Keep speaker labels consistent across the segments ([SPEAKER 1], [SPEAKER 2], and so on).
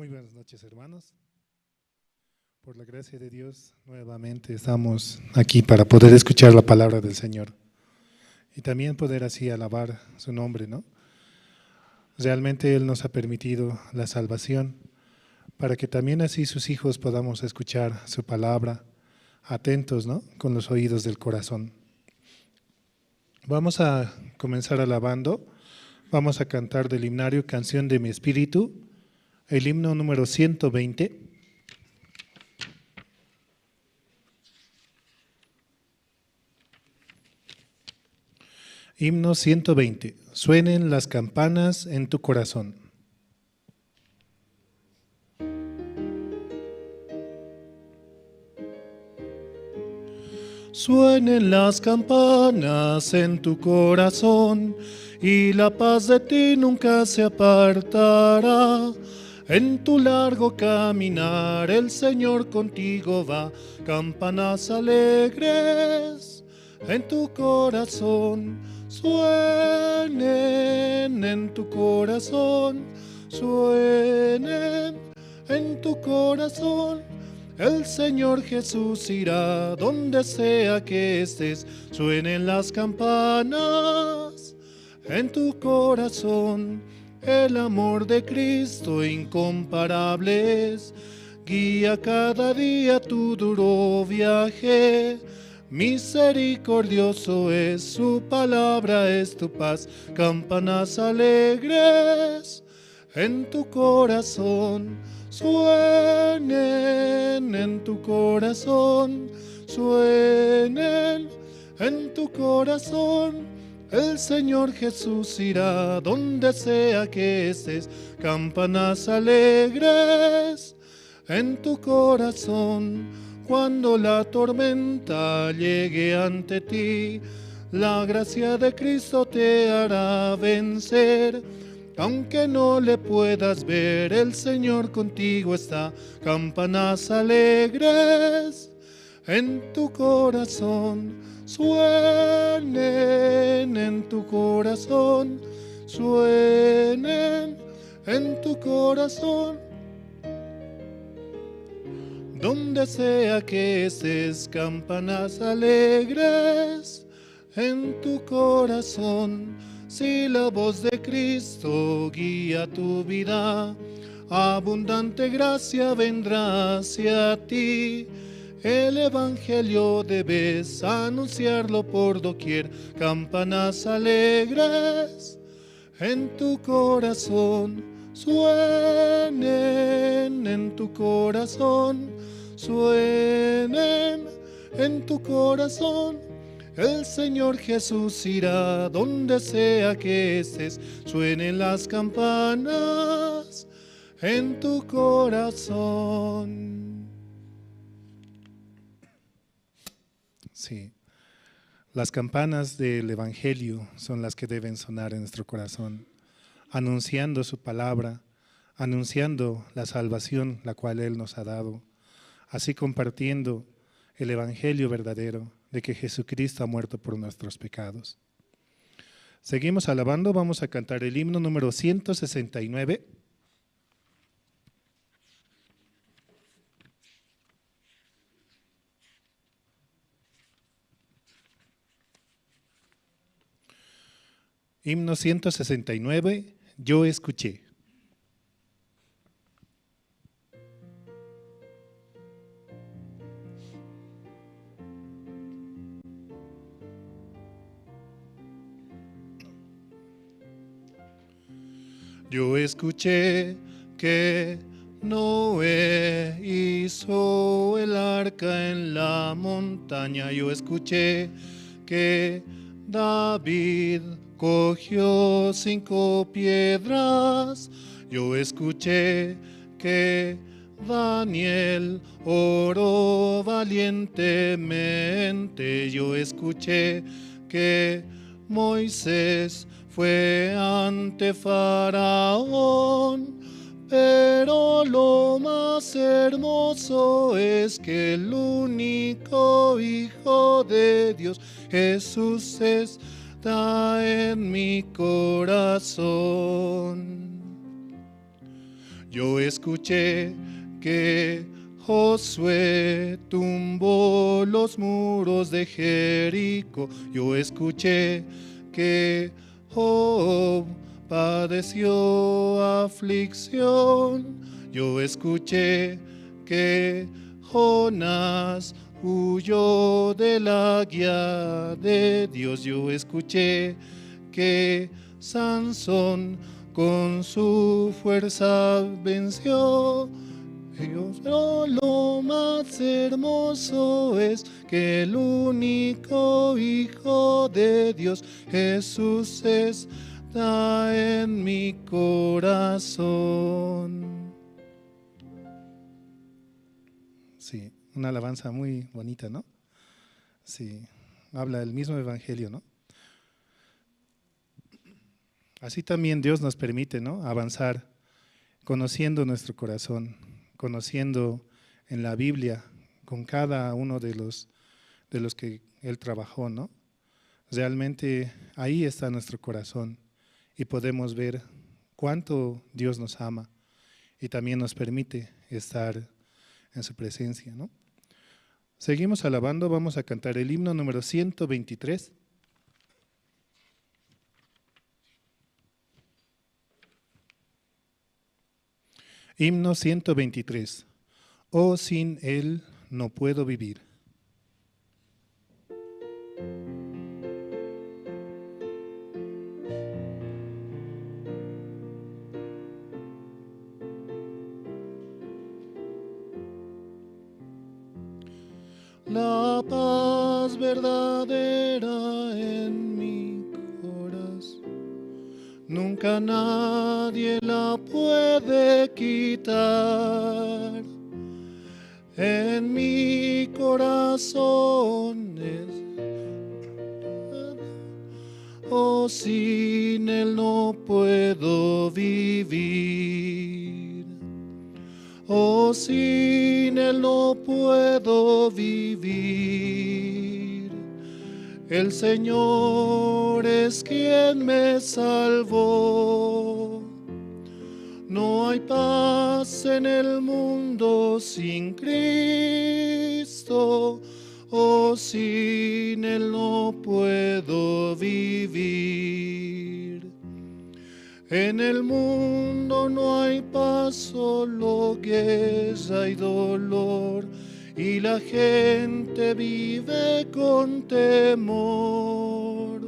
[SPEAKER 1] Muy buenas noches, hermanos. Por la gracia de Dios, nuevamente estamos aquí para poder escuchar la palabra del Señor y también poder así alabar su nombre, ¿no? Realmente Él nos ha permitido la salvación para que también así sus hijos podamos escuchar su palabra, atentos, ¿no? Con los oídos del corazón. Vamos a comenzar alabando, vamos a cantar del himnario Canción de mi Espíritu, el himno número 120. Himno 120. Suenen las campanas en tu corazón. Suenen las campanas en tu corazón y la paz de ti nunca se apartará. En tu largo caminar el Señor contigo va, campanas alegres en tu corazón. Suenen en tu corazón, suenen en tu corazón. El Señor Jesús irá donde sea que estés, suenen las campanas en tu corazón. El amor de Cristo incomparable es, guía cada día tu duro viaje. Misericordioso es, su palabra es tu paz, campanas alegres en tu corazón. Suenen en tu corazón, suenen en tu corazón. El Señor Jesús irá donde sea que estés, campanas alegres en tu corazón. Cuando la tormenta llegue ante ti, la gracia de Cristo te hará vencer. Aunque no le puedas ver, el Señor contigo está, campanas alegres en tu corazón. Suenen en tu corazón, suenen en tu corazón. Donde sea que estés, campanas alegres en tu corazón. Si la voz de Cristo guía tu vida, abundante gracia vendrá hacia ti. El Evangelio debes anunciarlo por doquier, campanas alegres en tu corazón. Suenen en tu corazón, suenen en tu corazón. El Señor Jesús irá donde sea que estés, suenen las campanas en tu corazón. Sí, las campanas del Evangelio son las que deben sonar en nuestro corazón, anunciando su palabra, anunciando la salvación la cual Él nos ha dado, así compartiendo el Evangelio verdadero de que Jesucristo ha muerto por nuestros pecados. Seguimos alabando, vamos a cantar el himno número 169. Himno 169, yo escuché. Yo escuché que Noé hizo el arca en la montaña. Yo escuché que David cogió 5 piedras. Yo escuché que Daniel oró valientemente. Yo escuché que Moisés fue ante Faraón, pero lo más hermoso es que el único Hijo de Dios, Jesús, está en mi corazón. Yo escuché que Josué tumbó los muros de Jericó. Yo escuché que Job padeció aflicción. Yo escuché que Jonás huyó de la guía de Dios. Yo escuché que Sansón con su fuerza venció. Pero lo más hermoso es que el único Hijo de Dios, Jesús, está en mi corazón. Sí, una alabanza muy bonita, ¿no? Sí, habla el mismo evangelio, ¿no? Así también Dios nos permite, ¿no?, avanzar, conociendo nuestro corazón, conociendo en la Biblia con cada uno de los que Él trabajó, ¿no? Realmente ahí está nuestro corazón y podemos ver cuánto Dios nos ama y también nos permite estar en su presencia, ¿no? Seguimos alabando, vamos a cantar el himno número 123. Himno 123. Oh, sin Él no puedo vivir. La paz verdadera en mi corazón, nunca nadie la puede quitar. En mi corazón oh, sin Él no puedo vivir. Oh, sin Él no puedo vivir. El Señor es quien me salvó. No hay paz en el mundo sin Cristo. Oh, sin Él no puedo vivir. En el mundo no hay paz, solo guerra y dolor, y la gente vive con temor.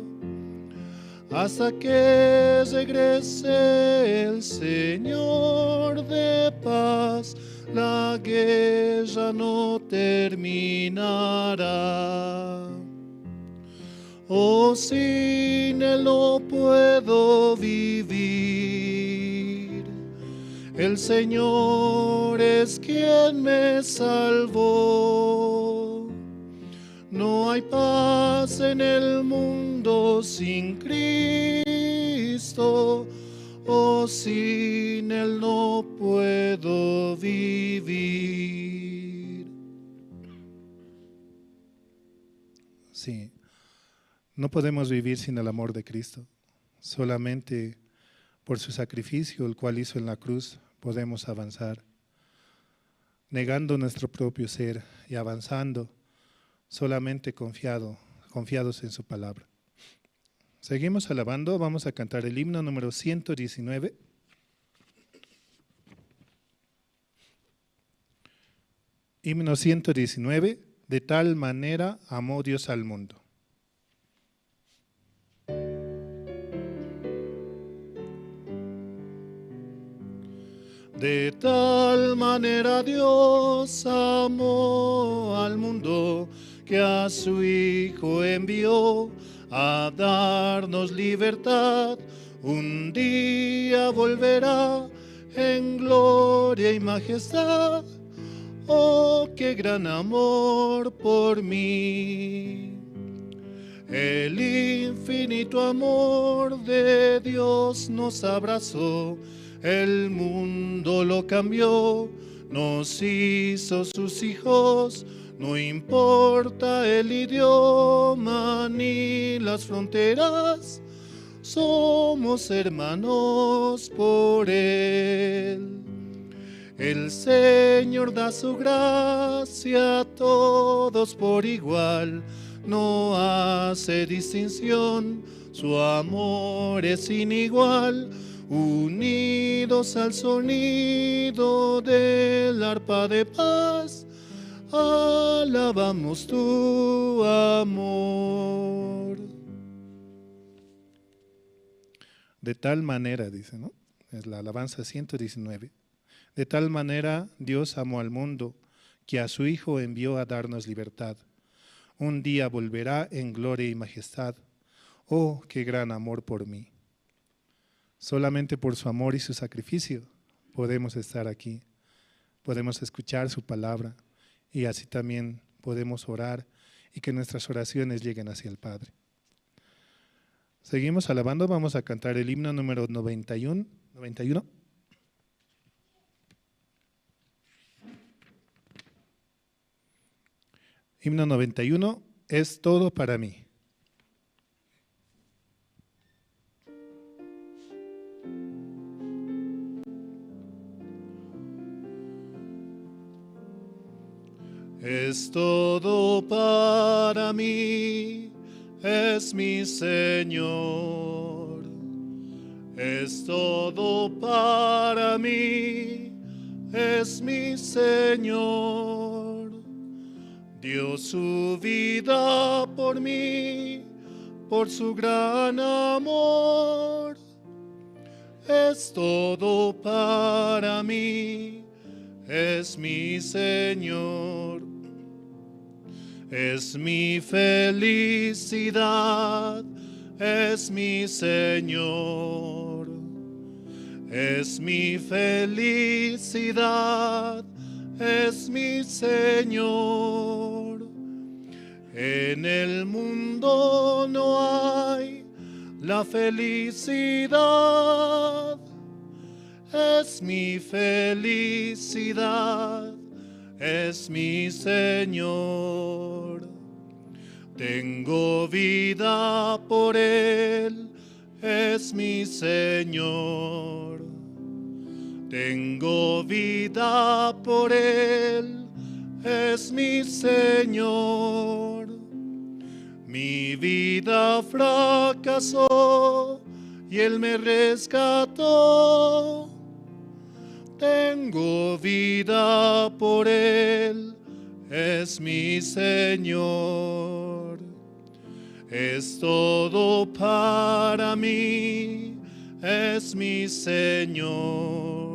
[SPEAKER 1] Hasta que regrese el Señor de paz, la guerra no terminará. Oh, sin Él no puedo vivir. El Señor es quien me salvó. No hay paz en el mundo sin Cristo. Oh, sin Él no puedo vivir. Sí. No podemos vivir sin el amor de Cristo. Solamente por su sacrificio, el cual hizo en la cruz, podemos avanzar. Negando nuestro propio ser y avanzando, solamente confiados en su palabra. Seguimos alabando, vamos a cantar el himno número 119. Himno 119, de tal manera amó Dios al mundo. De tal manera Dios amó al mundo que a su Hijo envió a darnos libertad. Un día volverá en gloria y majestad. Oh, qué gran amor por mí. El infinito amor de Dios nos abrazó. El mundo lo cambió, nos hizo sus hijos, no importa el idioma ni las fronteras, somos hermanos por Él. El Señor da su gracia a todos por igual, no hace distinción, su amor es inigual. Unidos al sonido del arpa de paz, alabamos tu amor. De tal manera, dice, ¿no? Es la alabanza 119. De tal manera Dios amó al mundo, que a su Hijo envió a darnos libertad. Un día volverá en gloria y majestad. Oh, qué gran amor por mí. Solamente por su amor y su sacrificio podemos estar aquí, podemos escuchar su palabra y así también podemos orar y que nuestras oraciones lleguen hacia el Padre. Seguimos alabando, vamos a cantar el himno número 91. Himno 91, es todo para mí. Es todo para mí, es mi Señor. Es todo para mí, es mi Señor. Dio su vida por mí, por su gran amor. Es todo para mí, es mi Señor. Es mi felicidad, es mi Señor. Es mi felicidad, es mi Señor. En el mundo no hay la felicidad. Es mi felicidad, es mi Señor. Tengo vida por Él, es mi Señor. Tengo vida por Él, es mi Señor. Mi vida fracasó y Él me rescató. Tengo vida por Él, es mi Señor. Es todo para mí, es mi Señor.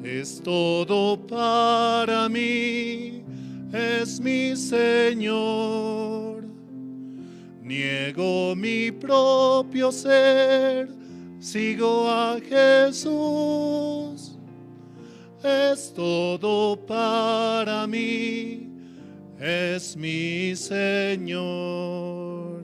[SPEAKER 1] Es todo para mí, es mi Señor. Niego mi propio ser, sigo a Jesús. Es todo para mí, es mi Señor.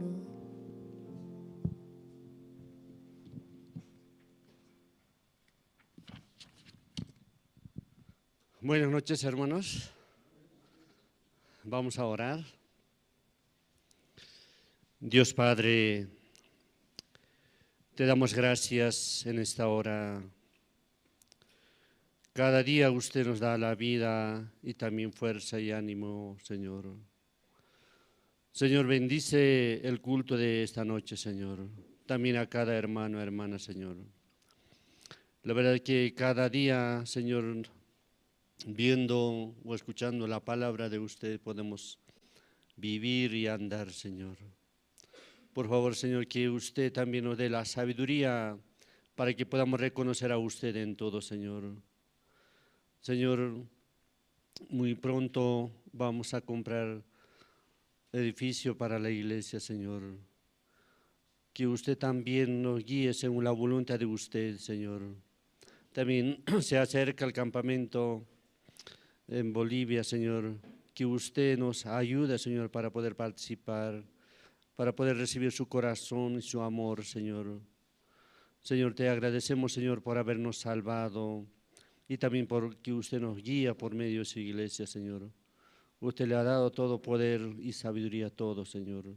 [SPEAKER 2] Buenas noches, hermanos. Vamos a orar. Dios Padre, te damos gracias en esta hora. Cada día usted nos da la vida y también fuerza y ánimo, Señor. Señor, bendice el culto de esta noche, Señor. También a cada hermano, hermana, Señor. La verdad que cada día, Señor, viendo o escuchando la palabra de usted podemos vivir y andar, Señor. Por favor, Señor, que usted también nos dé la sabiduría para que podamos reconocer a usted en todo, Señor. Señor, muy pronto vamos a comprar edificio para la iglesia, Señor. Que usted también nos guíe según la voluntad de usted, Señor. También se acerca el campamento en Bolivia, Señor. Que usted nos ayude, Señor, para poder participar, para poder recibir su corazón y su amor, Señor. Señor, te agradecemos, Señor, por habernos salvado y también porque usted nos guía por medio de su iglesia, Señor. Usted le ha dado todo poder y sabiduría a todo, Señor.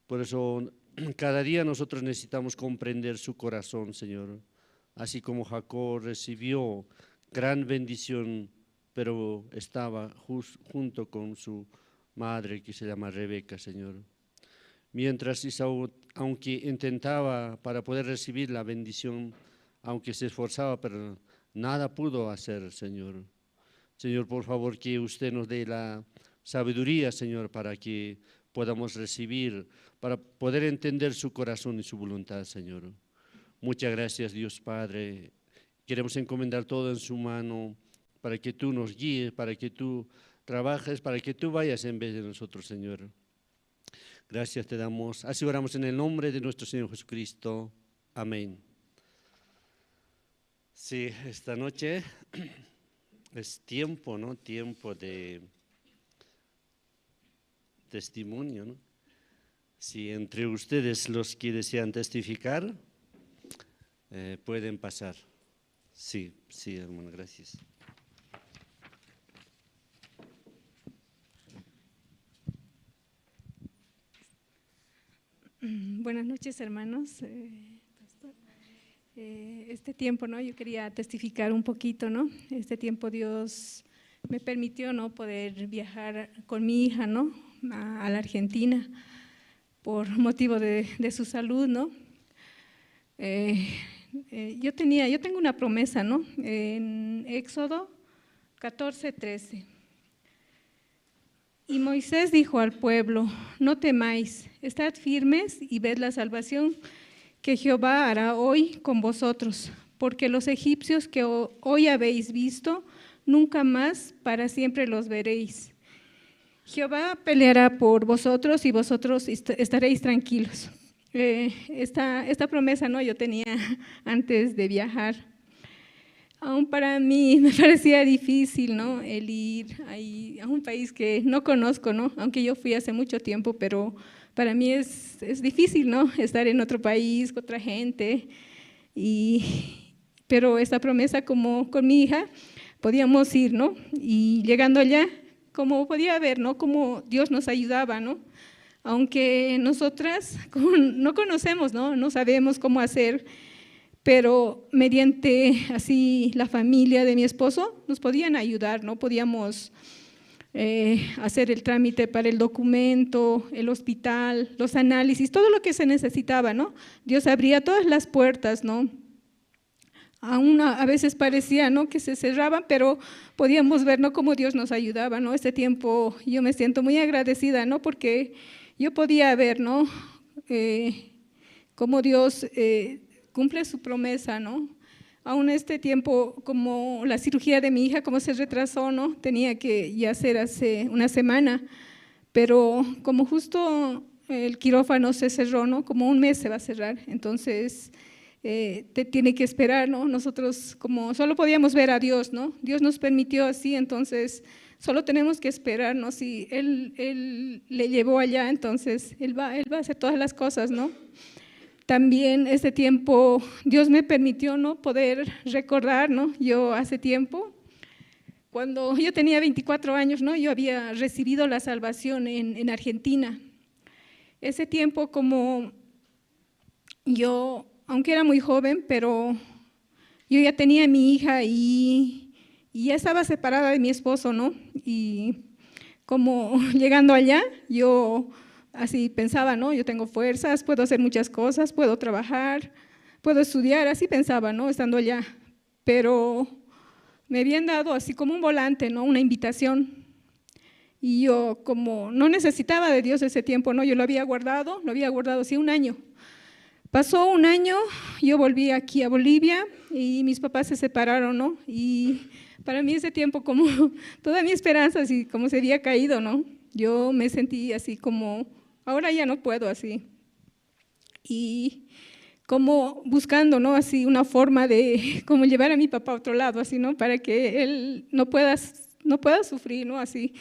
[SPEAKER 2] Por eso, cada día nosotros necesitamos comprender su corazón, Señor. Así como Jacob recibió gran bendición, pero estaba junto con su madre, que se llama Rebeca, Señor. Mientras Isaú, aunque intentaba para poder recibir la bendición, aunque se esforzaba, pero nada pudo hacer, Señor. Señor, por favor, que usted nos dé la sabiduría, Señor, para que podamos recibir, para poder entender su corazón y su voluntad, Señor. Muchas gracias, Dios Padre. Queremos encomendar todo en su mano para que tú nos guíes, para que tú trabajes, para que tú vayas en vez de nosotros, Señor. Gracias te damos. Así oramos en el nombre de nuestro Señor Jesucristo. Amén. Sí, esta noche es tiempo, ¿no? Tiempo de testimonio, ¿no? Si entre ustedes los que desean testificar, pueden pasar. Sí, hermano, gracias.
[SPEAKER 3] Buenas noches, hermanos. Pastor. Este tiempo, ¿no? Yo quería testificar un poquito, ¿no? Este tiempo Dios me permitió, ¿no? Poder viajar con mi hija, ¿no? A la Argentina por motivo de su salud, ¿no? Yo tengo una promesa, ¿no? En Éxodo 14:13. Y Moisés dijo al pueblo: no temáis, estad firmes y ved la salvación que Jehová hará hoy con vosotros, porque los egipcios que hoy habéis visto, nunca más para siempre los veréis. Jehová peleará por vosotros y vosotros estaréis tranquilos. Esta promesa, ¿no? Yo tenía antes de viajar. Aún para mí me parecía difícil, ¿no? El ir ahí a un país que no conozco, ¿no? Aunque yo fui hace mucho tiempo, pero para mí es difícil, ¿no? Estar en otro país, con otra gente. Pero esta promesa, como con mi hija, podíamos ir, ¿no? Y llegando allá, como podía ver, ¿no? Cómo Dios nos ayudaba, ¿no? Aunque nosotras no conocemos, ¿no? No sabemos cómo hacer, pero mediante así la familia de mi esposo nos podían ayudar, ¿no? Podíamos hacer el trámite para el documento, el hospital, los análisis, todo lo que se necesitaba, ¿no? Dios abría todas las puertas, ¿no? Aún a veces parecía, ¿no? Que se cerraban, pero podíamos ver, ¿no? Cómo Dios nos ayudaba, ¿no? Este tiempo yo me siento muy agradecida, ¿no? Porque yo podía ver, ¿no? Cómo Dios cumple su promesa, ¿no? Aún este tiempo, como la cirugía de mi hija, como se retrasó, ¿no? Tenía que ya ser hace una semana, pero como justo el quirófano se cerró, ¿no? Como un mes se va a cerrar, entonces te tiene que esperar, ¿no? Nosotros como solo podíamos ver a Dios, ¿no? Dios nos permitió así, entonces solo tenemos que esperar, ¿no? Si Él le llevó allá, entonces Él va a hacer todas las cosas, ¿no? También este tiempo Dios me permitió, ¿no? Poder recordar, ¿no? Yo hace tiempo, cuando yo tenía 24 años, ¿no? Yo había recibido la salvación en Argentina. Ese tiempo como yo, aunque era muy joven, pero yo ya tenía a mi hija y ya estaba separada de mi esposo, ¿no? Y como llegando allá, yo así pensaba, ¿no? Yo tengo fuerzas, puedo hacer muchas cosas, puedo trabajar, puedo estudiar, así pensaba, ¿no? Estando allá. Pero me habían dado así como un volante, ¿no? Una invitación. Y yo como no necesitaba de Dios ese tiempo, ¿no? Yo lo había guardado así un año. Pasó un año, yo volví aquí a Bolivia y mis papás se separaron, ¿no? Y para mí ese tiempo como toda mi esperanza así como se había caído, ¿no? Yo me sentí así como, ahora ya no puedo así. Y como buscando, ¿no? Así una forma de como llevar a mi papá a otro lado, así, ¿no? Para que él no pueda sufrir, ¿no? Así.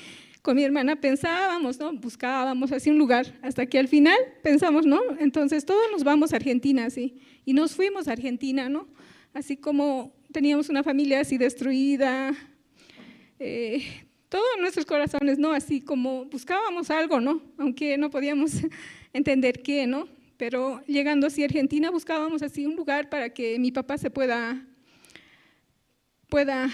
[SPEAKER 3] Con mi hermana pensábamos, ¿no? Buscábamos así un lugar, hasta que al final pensamos, ¿no? Entonces todos nos vamos a Argentina, así. Y nos fuimos a Argentina, ¿no? Así como teníamos una familia así destruida, todos nuestros corazones, ¿no? Así como buscábamos algo, ¿no? Aunque no podíamos entender qué, ¿no? Pero llegando así a Argentina buscábamos así un lugar para que mi papá se pueda pueda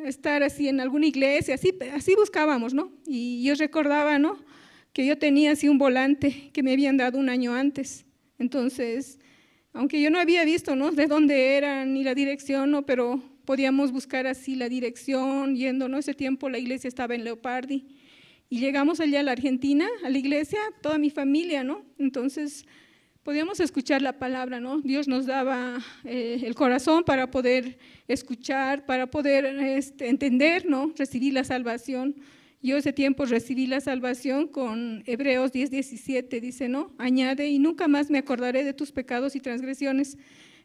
[SPEAKER 3] estar así en alguna iglesia, así buscábamos, ¿no? Y yo recordaba, ¿no?, que yo tenía así un volante que me habían dado un año antes. Entonces, aunque yo no había visto, ¿no?, de dónde era ni la dirección, ¿no?, pero podíamos buscar así la dirección, yendo, ¿no? Ese tiempo la iglesia estaba en Leopardi. Y llegamos allá a la Argentina, a la iglesia, toda mi familia, ¿no? Entonces, podíamos escuchar la palabra, ¿no? Dios nos daba el corazón para poder escuchar, para poder entender, ¿no?, recibir la salvación. Yo ese tiempo recibí la salvación con Hebreos 10:17, dice, ¿no?, añade, y nunca más me acordaré de tus pecados y transgresiones.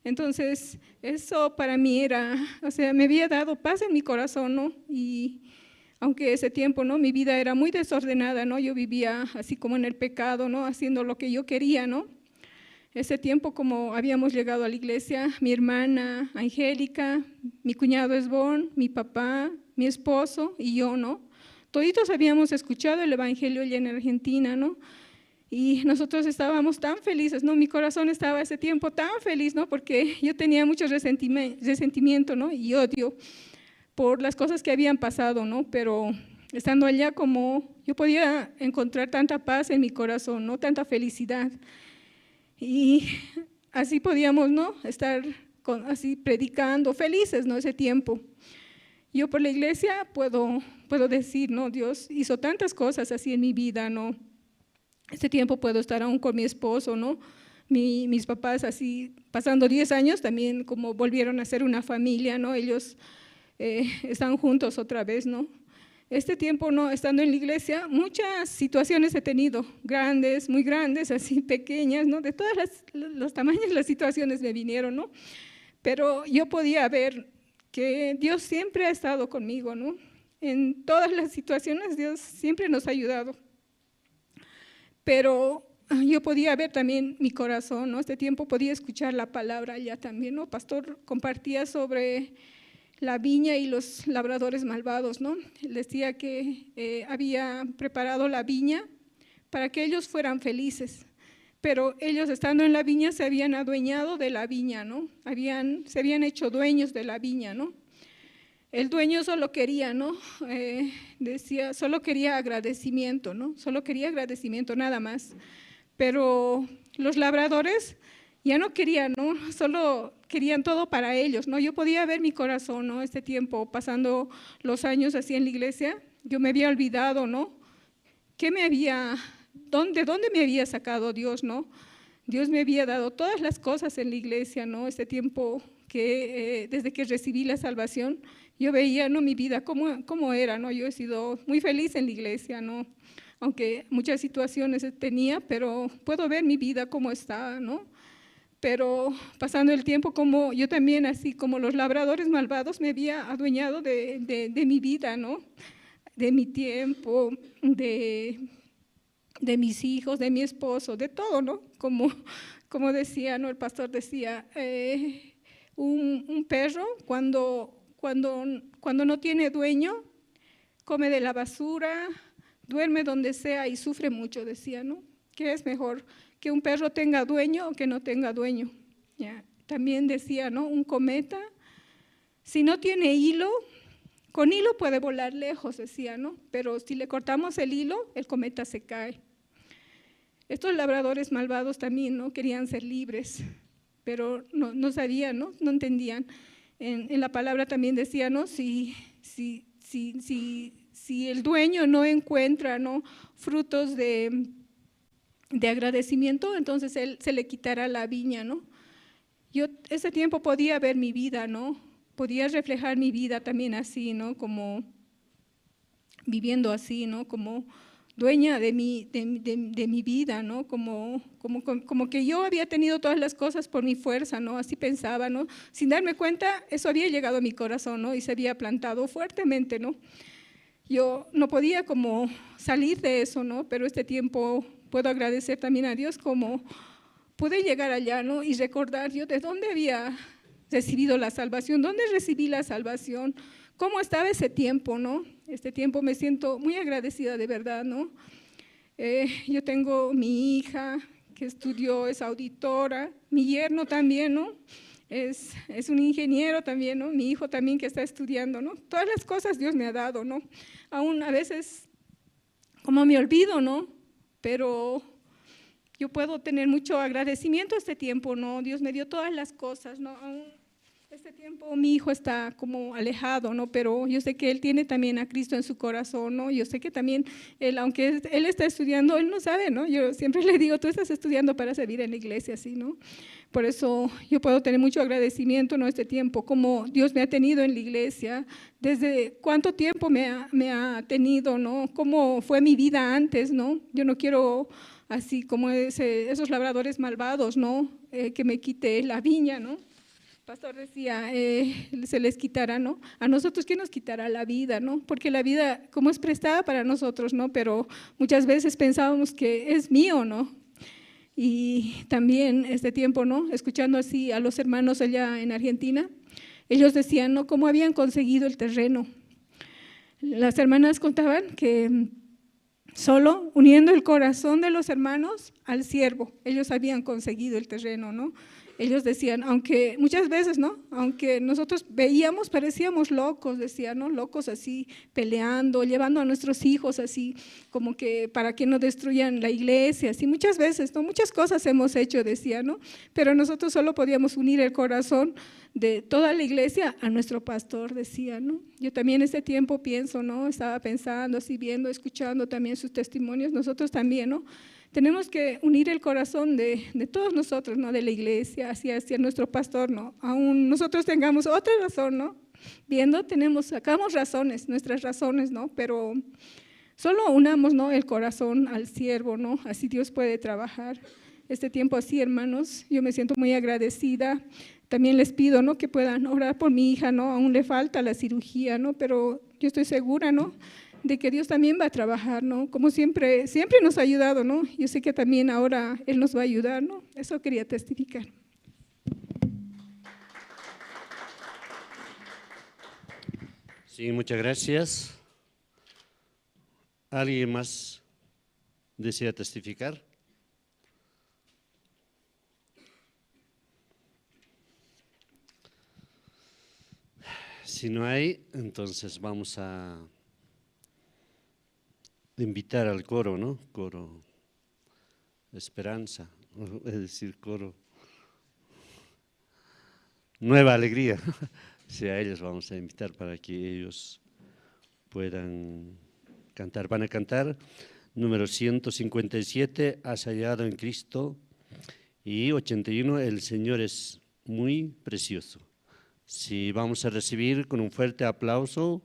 [SPEAKER 3] Entonces, eso para mí era, o sea, me había dado paz en mi corazón, ¿no? Y aunque ese tiempo, ¿no?, mi vida era muy desordenada, ¿no?, yo vivía así como en el pecado, ¿no?, haciendo lo que yo quería, ¿no? Ese tiempo, como habíamos llegado a la iglesia, mi hermana Angélica, mi cuñado Esbón, mi papá, mi esposo y yo, ¿no?, toditos habíamos escuchado el evangelio allá en Argentina, ¿no? Y nosotros estábamos tan felices, ¿no? Mi corazón estaba ese tiempo tan feliz, ¿no? Porque yo tenía mucho resentimiento, ¿no?, y odio por las cosas que habían pasado, ¿no? Pero estando allá, como yo podía encontrar tanta paz en mi corazón, ¿no?, tanta felicidad. Y así podíamos, ¿no?, estar así predicando, felices, ¿no?, ese tiempo. Yo por la iglesia puedo decir, ¿no?, Dios hizo tantas cosas así en mi vida, ¿no? Este tiempo puedo estar aún con mi esposo, ¿no? Mis papás así, pasando 10 años, también como volvieron a ser una familia, ¿no? Ellos están juntos otra vez, ¿no? Este tiempo, ¿no?, estando en la iglesia, muchas situaciones he tenido, grandes, muy grandes, así pequeñas, ¿no? De todos los tamaños las situaciones me vinieron, ¿no? Pero yo podía ver que Dios siempre ha estado conmigo, ¿no? En todas las situaciones Dios siempre nos ha ayudado. Pero yo podía ver también mi corazón, ¿no? Este tiempo podía escuchar la palabra allá también, ¿no? Pastor compartía sobre la viña y los labradores malvados, ¿no? Él decía que había preparado la viña para que ellos fueran felices, pero ellos estando en la viña se habían adueñado de la viña, ¿no? Se habían hecho dueños de la viña, ¿no? El dueño solo quería, ¿no? Decía, solo quería agradecimiento, ¿no? Solo quería agradecimiento, nada más. Pero los labradores ya no querían, ¿no? Solo querían todo para ellos, ¿no? Yo podía ver mi corazón, ¿no? Este tiempo, pasando los años así en la iglesia, yo me había olvidado, ¿no? ¿De dónde me había sacado Dios, ¿no? Dios me había dado todas las cosas en la iglesia, ¿no? Este tiempo que desde que recibí la salvación, yo veía, ¿no?, mi vida cómo era, ¿no? Yo he sido muy feliz en la iglesia, ¿no? Aunque muchas situaciones tenía, pero puedo ver mi vida cómo está, ¿no? Pero pasando el tiempo, como yo también, así como los labradores malvados, me había adueñado de mi vida, ¿no? De mi tiempo, de mis hijos, de mi esposo, de todo, ¿no? Como decía, ¿no? El pastor decía, un perro cuando no tiene dueño, come de la basura, duerme donde sea y sufre mucho, decía, ¿no? ¿Qué es mejor? ¿Que un perro tenga dueño o que no tenga dueño? ¿Ya? También decía, ¿no? Un cometa, si no tiene hilo, con hilo puede volar lejos, decía, ¿no? Pero si le cortamos el hilo, el cometa se cae. Estos labradores malvados también, ¿no?, querían ser libres, pero no sabían, ¿no? No entendían. En la palabra también decía, ¿no? Si el dueño no encuentra, ¿no?, frutos de agradecimiento, entonces él se le quitará la viña, ¿no? Yo ese tiempo podía ver mi vida, ¿no? Podía reflejar mi vida también así, ¿no? Como viviendo así, ¿no? Como dueña de mi vida, ¿no? Como que yo había tenido todas las cosas por mi fuerza, ¿no? Así pensaba, ¿no? Sin darme cuenta, eso había llegado a mi corazón, ¿no? Y se había plantado fuertemente, ¿no? Yo no podía como salir de eso, ¿no? Pero este tiempo puedo agradecer también a Dios como pude llegar allá, ¿no? Y recordar yo de dónde había recibido la salvación, dónde recibí la salvación, cómo estaba ese tiempo, ¿no? Este tiempo me siento muy agradecida de verdad, ¿no? Yo tengo mi hija que estudió, es auditora, mi yerno también, ¿no? es un ingeniero también, ¿no? Mi hijo también que está estudiando, ¿no? Todas las cosas Dios me ha dado, ¿no? Aún a veces como me olvido, ¿no? Pero yo puedo tener mucho agradecimiento a este tiempo, ¿no? Dios me dio todas las cosas, ¿no? Aún este tiempo mi hijo está como alejado, ¿no? Pero yo sé que él tiene también a Cristo en su corazón, ¿no? Yo sé que también él, aunque él está estudiando, él no sabe, ¿no? Yo siempre le digo, tú estás estudiando para servir en la iglesia, ¿sí, no? Por eso yo puedo tener mucho agradecimiento, ¿no? Este tiempo, como Dios me ha tenido en la iglesia, desde cuánto tiempo me ha tenido, ¿no? Cómo fue mi vida antes, ¿no? Yo no quiero así como esos labradores malvados, ¿no? Que me quite la viña, ¿no? Pastor decía, se les quitará, ¿no? A nosotros, ¿quién nos quitará la vida, no? Porque la vida, como es prestada para nosotros, ¿no? Pero muchas veces pensábamos que es mío, ¿no? Y también este tiempo, ¿no? Escuchando así a los hermanos allá en Argentina, ellos decían, ¿no? ¿Cómo habían conseguido el terreno? Las hermanas contaban que solo uniendo el corazón de los hermanos al siervo, ellos habían conseguido el terreno, ¿no? Ellos decían, aunque muchas veces, ¿no? Aunque nosotros veíamos, parecíamos locos, decían, ¿no? Locos así, peleando, llevando a nuestros hijos así, como que para que no destruyan la iglesia, así muchas veces, ¿no? Muchas cosas hemos hecho, decían, ¿no? Pero nosotros solo podíamos unir el corazón de toda la iglesia a nuestro pastor, decía, ¿no? Yo también ese tiempo pienso, ¿no? Estaba pensando, así viendo, escuchando también sus testimonios, nosotros también, ¿no? Tenemos que unir el corazón de todos nosotros, ¿no? De la iglesia, hacia nuestro pastor, ¿no? Aún nosotros tengamos otra razón, ¿no? Viendo, sacamos razones, nuestras razones, ¿no? Pero solo unamos, ¿no? El corazón al siervo, ¿no? Así Dios puede trabajar. Este tiempo así, hermanos, yo me siento muy agradecida. También les pido, ¿no? Que puedan orar por mi hija, ¿no? Aún le falta la cirugía, ¿no? Pero yo estoy segura, ¿no? De que Dios también va a trabajar, ¿no? Como siempre nos ha ayudado, ¿no? Yo sé que también ahora Él nos va a ayudar, ¿no? Eso quería testificar.
[SPEAKER 2] Sí, muchas gracias. ¿Alguien más desea testificar? Si no hay, entonces vamos a invitar al coro, ¿no? Coro Esperanza, es decir, coro Nueva Alegría. Sí, a ellos vamos a invitar para que ellos puedan cantar. Van a cantar número 157, Has hallado en Cristo, y 81, El Señor es muy precioso. Sí, vamos a recibir con un fuerte aplauso.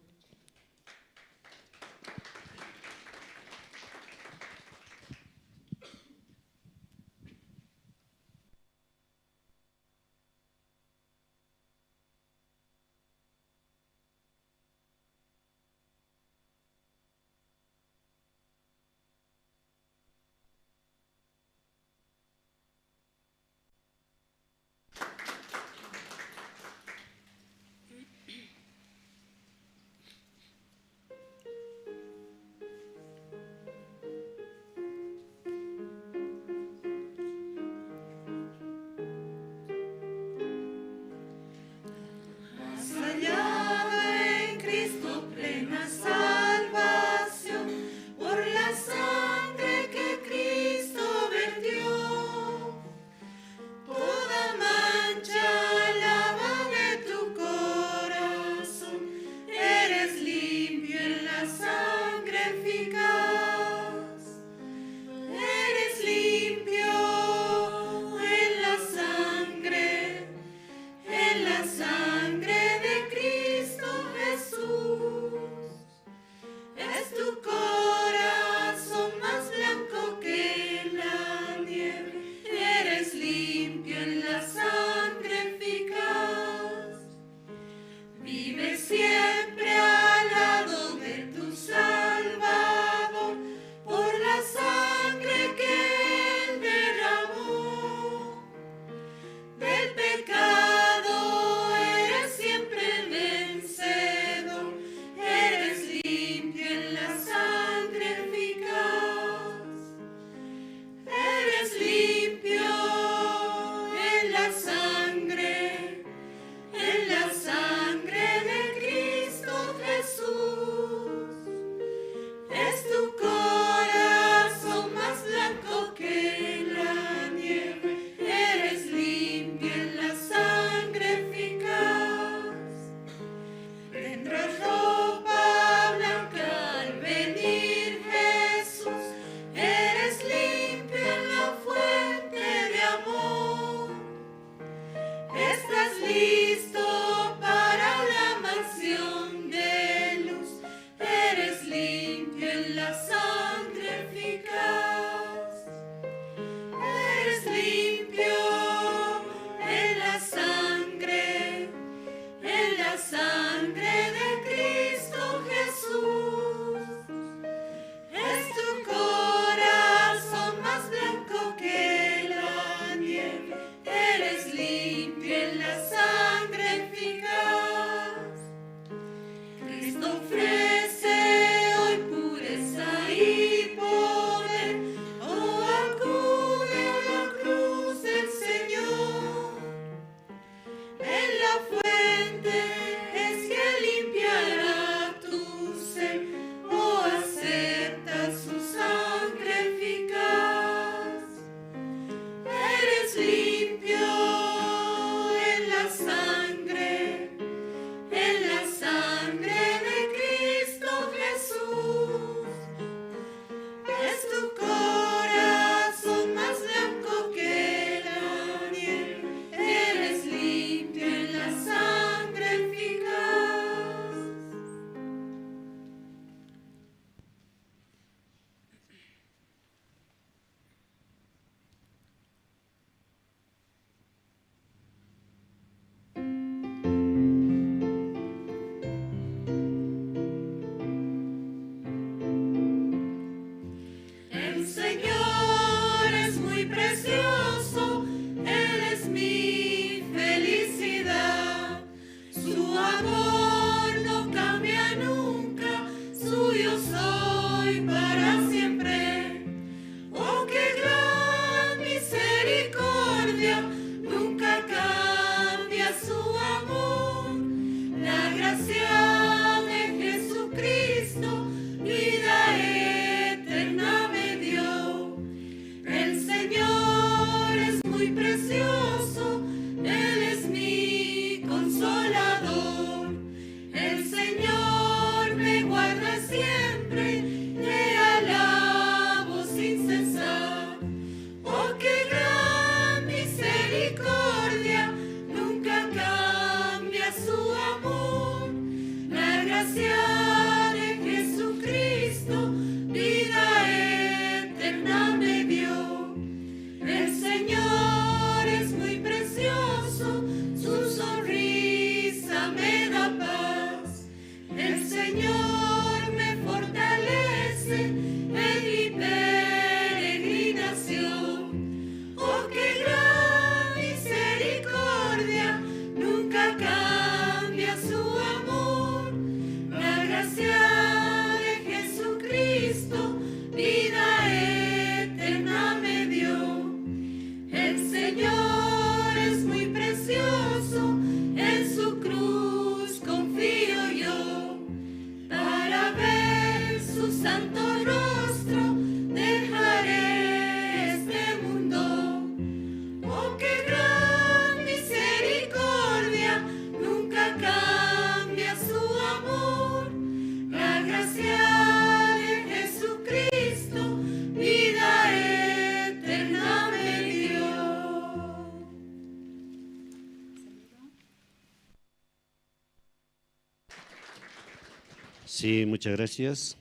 [SPEAKER 2] Sí, muchas gracias.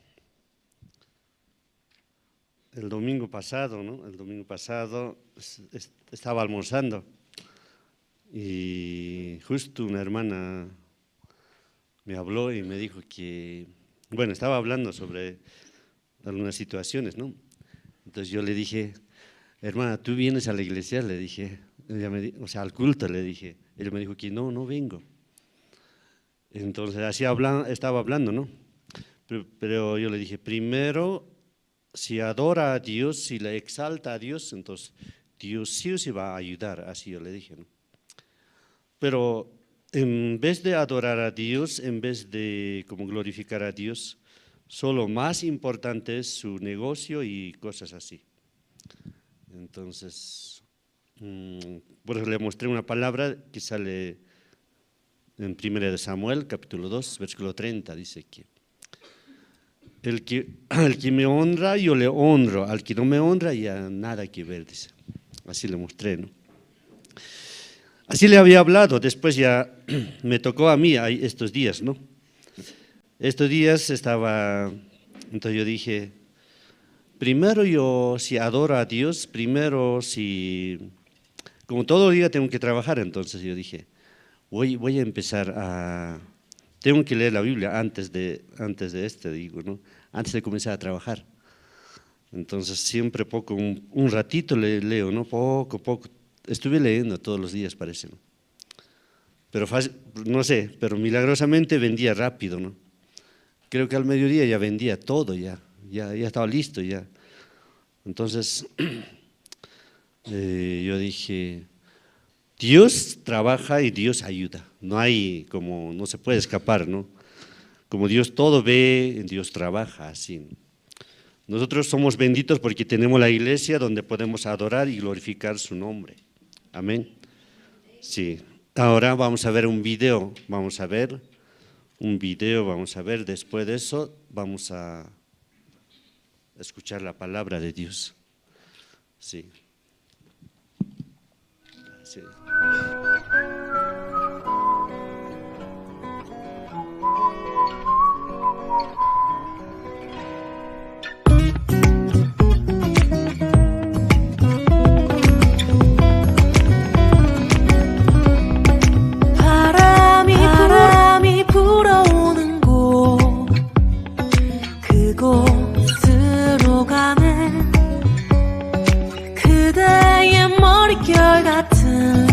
[SPEAKER 2] El domingo pasado, ¿no? El domingo pasado estaba almorzando y justo una hermana me habló y me dijo que, bueno, estaba hablando sobre algunas situaciones, ¿no? Entonces yo le dije, hermana, ¿tú vienes a la iglesia? Le dije, o sea, al culto, le dije. Ella me dijo que no vengo. Entonces así estaba hablando, ¿no? Pero yo le dije, primero, si adora a Dios, si le exalta a Dios, entonces Dios sí o sí va a ayudar, así yo le dije, ¿no? Pero en vez de adorar a Dios, en vez de como glorificar a Dios, solo más importante es su negocio y cosas así. Entonces, por eso le mostré una palabra que sale en 1 Samuel, capítulo 2, versículo 30, dice que al que me honra, yo le honro, al que no me honra, ya nada que ver, dice. Así le mostré, ¿no? Así le había hablado, después ya me tocó a mí estos días, ¿no? Estos días entonces yo dije, primero yo si adoro a Dios, primero como todo día tengo que trabajar, entonces yo dije, voy a empezar tengo que leer la Biblia antes de digo, ¿no? Antes de comenzar a trabajar. Entonces siempre un ratito leo, ¿no? Poco. Estuve leyendo todos los días, parece, ¿no? Pero no sé, pero milagrosamente vendía rápido, ¿no? Creo que al mediodía ya vendía todo, ya estaba listo ya. Entonces yo dije, Dios trabaja y Dios ayuda, no se puede escapar, ¿no? Como Dios todo ve, Dios trabaja así. Nosotros somos benditos porque tenemos la iglesia donde podemos adorar y glorificar su nombre. Amén. Sí. Ahora vamos a ver un video, después de eso vamos a escuchar la palabra de Dios. Sí. Sí.
[SPEAKER 4] 바람이 불어오는 곳 그곳으로 가네 그대의 머릿결 같은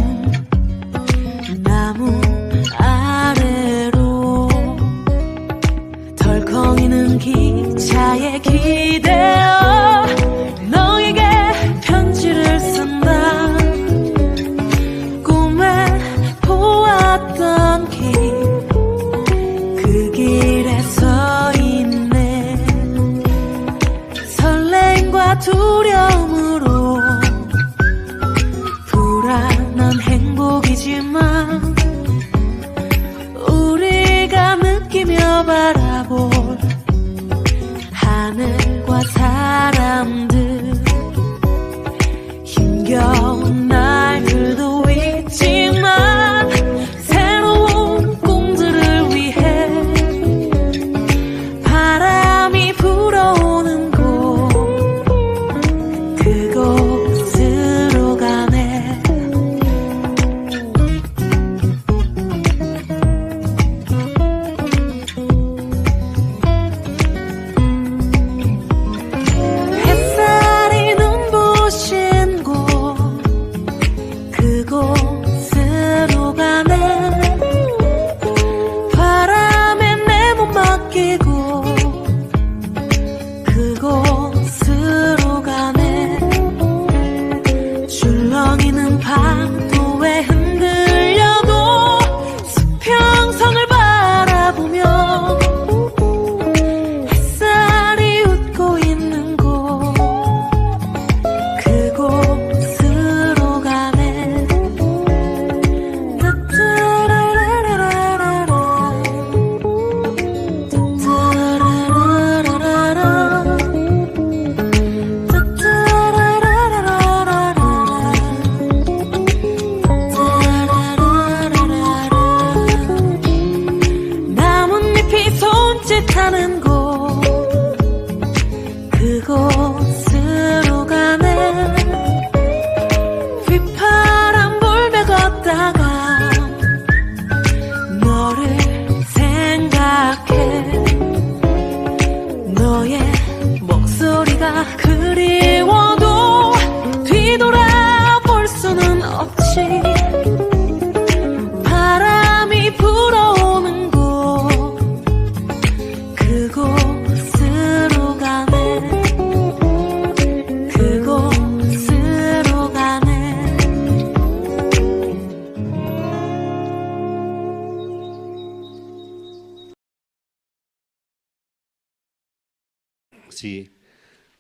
[SPEAKER 2] Sí,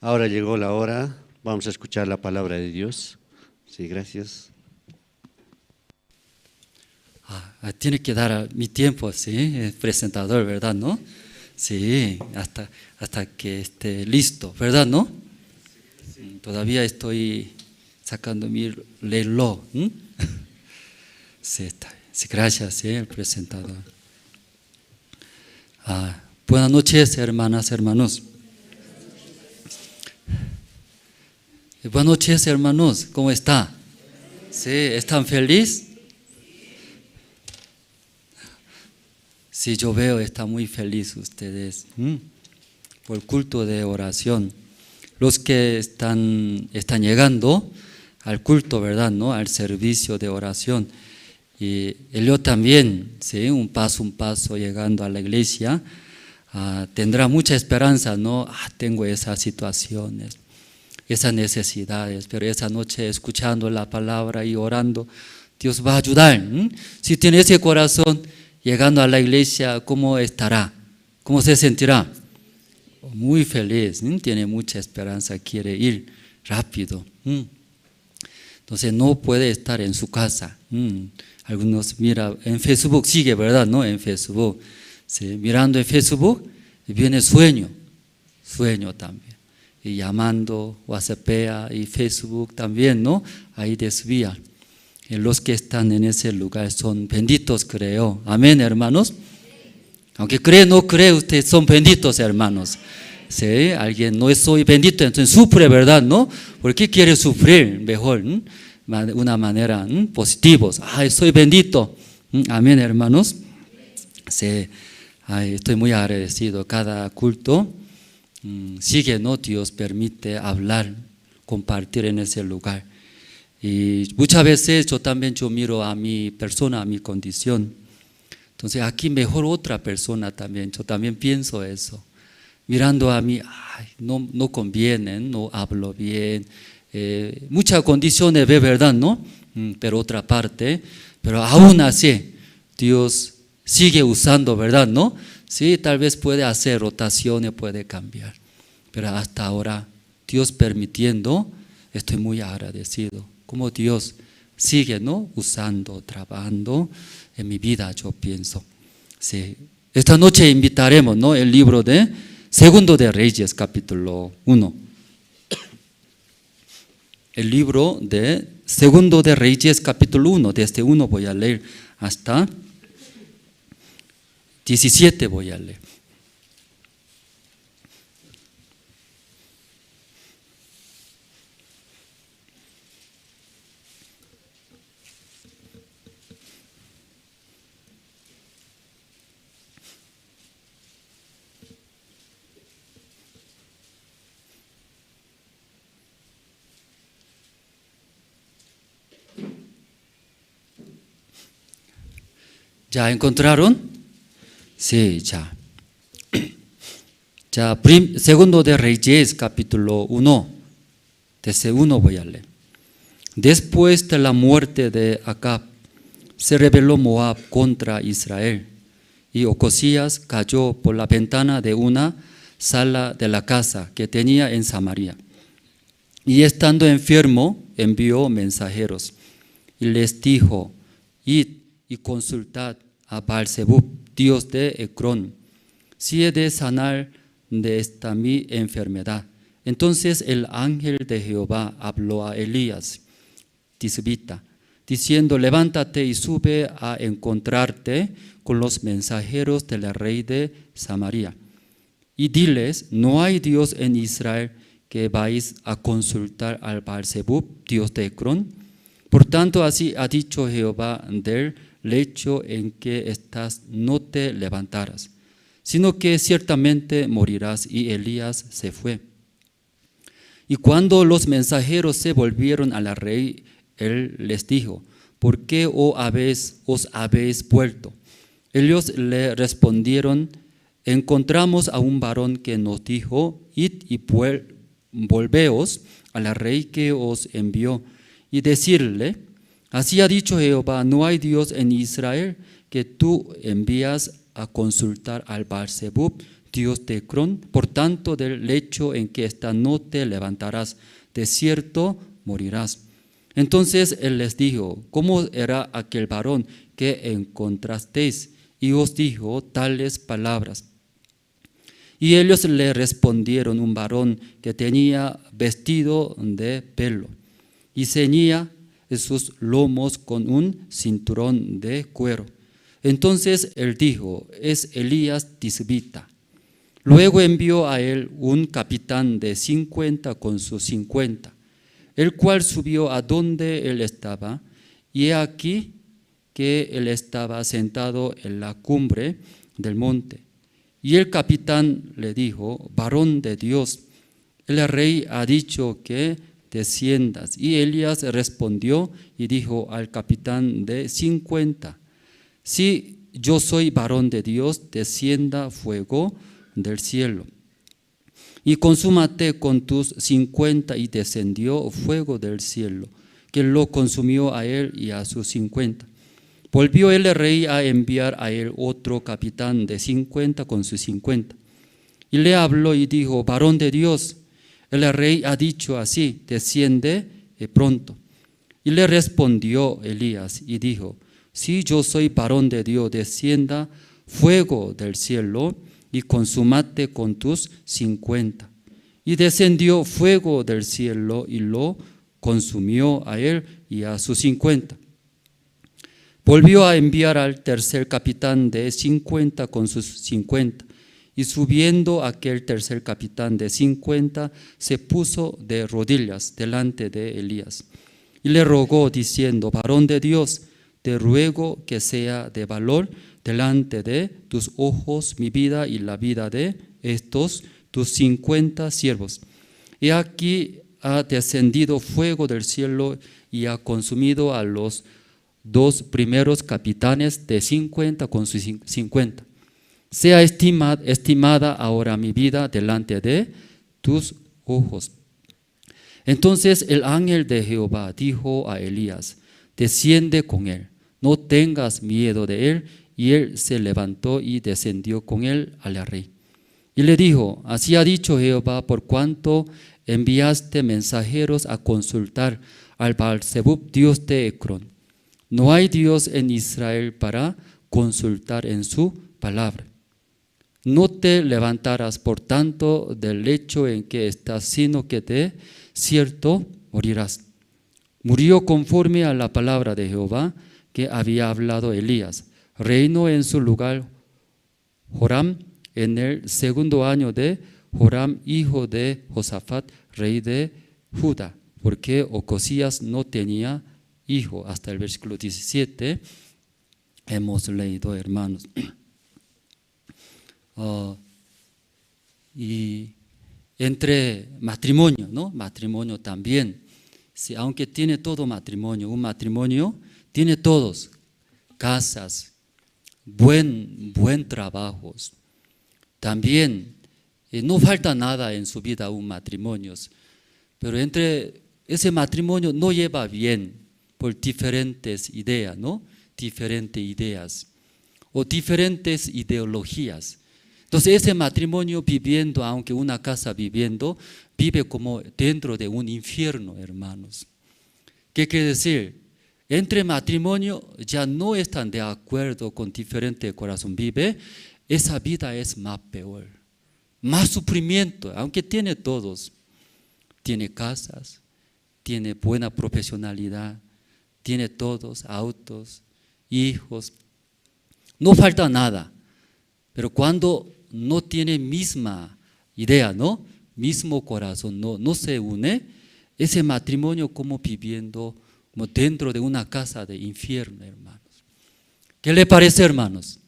[SPEAKER 2] ahora llegó la hora, vamos a escuchar la palabra de Dios. Sí, gracias.
[SPEAKER 5] Tiene que dar mi tiempo, sí, el presentador, ¿verdad, no? Sí, hasta que esté listo, ¿verdad, no? Todavía estoy sacando mi reloj. Sí, está bien. Sí, gracias, sí, el presentador. Buenas noches, hermanas, hermanos. Buenas noches, hermanos, ¿cómo está? Sí, ¿están felices? Sí, yo veo, están muy felices ustedes por el culto de oración. Los que están llegando al culto, ¿verdad? ¿No? Al servicio de oración. Y yo también, ¿sí? Un paso llegando a la iglesia, tendrá mucha esperanza, ¿no? Tengo esas situaciones, esas necesidades, pero esa noche escuchando la palabra y orando, Dios va a ayudar. Si tiene ese corazón, llegando a la iglesia, ¿cómo estará? ¿Cómo se sentirá? Muy feliz, tiene mucha esperanza, quiere ir rápido. Entonces no puede estar en su casa. Algunos mira en Facebook, sigue, ¿verdad? ¿No? En Facebook. ¿Sí? Mirando en Facebook, viene sueño también. Y llamando, WhatsApp y Facebook también, ¿no? Ahí desvía. Y los que están en ese lugar son benditos, creo. Amén, hermanos. Aunque cree, no cree, ustedes son benditos, hermanos. ¿Sí? Alguien no soy bendito, entonces sufre, ¿verdad? ¿No? ¿Por qué quiere sufrir? Mejor, una manera positiva. Soy bendito. Amén, hermanos. Sí. Estoy muy agradecido. Cada culto sigue, ¿no? Dios permite hablar, compartir en ese lugar. Y muchas veces yo miro a mi persona, a mi condición. Entonces aquí mejor otra persona también. Yo también pienso eso. Mirando a mí, no conviene, no hablo bien. Muchas condiciones ve, ¿verdad? ¿No? Pero otra parte, pero aún así Dios sigue usando, ¿verdad? ¿No? Sí, tal vez puede hacer rotaciones, puede cambiar. Pero hasta ahora, Dios permitiendo, estoy muy agradecido. Como Dios sigue, ¿no? Usando, trabajando en mi vida, yo pienso. Sí. Esta noche invitaremos, ¿no? El libro de Segundo de Reyes, capítulo 1. El libro de Segundo de Reyes, capítulo 1. Desde 1 voy a leer hasta 17 voy a leer. ¿Ya encontraron? Sí, ya. Segundo de Reyes, capítulo 1. Desde 1 voy a leer. Después de la muerte de Acab, se rebeló Moab contra Israel, y Ocosías cayó por la ventana de una sala de la casa que tenía en Samaria. Y estando enfermo, envió mensajeros, y les dijo: id y consultad a Baal-zebub, dios de Ecrón, si he de sanar de esta mi enfermedad. Entonces el ángel de Jehová habló a Elías, tisbita, diciendo: levántate y sube a encontrarte con los mensajeros del rey de Samaria, y diles: no hay Dios en Israel que vais a consultar al Baal-zebub, dios de Ecrón. Por tanto, así ha dicho Jehová: del lecho en que estás no te levantarás, sino que ciertamente morirás. Y Elías se fue. Y cuando los mensajeros se volvieron al rey, él les dijo: ¿por qué os habéis vuelto? Ellos le respondieron: encontramos a un varón que nos dijo: id y volveos al rey que os envió, y decirle: así ha dicho Jehová, no hay Dios en Israel que tú envías a consultar al Baal-zebub, Dios de Ecrón, por tanto del lecho en que está no te levantarás, de cierto morirás. Entonces él les dijo, ¿cómo era aquel varón que encontrasteis? Y os dijo tales palabras. Y ellos le respondieron, un varón que tenía vestido de pelo y ceñía sus lomos con un cinturón de cuero. Entonces él dijo, es Elías Tisbita. Luego envió a él un capitán de 50 con sus 50, el cual subió a donde él estaba, y he aquí que él estaba sentado en la cumbre del monte. Y el capitán le dijo, varón de Dios, el rey ha dicho que desciendas. Y Elías respondió y dijo al capitán de 50, si yo soy varón de Dios, descienda fuego del cielo y consúmate con tus 50. Y descendió fuego del cielo, que lo consumió a él y a sus 50. Volvió el rey a enviar a él otro capitán de 50 con sus 50. Y le habló y dijo, varón de Dios, el rey ha dicho así, desciende pronto. Y le respondió Elías y dijo, si yo soy varón de Dios, descienda fuego del cielo y consumate con tus 50. Y descendió fuego del cielo y lo consumió a él y a sus 50. Volvió a enviar al tercer capitán de 50 con sus 50. Y subiendo aquel tercer capitán de 50, se puso de rodillas delante de Elías. Y le rogó diciendo, varón de Dios, te ruego que sea de valor delante de tus ojos mi vida y la vida de estos tus 50 siervos. Y aquí ha descendido fuego del cielo y ha consumido a los 2 primeros capitanes de 50 con sus 50. Sea estimada ahora mi vida delante de tus ojos. Entonces el ángel de Jehová dijo a Elías, desciende con él, no tengas miedo de él. Y él se levantó y descendió con él al rey. Y le dijo, así ha dicho Jehová, por cuanto enviaste mensajeros a consultar al Baal-zebub, dios de Ecrón. No hay Dios en Israel para consultar en su palabra. No te levantarás por tanto del lecho en que estás, sino que de cierto morirás. Murió conforme a la palabra de Jehová que había hablado Elías. Reinó en su lugar Joram en el segundo año de Joram, hijo de Josafat, rey de Judá, porque Ocosías no tenía hijo. Hasta el versículo 17 hemos leído, hermanos. Y entre matrimonio, ¿no? Matrimonio también. Sí, aunque tiene todo matrimonio, un matrimonio tiene todos, casas, buen trabajos. También no falta nada en su vida un matrimonio, pero entre ese matrimonio no lleva bien por diferentes ideas, ¿no? Diferentes ideas o diferentes ideologías. Entonces ese matrimonio viviendo, aunque una casa viviendo, vive como dentro de un infierno, hermanos. ¿Qué quiere decir? Entre matrimonio ya no están de acuerdo con diferente corazón vive, esa vida es más peor, más sufrimiento, aunque tiene todos, tiene casas, tiene buena profesionalidad, tiene todos, autos, hijos, no falta nada, pero cuando no tiene misma idea, ¿no? Mismo corazón, no se une, ese matrimonio como viviendo como dentro de una casa de infierno, hermanos. ¿Qué le parece, hermanos?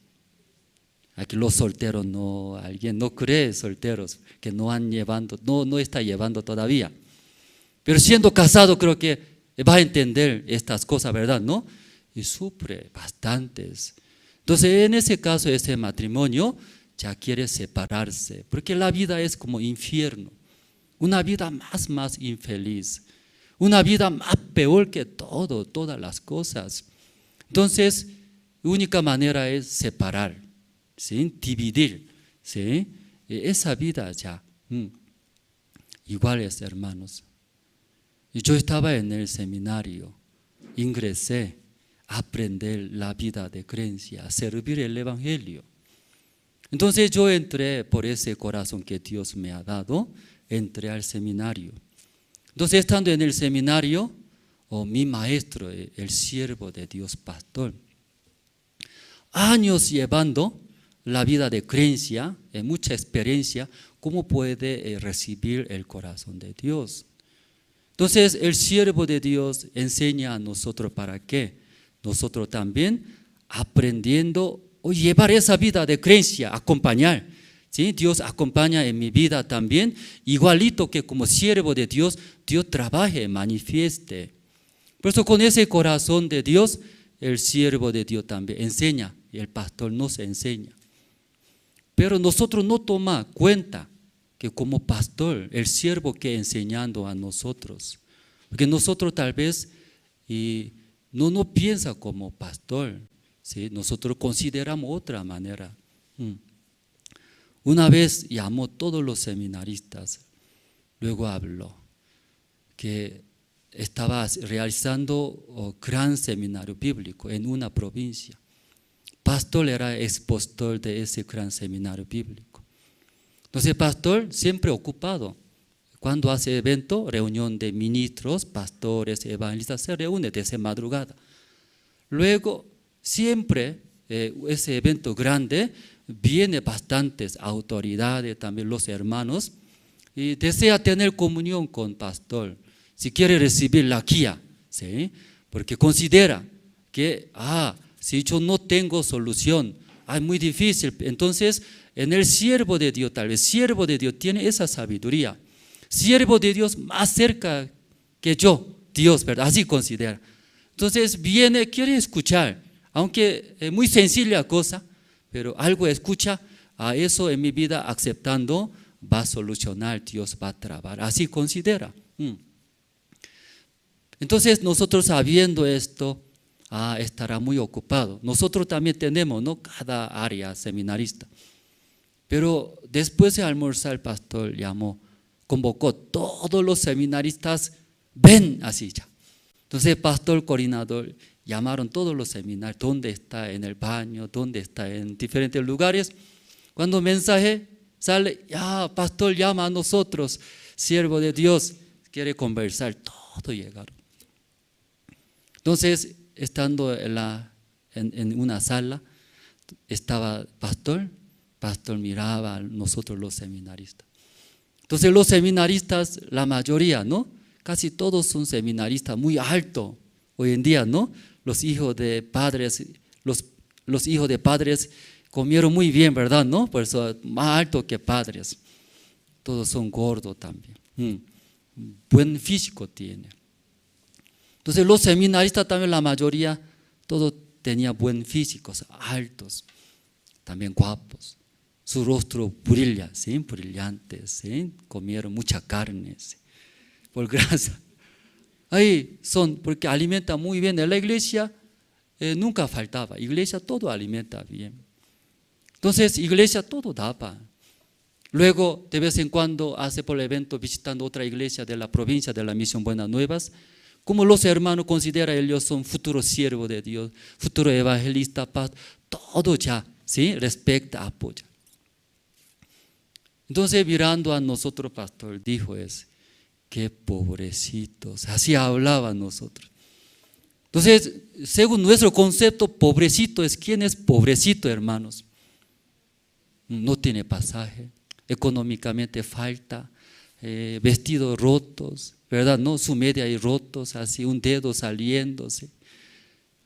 [SPEAKER 5] Aquí los solteros alguien no cree solteros que no está llevando todavía. Pero siendo casado creo que va a entender estas cosas, ¿verdad? ¿No? Y sufre bastantes. Entonces en ese caso ese matrimonio ya quiere separarse, porque la vida es como infierno, una vida más infeliz. Una vida más peor que todas las cosas. Entonces, la única manera es separar, ¿sí? Dividir, ¿sí? esa vida ya, iguales hermanos. Yo estaba en el seminario, ingresé a aprender la vida de creencia, a servir el Evangelio. Entonces yo entré por ese corazón que Dios me ha dado, entré al seminario. Entonces estando en el seminario, mi maestro, el siervo de Dios, pastor, años llevando la vida de creencia, mucha experiencia, ¿cómo puede recibir el corazón de Dios? Entonces el siervo de Dios enseña a nosotros para qué. Nosotros también aprendiendo o llevar esa vida de creencia, acompañar. ¿Sí? Dios acompaña en mi vida también, igualito que como siervo de Dios, Dios trabaje, manifieste. Por eso con ese corazón de Dios, el siervo de Dios también enseña, y el pastor nos enseña. Pero nosotros no tomamos cuenta que como pastor, el siervo que enseñando a nosotros, porque nosotros tal vez no piensa como pastor, ¿sí? Nosotros consideramos otra manera. Una vez llamó a todos los seminaristas, luego habló que estaba realizando un gran seminario bíblico en una provincia. Pastor era expositor de ese gran seminario bíblico. Entonces el pastor siempre ocupado. Cuando hace evento, reunión de ministros, pastores, evangelistas, se reúne desde madrugada. Luego, siempre ese evento grande, viene bastantes autoridades, también los hermanos, y desea tener comunión con el pastor. Si quiere recibir la guía, ¿sí? Porque considera que, si yo no tengo solución, es muy difícil. Entonces, en el siervo de Dios, tal vez siervo de Dios tiene esa sabiduría. Siervo de Dios más cerca que yo, Dios, ¿verdad? Así considera. Entonces viene, quiere escuchar, aunque es muy sencilla cosa, pero algo escucha, a eso en mi vida aceptando, va a solucionar, Dios va a trabajar. Así considera. Entonces nosotros sabiendo esto, estará muy ocupado. Nosotros también tenemos, ¿no? Cada área seminarista. Pero después de almorzar el pastor llamó, convocó todos los seminaristas, ven así ya. Entonces el pastor coordinador llamaron todos los seminarios, dónde está en el baño, dónde está en diferentes lugares. Cuando mensaje sale, pastor llama a nosotros, siervo de Dios, quiere conversar, todos llegaron. Entonces estando en una sala, estaba pastor miraba a nosotros los seminaristas. Entonces los seminaristas, la mayoría, ¿no? Casi todos son seminaristas muy altos hoy en día, ¿no? Los hijos de padres, los hijos de padres comieron muy bien, ¿verdad? ¿No? Por eso más alto que padres. Todos son gordos también. Buen físico tiene. Entonces los seminaristas también, la mayoría, todos tenían buen físico, altos, también guapos. Su rostro brilla, ¿sí? Brillante, ¿sí? Comieron mucha carne, ¿sí? Por grasa. Ahí son, porque alimenta muy bien. En la iglesia nunca faltaba. Iglesia todo alimenta bien. Entonces, iglesia todo daba. Luego, de vez en cuando, hace por el evento visitando otra iglesia de la provincia de la Misión Buenas Nuevas. Como los hermanos consideran ellos son futuros siervos de Dios, futuros evangelistas, todo ya, ¿sí? Respecta, apoya. Entonces, mirando a nosotros, pastor, dijo qué pobrecitos, así hablaba a nosotros. Entonces, según nuestro concepto, pobrecito es ¿quién es pobrecito, hermanos? No tiene pasaje, económicamente falta, vestidos rotos, ¿verdad? No, su media y rotos, así un dedo saliéndose.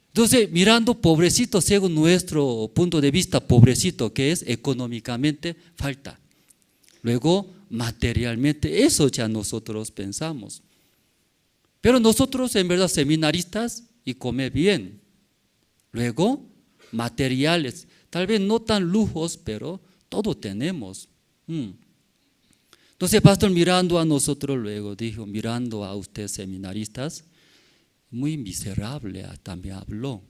[SPEAKER 5] Entonces, mirando pobrecito, según nuestro punto de vista, pobrecito, que es económicamente falta. Luego, materialmente, eso ya nosotros pensamos. Pero nosotros, en verdad, seminaristas, y come bien. Luego, materiales, tal vez no tan lujos, pero todo tenemos. Entonces, pastor, mirando a nosotros, luego dijo, mirando a ustedes, seminaristas, muy miserable también habló.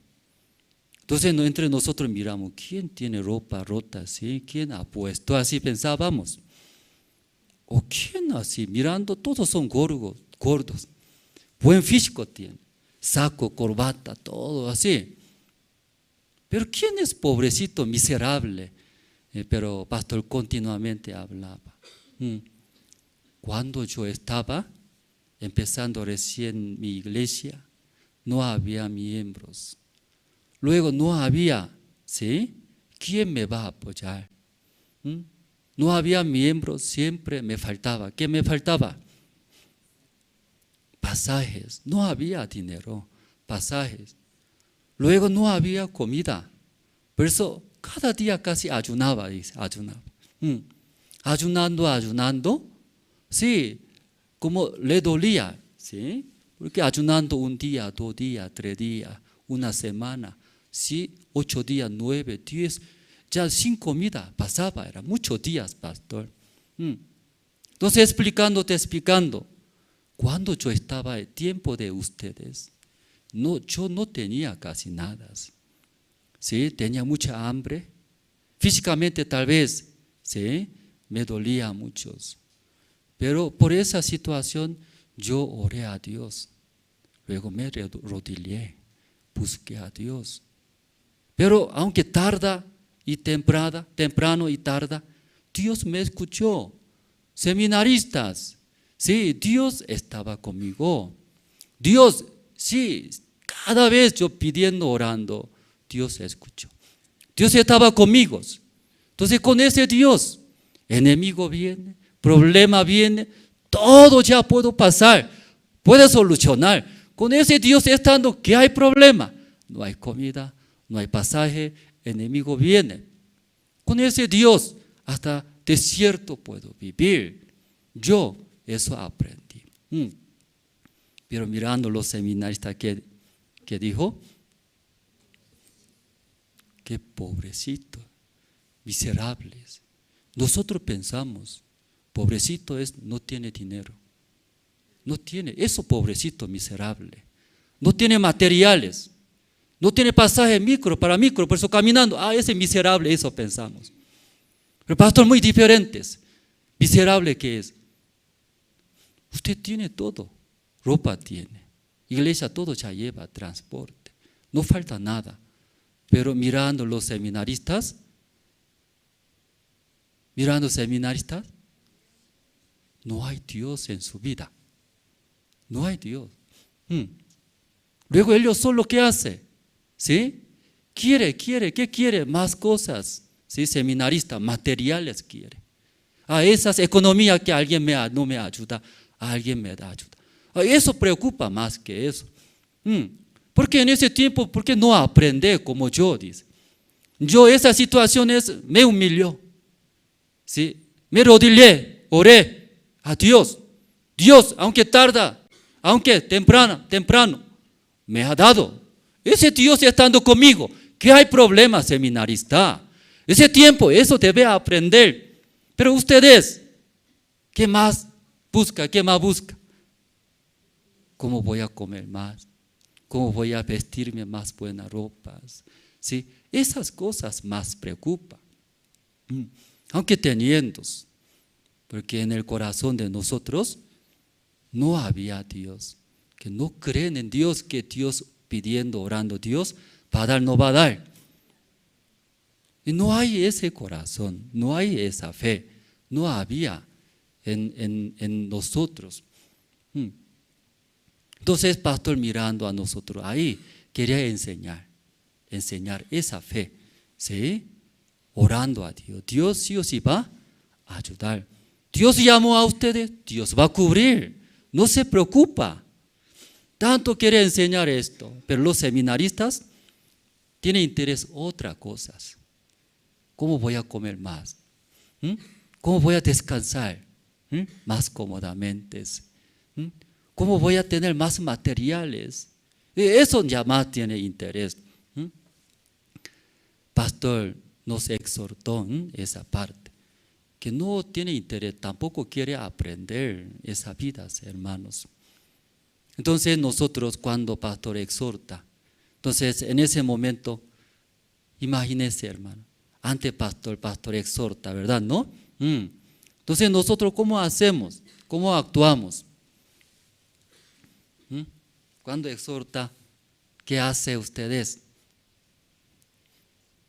[SPEAKER 5] Entonces entre nosotros miramos, ¿quién tiene ropa rota así? ¿Quién ha puesto? Así pensábamos. ¿O quién así? Mirando, todos son gordos. Buen físico tiene. Saco, corbata, todo así. Pero ¿quién es pobrecito, miserable? Pero pastor continuamente hablaba. Cuando yo estaba empezando recién mi iglesia, no había miembros. Luego no había, ¿sí? ¿Quién me va a apoyar? No había miembros, siempre me faltaba. ¿Qué me faltaba? Pasajes. No había dinero, pasajes. Luego no había comida. Por eso cada día casi ayunaba, dice, ayunaba. Ayunando, sí, como le dolía, ¿sí? Porque ayunando un día, 2 días, 3 días, una semana, sí, 8 días, 9, 10, ya sin comida pasaba, era muchos días, pastor. Entonces explicando, cuando yo estaba en tiempo de ustedes, yo no tenía casi nada, ¿sí? Tenía mucha hambre, físicamente tal vez, ¿sí? Me dolía mucho, pero por esa situación yo oré a Dios, luego me rodillé, busqué a Dios, pero aunque tarda y temprano y tarda, Dios me escuchó. Seminaristas, sí, Dios estaba conmigo. Dios, sí, cada vez yo pidiendo, orando, Dios escuchó. Dios estaba conmigo. Entonces con ese Dios, enemigo viene, problema viene, todo ya puedo pasar, puedo solucionar. Con ese Dios estando, ¿qué hay problema? No hay comida, no hay pasaje, enemigo viene. Con ese Dios hasta desierto puedo vivir. Yo eso aprendí. Pero mirando los seminaristas que dijo, qué pobrecito, miserables. Nosotros pensamos, pobrecito no tiene dinero. No tiene, eso pobrecito, miserable. No tiene materiales. No tiene pasaje para micro, por eso caminando, ese miserable, eso pensamos. Pero pastor, muy diferentes. Miserable que es. Usted tiene todo, ropa tiene, iglesia todo ya lleva, transporte, no falta nada. Pero mirando los seminaristas, no hay Dios en su vida. No hay Dios. Luego ellos solo ¿qué hace? ¿Sí? ¿Qué quiere? Más cosas. ¿Sí? Seminarista, materiales quiere. Esas economías que alguien no me ayuda, alguien me da ayuda. Eso preocupa más que eso. Porque en ese tiempo, ¿por qué no aprendí como yo? Dice. Yo esas situaciones me humilló. ¿Sí? Me rodillé, oré a Dios. Dios, aunque tarda, aunque temprano, me ha dado. Ese Dios estando conmigo, ¿qué hay problema, seminarista? Ese tiempo, eso debe aprender. Pero ustedes, ¿qué más busca? ¿Cómo voy a comer más? ¿Cómo voy a vestirme más buenas ropas? ¿Sí? Esas cosas más preocupan. Aunque teniendo, porque en el corazón de nosotros no había Dios, que no creen en Dios, que Dios pidiendo, orando, Dios va a dar, no va a dar. Y no hay ese corazón, no hay esa fe, no había en nosotros. Entonces, pastor, mirando a nosotros ahí, quería enseñar esa fe, ¿sí? Orando a Dios. Dios sí o sí va a ayudar. Dios llamó a ustedes, Dios va a cubrir. No se preocupa. Tanto quiere enseñar esto, pero los seminaristas tienen interés en otras cosas. ¿Cómo voy a comer más? ¿Cómo voy a descansar más cómodamente? ¿Cómo voy a tener más materiales? Eso ya más tiene interés. Pastor nos exhortó esa parte, que no tiene interés, tampoco quiere aprender esas vidas, hermanos. Entonces nosotros cuando pastor exhorta, entonces en ese momento Imagínese, hermano. Ante pastor, el pastor exhorta, ¿verdad? ¿No? Entonces nosotros, ¿cómo hacemos? ¿Cómo actuamos? Cuando exhorta, ¿qué hace ustedes?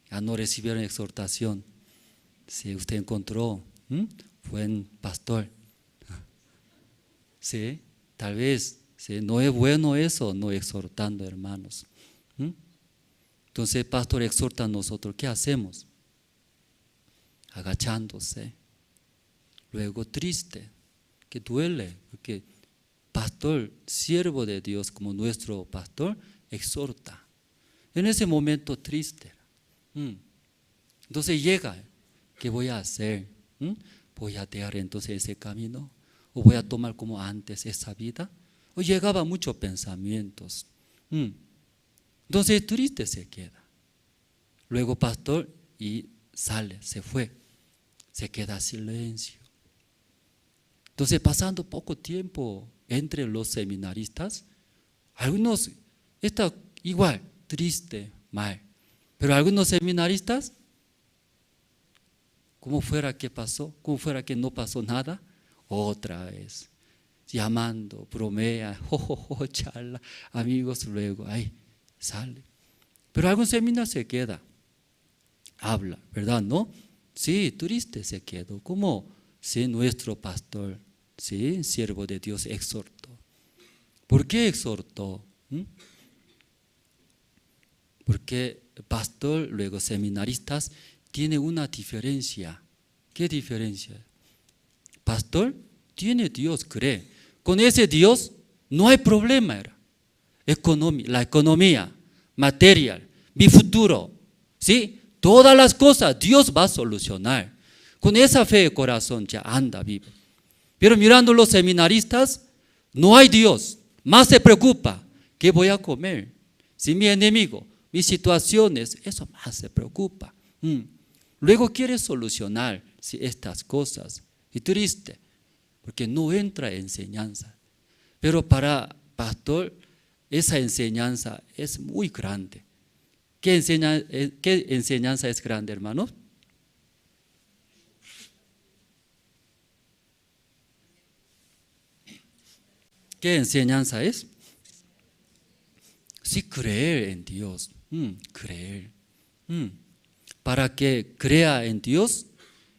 [SPEAKER 5] Ya no recibieron exhortación. Si usted encontró buen pastor, sí, tal vez sí, no es bueno eso, no exhortando, hermanos. Entonces el pastor exhorta a nosotros, ¿qué hacemos? Agachándose, luego triste, que duele, porque pastor, siervo de Dios como nuestro pastor, exhorta. En ese momento triste. Entonces llega, ¿qué voy a hacer? ¿Voy a dejar entonces ese camino? ¿O voy a tomar como antes esa vida? O llegaba muchos pensamientos. Entonces triste se queda. Luego pastor y sale, se fue. Se queda silencio. Entonces pasando poco tiempo entre los seminaristas, algunos están igual, triste, mal. Pero algunos seminaristas, como fuera que pasó, como fuera que no pasó nada, otra vez, llamando, bromea, charla, amigos, luego, ahí sale. Pero algún seminario se queda, habla, ¿verdad? ¿No? Sí, triste se quedó, como si nuestro pastor, sí, siervo de Dios, exhortó. ¿Por qué exhortó? Porque el pastor, luego seminaristas, tiene una diferencia. ¿Qué diferencia? Pastor tiene Dios, cree. Con ese Dios no hay problema. La economía, material, mi futuro, ¿sí? Todas las cosas Dios va a solucionar. Con esa fe de corazón ya anda, vive. Pero mirando los seminaristas, no hay Dios. Más se preocupa, ¿qué voy a comer? Si mi enemigo, mis situaciones, eso más se preocupa. Luego quiere solucionar estas cosas. Y triste, porque no entra enseñanza. Pero para pastor, esa enseñanza es muy grande. ¿Qué enseñanza es grande, hermanos? ¿Qué enseñanza es? Sí, creer en Dios. Creer. Para que crea en Dios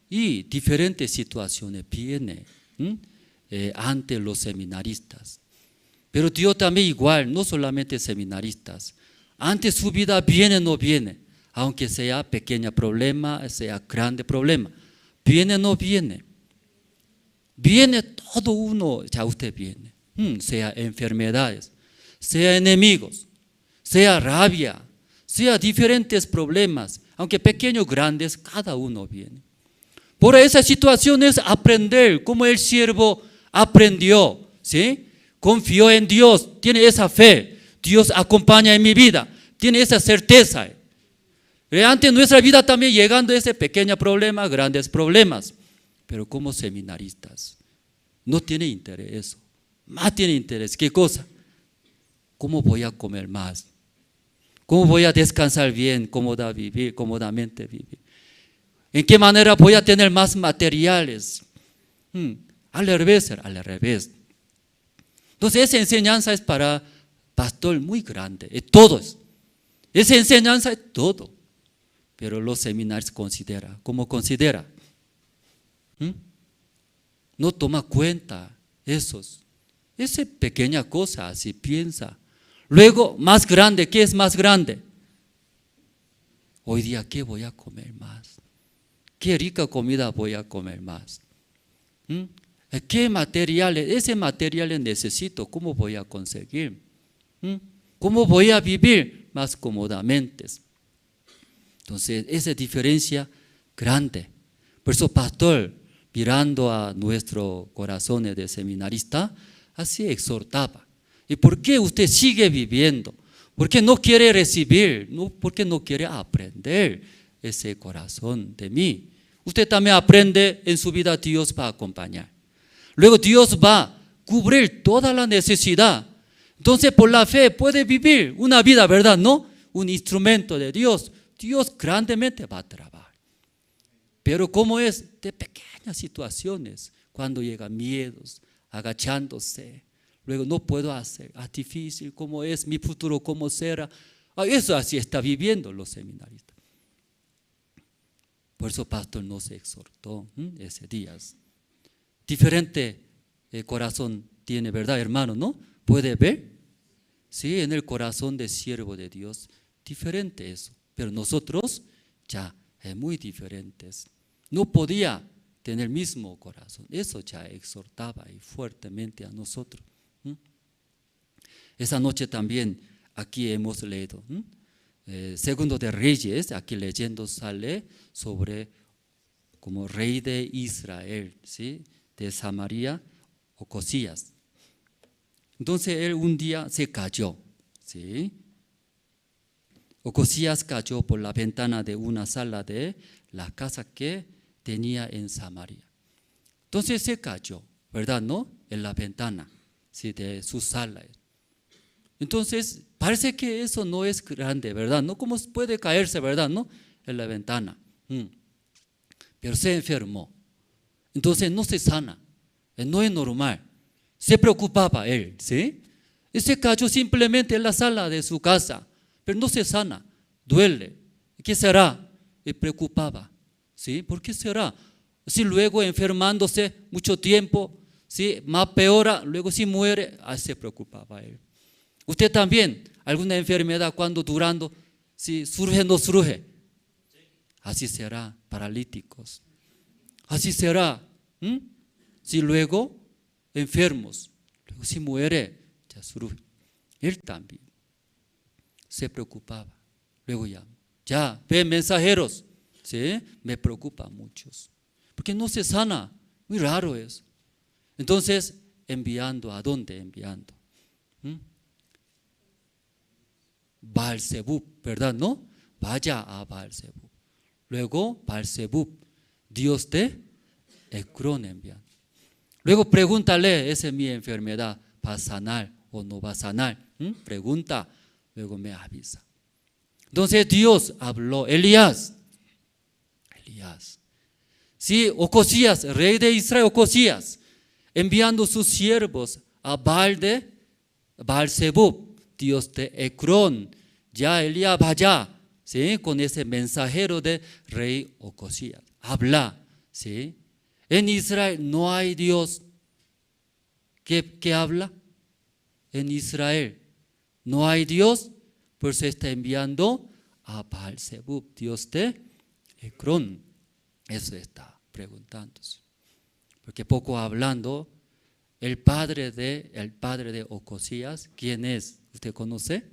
[SPEAKER 5] y diferentes situaciones vienen ante los seminaristas. Pero Dios también igual, no solamente seminaristas. Ante su vida viene o no viene, aunque sea pequeño problema, sea grande problema. Viene o no viene. Viene todo uno, ya usted viene. Sea enfermedades, sea enemigos, sea rabia, sea diferentes problemas, aunque pequeños, grandes, cada uno viene. Por esa situación es aprender, como el siervo aprendió, ¿sí? Confió en Dios, tiene esa fe, Dios acompaña en mi vida, tiene esa certeza. Ante nuestra vida también llegando a ese pequeño problema, grandes problemas, pero como seminaristas, no tiene interés eso. Más tiene interés, ¿qué cosa? ¿Cómo voy a comer más? ¿Cómo voy a descansar bien, cómodamente vivir? ¿En qué manera voy a tener más materiales? Al revés. Entonces esa enseñanza es para pastor muy grande, es todos. Esa enseñanza es todo. Pero los seminarios considera, ¿cómo considera? No toma cuenta esa pequeña cosa, así piensa. Luego, más grande, ¿qué es más grande? Hoy día, ¿qué voy a comer más? ¿Qué rica comida voy a comer más? ¿Qué materiales? Ese material necesito, ¿cómo voy a conseguir? ¿Cómo voy a vivir más cómodamente? Entonces, esa diferencia grande. Por eso, pastor, mirando a nuestro corazón de seminarista, así exhortaba. ¿Y por qué usted sigue viviendo? ¿Por qué no quiere recibir? ¿Por qué no quiere aprender ese corazón de mí? Usted también aprende en su vida, Dios va a acompañar. Luego Dios va a cubrir toda la necesidad. Entonces por la fe puede vivir una vida, ¿verdad? ¿No? Un instrumento de Dios. Dios grandemente va a trabajar. Pero como es de pequeñas situaciones, cuando llegan miedos, agachándose, luego no puedo hacer, difícil, ¿cómo es mi futuro? ¿Cómo será? Eso así está viviendo los seminaristas. Por eso pastor nos exhortó ese día. Diferente corazón tiene, ¿verdad, hermano? ¿No? ¿Puede ver? Sí, en el corazón de siervo de Dios, diferente eso. Pero nosotros ya muy diferentes. No podía tener el mismo corazón. Eso ya exhortaba y fuertemente a nosotros. Esa noche también aquí hemos leído. Segundo de Reyes, aquí leyendo sale sobre como rey de Israel, ¿sí? De Samaria, Ocosías. Entonces él un día se cayó, ¿sí? Ocosías cayó por la ventana de una sala de la casa que tenía en Samaria. Entonces se cayó, ¿verdad? ¿No? En la ventana, ¿sí? De su sala. Entonces parece que eso no es grande, ¿verdad? ¿No? ¿Cómo puede caerse, verdad? ¿No? En la ventana. Pero se enfermó. Entonces no se sana. No es normal. Se preocupaba él, ¿sí? Y se cayó simplemente en la sala de su casa. Pero no se sana. Duele. ¿Qué será? Y preocupaba. ¿Sí? ¿Por qué será? Si luego enfermándose mucho tiempo, ¿sí? Más peora, luego si muere, se preocupaba él. Usted también, alguna enfermedad cuando durando, si surge o no surge, así será, paralíticos. Así será, si luego enfermos, luego si muere, ya surge. Él también se preocupaba. Luego ya ve mensajeros, ¿sí? Me preocupa muchos, porque no se sana, muy raro es. Entonces, enviando, ¿a dónde enviando? Baal-zebub, ¿verdad? ¿No? Vaya a Baal-zebub. Luego, Baal-zebub, Dios de Ecrón enviando. Luego pregúntale, esa es mi enfermedad, ¿va a sanar o no va a sanar? Pregunta, luego me avisa. Entonces Dios habló, Elías. Sí, Ocosías, rey de Israel, Ocosías, enviando sus siervos a Baal-zebub, Dios de Ecrón. Ya Elías vaya, ¿sí? Con ese mensajero de rey Ocosías. Habla, ¿sí? En Israel no hay Dios. ¿Qué habla? En Israel no hay Dios, pues se está enviando a Baal-zebub, Dios de Ecrón. Eso está preguntándose. Porque poco hablando, el padre de Ocosías, ¿quién es? ¿Usted conoce?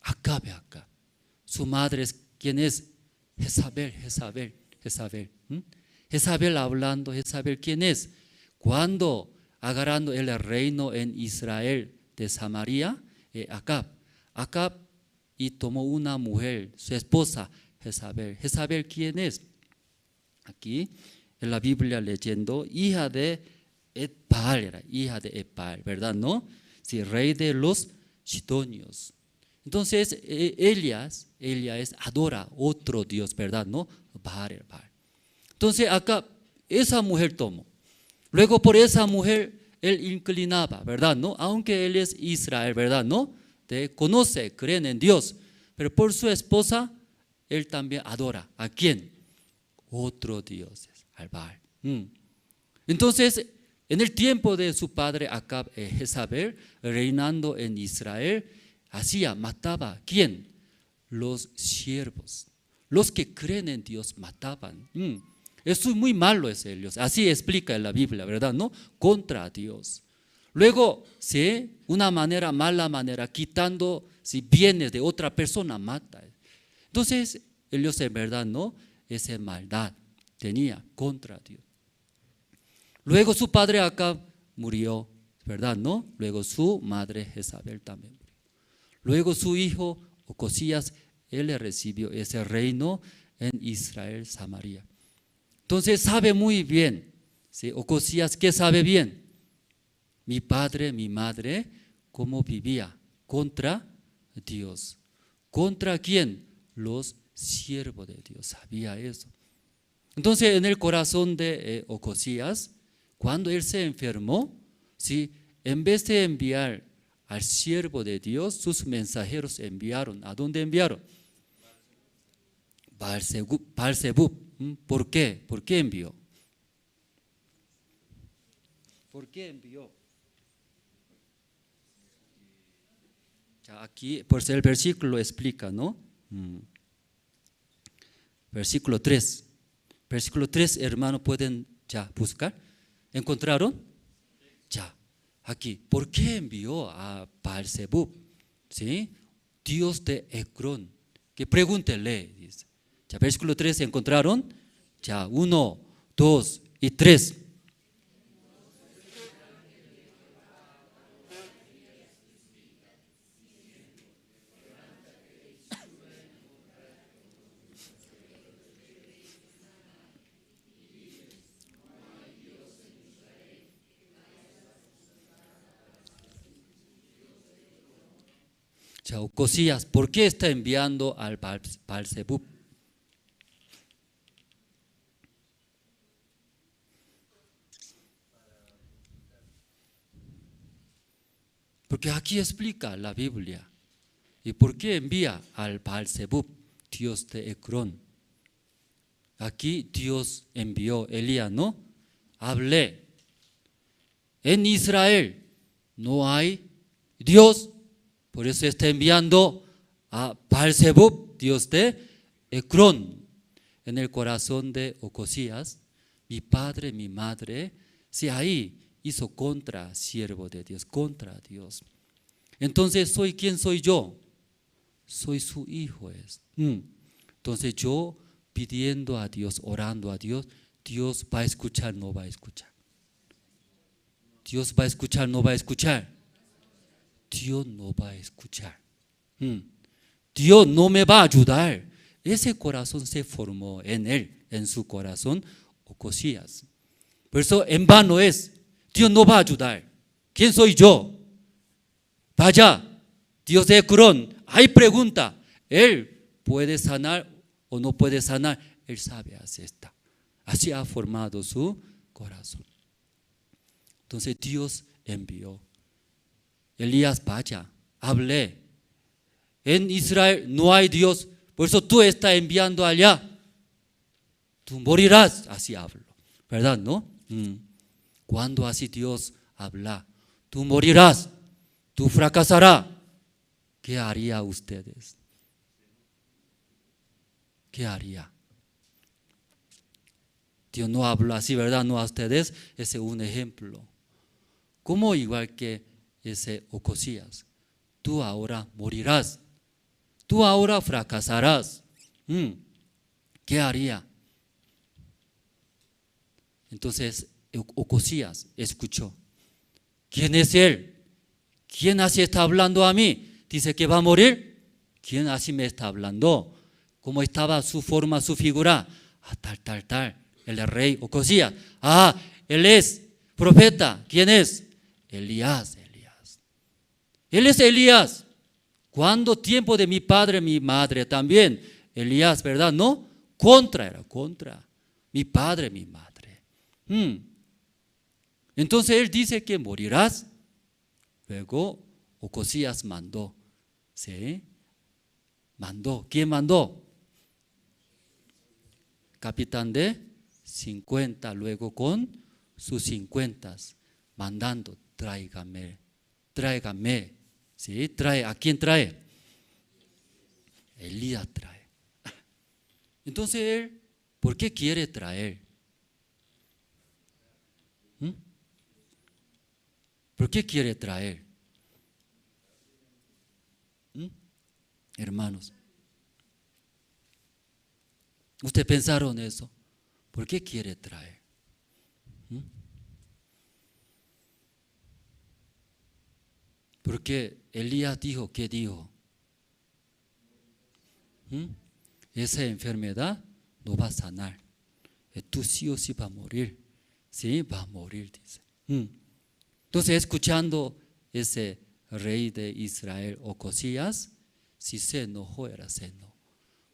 [SPEAKER 5] Acab. Su madre, ¿quién es? Jezabel. Jezabel hablando, Jezabel, ¿quién es? Cuando agarrando el reino en Israel de Samaria, Acab y tomó una mujer, su esposa, Jezabel. Jezabel, ¿quién es? Aquí en la Biblia leyendo, hija de Etbaal, ¿verdad? ¿No? Sí, rey de los sidonios. Entonces, ella adora otro Dios, ¿verdad? ¿No? Baal. Entonces, acá, esa mujer tomó. Luego, por esa mujer, él inclinaba, ¿verdad? ¿No? Aunque él es Israel, ¿verdad? ¿No? Conoce, creen en Dios. Pero por su esposa, él también adora. ¿A quién? Otro Dios, al Baal. Entonces, en el tiempo de su padre Acab, Jezabel, reinando en Israel, mataba, ¿quién? Los siervos. Los que creen en Dios mataban. Eso es muy malo, es ellos. Así explica en la Biblia, ¿verdad? ¿No? Contra Dios. Luego, ¿sí? Mala manera, quitando bienes de otra persona, mata. Entonces, ellos en verdad, ¿no? Esa maldad tenía contra Dios. Luego su padre Acab murió, ¿verdad? ¿No? Luego su madre Jezabel también murió. Luego su hijo Ocosías, él le recibió ese reino en Israel, Samaria. Entonces sabe muy bien, ¿sí? Ocosías, ¿qué sabe bien? Mi padre, mi madre, cómo vivía contra Dios, ¿Contra quién? Los siervos de Dios. Sabía eso. Entonces en el corazón de Ocosías, cuando él se enfermó, ¿sí? En vez de enviar al siervo de Dios, sus mensajeros enviaron. ¿A dónde enviaron? Baal-zebub. ¿Por qué? ¿Por qué envió? ¿Por qué envió? Aquí, pues el versículo explica, ¿no? Versículo 3. Versículo 3, hermano, pueden ya buscar. ¿Encontraron? Ya, aquí. ¿Por qué envió a Baal-zebub? ¿Sí? Dios de Ecrón. Que pregúntele, dice. Ya, versículo 3, ¿encontraron? Ya, 1, 2 y 3. Ya, Ocosías, ¿por qué está enviando al Baal-zebub? Porque aquí explica la Biblia. ¿Y por qué envía al Baal-zebub, Dios de Ecrón? Aquí Dios envió a Elías, ¿no? Hablé. En Israel no hay Dios. Por eso está enviando a Baal-zebub, Dios de Ecrón. En el corazón de Ocosías, mi padre, mi madre, si ahí hizo contra siervo de Dios, contra Dios. Entonces, ¿quién soy yo? Soy su hijo. Entonces yo pidiendo a Dios, orando a Dios, Dios va a escuchar, no va a escuchar. Dios va a escuchar, no va a escuchar. Dios no va a escuchar. Dios no me va a ayudar. Ese corazón se formó en él, en su corazón, Ocosías. Por eso en vano es, Dios no va a ayudar. ¿Quién soy yo? Vaya, Dios de Ecrón, hay pregunta. Él puede sanar o no puede sanar. Él sabe hacer esto. Así ha formado su corazón. Entonces Dios envió. Elías, vaya, hablé. En Israel no hay Dios, por eso tú estás enviando allá. Tú morirás, así hablo, ¿verdad? ¿No? Cuando así Dios habla, tú morirás, tú fracasarás. ¿Qué haría ustedes? ¿Qué haría? Dios no habla así, ¿verdad? No a ustedes, ese es un ejemplo. Como igual que ese Ocosías, tú ahora morirás, tú ahora fracasarás. ¿Qué haría? Entonces Ocosías escuchó. ¿Quién es él? ¿Quién así está hablando a mí? Dice que va a morir. ¿Quién así me está hablando? ¿Cómo estaba su forma, su figura? Tal. El rey Ocosías. Él es profeta. ¿Quién es? Elías. Él es Elías. ¿Cuándo tiempo de mi padre, mi madre también? Elías, ¿verdad? No, era contra. Mi padre, mi madre. Entonces él dice que morirás. Luego Ocosías mandó. ¿Sí? Mandó. ¿Quién mandó? Capitán de 50, luego con sus 50, mandando, tráigame. ¿Sí? Trae. ¿A quién trae? Elías trae. Entonces él, ¿por qué quiere traer? ¿Por qué quiere traer? Hermanos, ¿ustedes pensaron eso? ¿Por qué quiere traer? Porque Elías dijo, ¿qué dijo? Esa enfermedad no va a sanar. Tú sí o sí va a morir. Sí, va a morir, dice. Entonces, escuchando ese rey de Israel, Ocosías, si se enojó, era se enojó.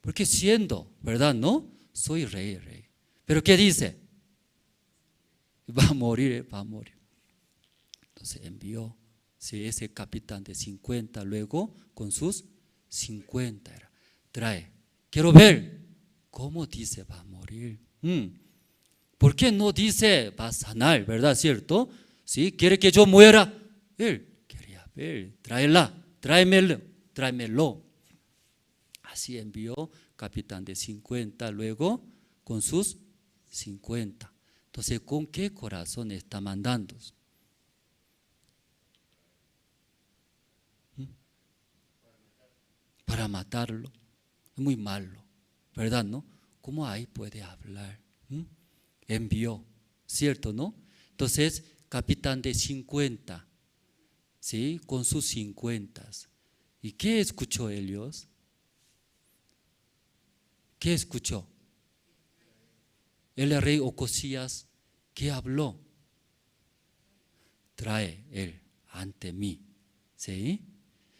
[SPEAKER 5] Porque siendo, ¿verdad? No, soy rey. Pero ¿qué dice? Va a morir, va a morir. Entonces envió, sí, ese capitán de 50, luego con sus 50 era, trae. Quiero ver cómo dice va a morir. ¿Por qué no dice va a sanar, verdad? ¿Cierto? ¿Sí? ¿Quiere que yo muera? Él quería ver, tráemelo. Así envió capitán de 50, luego con sus 50. Entonces, ¿con qué corazón está mandando? Para matarlo. Es muy malo, ¿verdad? ¿No? ¿Cómo ahí puede hablar? Envió, ¿cierto? ¿No? Entonces, capitán de 50, ¿sí? Con sus 50. ¿Y qué escuchó ellos? ¿Qué escuchó? El rey Ocosías, ¿qué habló? Trae él ante mí, ¿sí?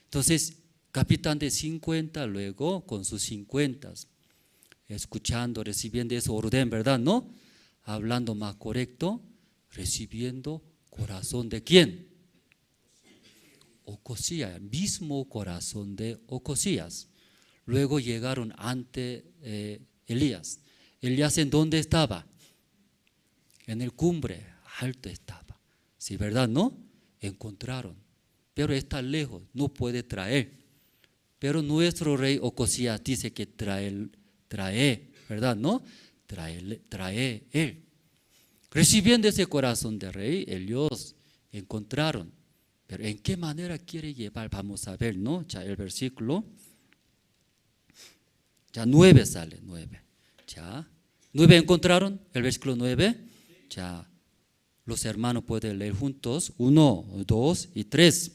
[SPEAKER 5] Entonces, capitán de 50, luego con sus 50, escuchando, recibiendo ese orden, ¿verdad? ¿No? Hablando más correcto, recibiendo corazón de ¿quién? Ocosías, el mismo corazón de Ocosías. Luego llegaron ante Elías. Elías, ¿en dónde estaba? En el cumbre, alto estaba. Sí, ¿verdad? ¿No? Encontraron, pero está lejos, no puede traer. Pero nuestro rey Ocosías dice que trae, ¿verdad? ¿No? Trae él. Recibiendo ese corazón de rey, ellos encontraron. Pero ¿en qué manera quiere llevar? Vamos a ver, ¿no? Ya el versículo. Ya 9 sale, 9. Ya. 9 encontraron, el versículo 9. Ya. Los hermanos pueden leer juntos. 1, 2 y 3.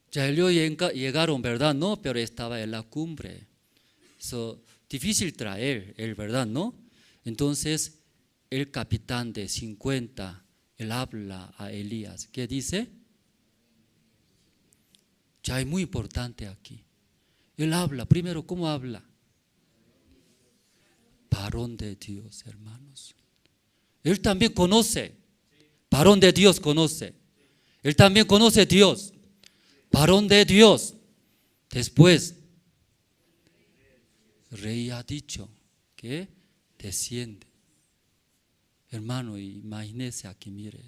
[SPEAKER 5] Ya ellos llegaron, ¿verdad? No, pero estaba en la cumbre. Difícil traer él, ¿verdad? ¿No? Entonces, el capitán de 50, él habla a Elías. ¿Qué dice? Ya es muy importante aquí. Él habla, primero, ¿cómo habla? Varón de Dios, hermanos. Él también conoce. Varón de Dios conoce. Él también conoce a Dios. Varón de Dios. Después, rey ha dicho que desciende. Hermano, imagínese aquí, mire.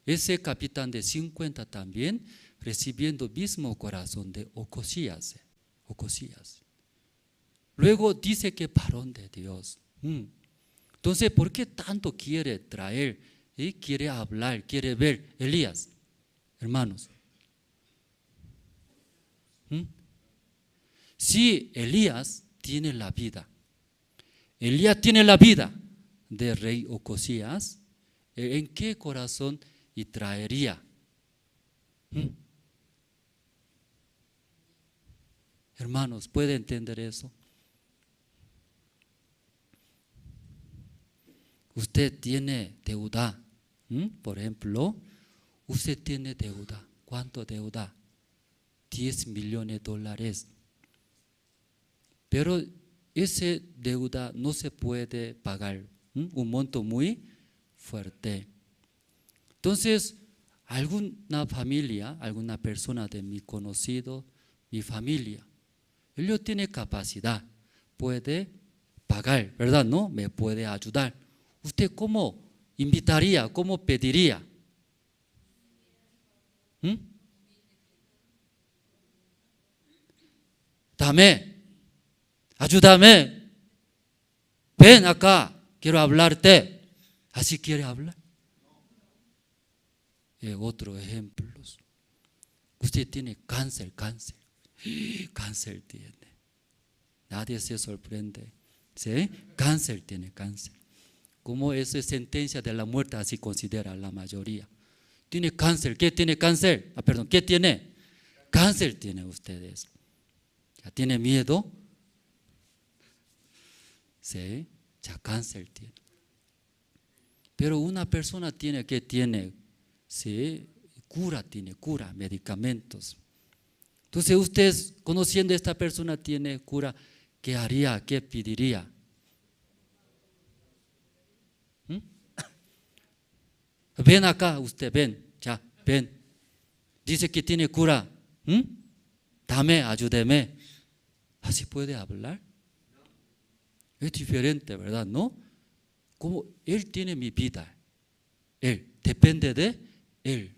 [SPEAKER 5] Ese capitán de 50 también recibiendo mismo corazón de Ocosías. Luego dice que varón de Dios. Entonces, ¿por qué tanto quiere traer? Quiere hablar, quiere ver Elías, hermanos. Si Elías tiene la vida, de rey Ocosías, ¿en qué corazón y traería? Hermanos, ¿puede entender eso? Usted tiene deuda, por ejemplo, usted tiene deuda. ¿Cuánto deuda? $10 millones. Pero esa deuda no se puede pagar, un monto muy fuerte. Entonces, alguna familia, alguna persona de mi conocido, mi familia, ellos tienen capacidad, puede pagar, ¿verdad? ¿No? Me puede ayudar. ¿Usted cómo invitaría, cómo pediría? Dame, ayúdame, ven acá, quiero hablarte. ¿Así quiere hablar? Otro ejemplo. Usted tiene cáncer tiene. Nadie se sorprende. ¿Sí? Cáncer tiene. Como esa sentencia de la muerte, así considera la mayoría. Tiene cáncer. ¿Qué tiene cáncer? Perdón, ¿qué tiene? Cáncer tiene ustedes. ¿Ya tiene miedo? Sí, ya cáncer tiene. Pero una persona tiene, ¿qué tiene? Sí, tiene cura, medicamentos. Entonces ustedes, conociendo a esta persona, tiene cura, ¿qué haría? ¿Qué pediría? Ven acá, usted, ven, ya, ven. Dice que tiene cura. Dame, ayúdeme. ¿Así puede hablar? Es diferente, ¿verdad? ¿No? Como Él tiene mi vida. Él, depende de Él.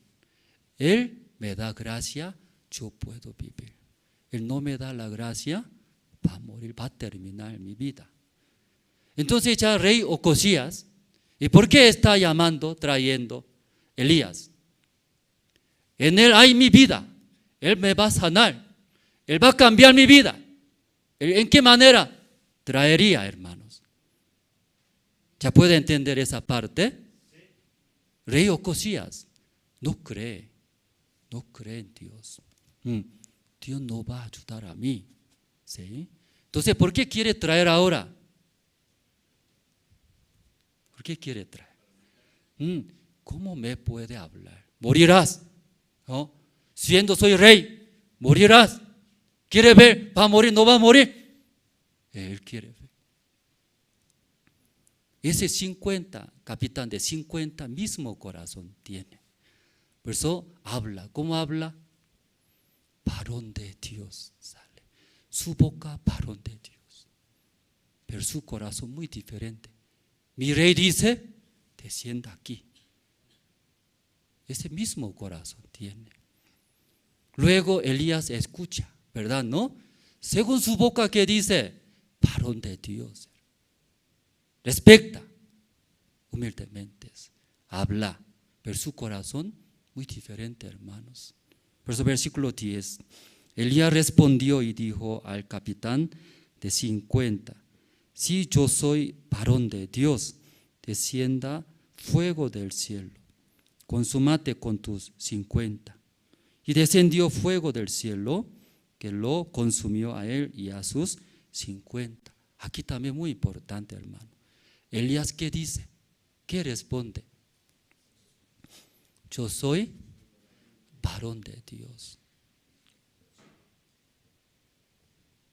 [SPEAKER 5] Él me da gracia, yo puedo vivir. Él no me da la gracia, va a morir, va a terminar mi vida. Entonces ya rey Ocosías, ¿y por qué está llamando, trayendo Elías? En él hay mi vida. Él me va a sanar. Él va a cambiar mi vida. ¿En qué manera? Traería, hermanos. ¿Ya puede entender esa parte? Rey Ocosías no cree en Dios. Dios no va a ayudar a mí. ¿Sí? Entonces, ¿por qué quiere traer ahora? ¿Por qué quiere traer? ¿Cómo me puede hablar? Morirás. ¿No? Siendo soy rey, morirás. ¿Quiere ver? ¿Va a morir? ¿No va a morir? Él quiere ver. Ese 50, capitán de 50, mismo corazón tiene. Por eso habla. ¿Cómo habla? Varón de Dios sale. Su boca, varón de Dios. Pero su corazón muy diferente. Mi rey dice, descienda aquí. Ese mismo corazón tiene. Luego Elías escucha, ¿verdad? ¿No? Según su boca que dice, varón de Dios. Respecta, humildemente, habla, pero su corazón muy diferente, hermanos. Por eso versículo 10, Elías respondió y dijo al capitán de 50, si yo soy varón de Dios, descienda fuego del cielo, consúmate con tus 50. Y descendió fuego del cielo que lo consumió a él y a sus 50. Aquí también muy importante, hermano. Elías, ¿qué dice? ¿Qué responde? Yo soy varón de Dios.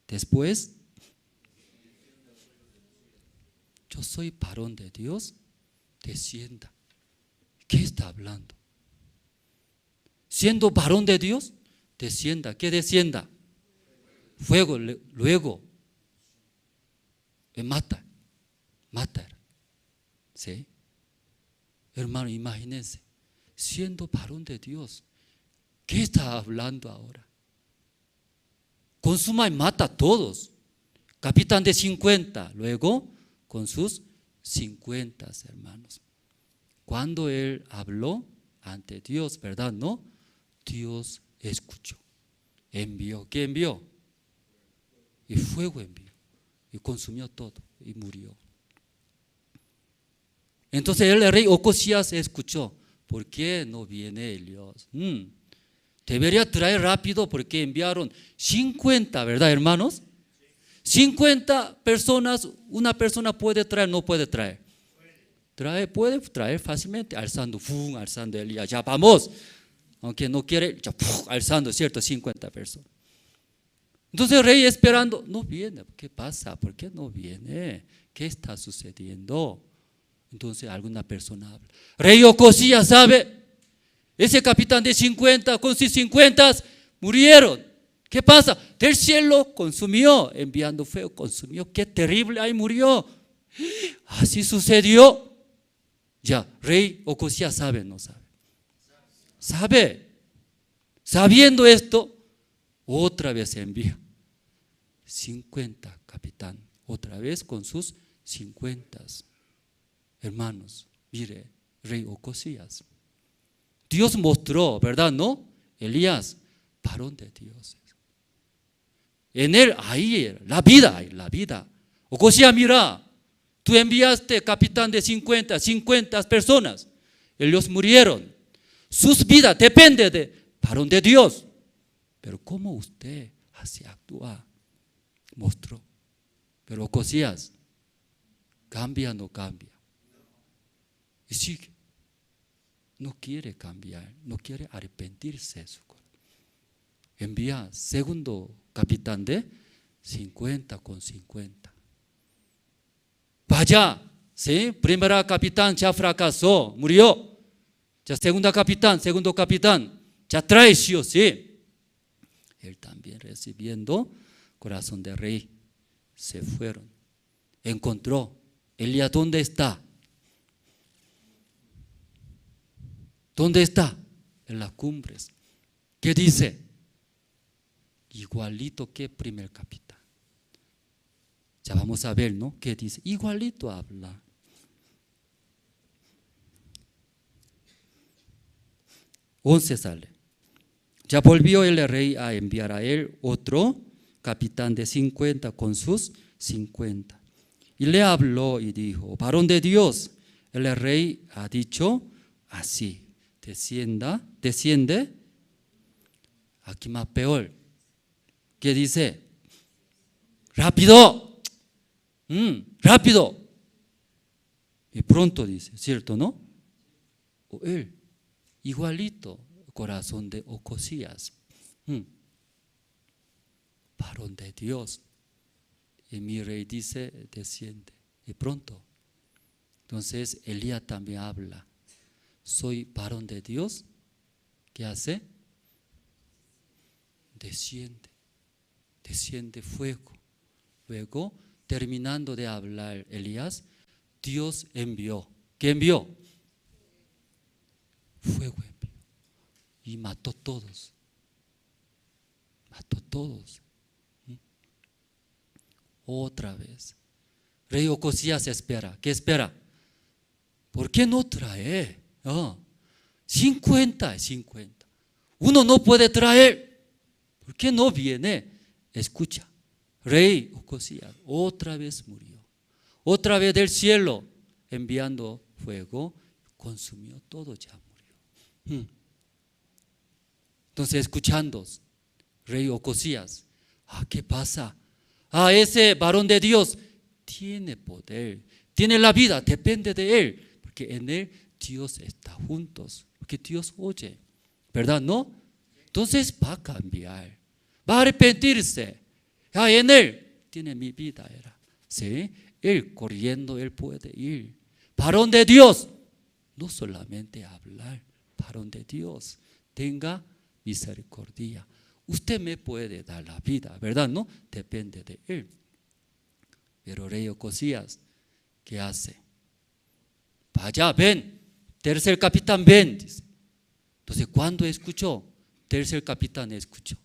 [SPEAKER 5] Después, yo soy varón de Dios, descienda. ¿Qué está hablando? Siendo varón de Dios, descienda. ¿Qué descienda? Fuego, luego matar. ¿Sí? Hermano, imagínense, siendo varón de Dios, ¿qué está hablando ahora? Consuma y mata a todos. Capitán de 50, luego con sus 50 hermanos. Cuando él habló ante Dios, ¿verdad? ¿No? Dios escuchó, envió. ¿Qué envió? Y fuego envió, y consumió todo, y murió. Entonces el rey Ocosías escuchó, ¿por qué no viene Elías? Debería traer rápido porque enviaron 50, ¿verdad, hermanos? 50 personas, una persona puede traer, no puede traer. Puede traer fácilmente, alzando Elías, ya vamos. Aunque no quiere, ya, alzando, ¿cierto? 50 personas. Entonces el rey esperando, no viene. ¿Qué pasa? ¿Por qué no viene? ¿Qué está sucediendo? Entonces alguna persona habla. Rey Ocosías sabe, ese capitán de 50 con sus 50 murieron. ¿Qué pasa? Del cielo consumió, enviando fuego, consumió. Qué terrible, ahí murió. Así sucedió. Ya, rey Ocosías sabe, no sabe. Sabe. Sabiendo esto, otra vez envía 50 capitán, otra vez con sus 50. Hermanos, mire, rey Ocosías. Dios mostró, ¿verdad? ¿No? Elías, varón de Dios. En él, ahí, la vida. Ocosías, mira, tú enviaste capitán de 50 personas. Ellos murieron. Sus vidas dependen de varón de Dios. Pero ¿cómo usted así actúa? Mostró. Pero Ocosías cambia o no cambia. Y sigue. No quiere cambiar, no quiere arrepentirse de su corazón. Envía segundo capitán de 50 con 50. Vaya, ¿sí? Primera capitán ya fracasó, murió. Ya segundo capitán, ya traicionó, ¿sí? Él también recibiendo corazón de rey, se fueron. Encontró, Elías, ¿dónde está? ¿Dónde está? En las cumbres. ¿Qué dice? Igualito que primer capitán. Ya vamos a ver, ¿no? ¿Qué dice? Igualito habla. Once sale. Ya volvió el rey a enviar a él otro capitán de 50 con sus 50. Y le habló y dijo: varón de Dios, el rey ha dicho así. Desciende, aquí más peor. ¿Qué dice? Rápido, rápido. Y pronto dice, ¿cierto, no? O él, igualito, corazón de Ocosías. Varón de Dios. Y mi rey dice, desciende. Y pronto. Entonces Elías también habla. Soy varón de Dios. ¿Qué hace? Desciende fuego. Luego, terminando de hablar Elías, Dios envió. ¿Qué envió? Fuego envió. Y mató todos. Otra vez. Rey Ocosías espera. ¿Qué espera? ¿Por qué no trae? 50. Uno no puede traer. ¿Por qué no viene? Escucha. Rey Ocosías otra vez murió. Otra vez del cielo enviando fuego, consumió todo, ya murió. Entonces, escuchando, Rey Ocosías, ¿qué pasa? Ese varón de Dios tiene poder, tiene la vida, depende de él, porque en él Dios está juntos, porque Dios oye, ¿verdad? ¿No? Entonces va a cambiar, va a arrepentirse. En él tiene mi vida, ¿sí? Él corriendo, él puede ir. Varón de Dios, no solamente hablar, varón de Dios, tenga misericordia. Usted me puede dar la vida, ¿verdad? ¿No? Depende de él. Pero Rey Ocosías, ¿qué hace? Vaya, ven. Tercer capitán, ven, dice. Entonces, ¿cuándo escuchó? Tercer capitán escuchó.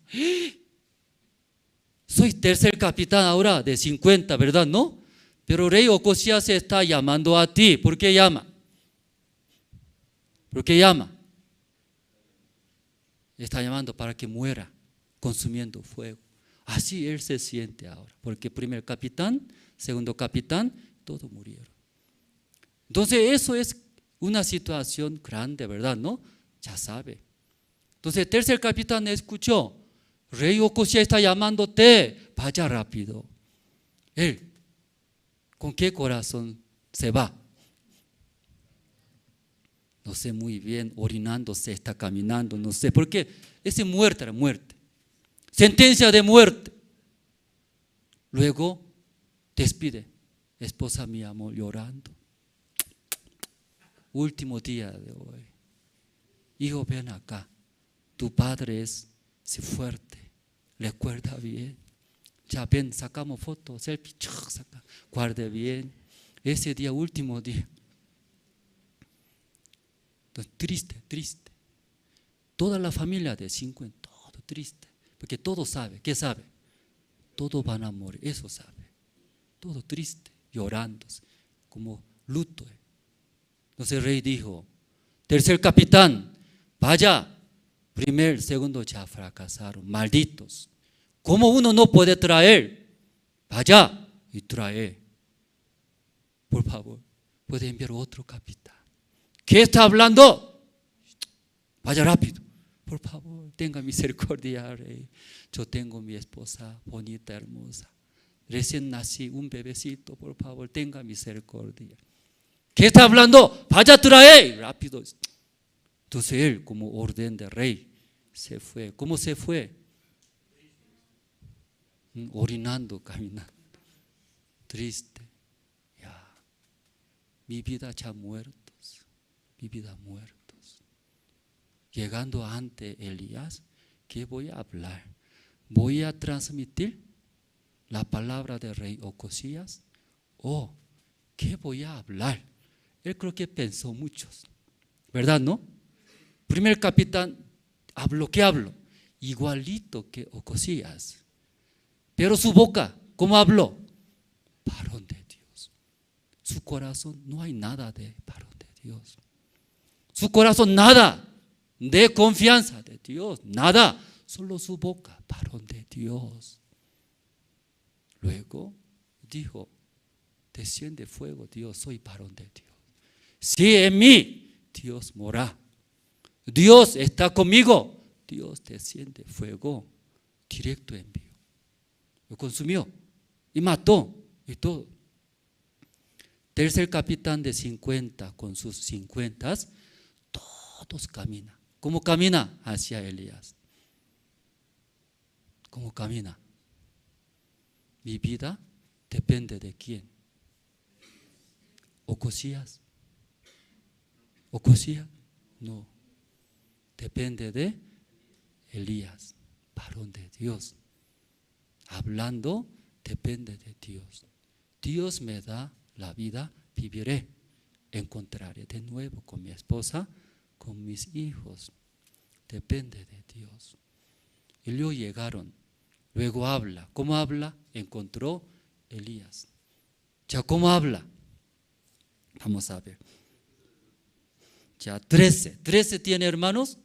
[SPEAKER 5] Soy tercer capitán ahora de 50, ¿verdad? ¿No? Pero Rey Ocosías se está llamando a ti. ¿Por qué llama? ¿Por qué llama? Está llamando para que muera, consumiendo fuego. Así él se siente ahora, porque primer capitán, segundo capitán, todos murieron. Entonces, eso es una situación grande, ¿verdad? ¿No? Ya sabe. Entonces, tercer capitán escuchó. Rey Ocosías está llamándote. Vaya rápido. Él, ¿con qué corazón se va? No sé muy bien, orinándose, está caminando, no sé. Porque ese muerte era muerte. Sentencia de muerte. Luego, despide. Esposa mi amor, llorando. Último día de hoy. Hijo, ven acá. Tu padre es fuerte. Recuerda bien. Ya ven, sacamos fotos, selfie. Guarde bien. Ese día, último día. Entonces, triste. Toda la familia de 50, todo triste. Porque todo sabe. ¿Qué sabe? Todos van a morir. Eso sabe. Todo triste, llorando. Como luto. Entonces el rey dijo, tercer capitán, vaya, primer, segundo ya fracasaron, malditos. ¿Cómo uno no puede traer? Vaya y trae. Por favor, puede enviar otro capitán. ¿Qué está hablando? vaya rápido. Por favor, tenga misericordia, rey. Yo tengo mi esposa bonita, hermosa. Recién nací, un bebecito, por favor, tenga misericordia. ¿Qué está hablando? Vaya, trae, rápido. Entonces él, como orden de rey, se fue. ¿Cómo se fue? Orinando, caminando. Triste. Ya. Mi vida ya muertos. Mi vida muertos. Llegando ante Elías, ¿qué voy a hablar? ¿Voy a transmitir la palabra del rey Ocosías? ¿O qué voy a hablar? Él creo que pensó muchos, ¿verdad, no? Primer capitán habló, ¿qué habló? Igualito que Ocosías. Pero su boca, ¿cómo habló? Varón de Dios. Su corazón no hay nada de varón de Dios. Su corazón nada de confianza de Dios, nada, solo su boca, varón de Dios. Luego dijo, desciende fuego, Dios, soy varón de Dios. Si en mí Dios mora, Dios está conmigo, Dios desciende fuego, directo envío. Lo consumió y mató y todo. Tercer capitán de 50 con sus 50, todos caminan. ¿Cómo camina? Hacia Elías. ¿Cómo camina? Mi vida depende de quién. ¿Ocosías? ¿Ocosías? No. Depende de Elías, varón de Dios. Hablando, depende de Dios. Dios me da la vida, viviré. Encontraré de nuevo con mi esposa, con mis hijos. Depende de Dios. Y luego llegaron. Luego habla. ¿Cómo habla? Encontró Elías. Ya, ¿cómo habla? Vamos a ver. Ya, 13. ¿13 tiene, hermanos?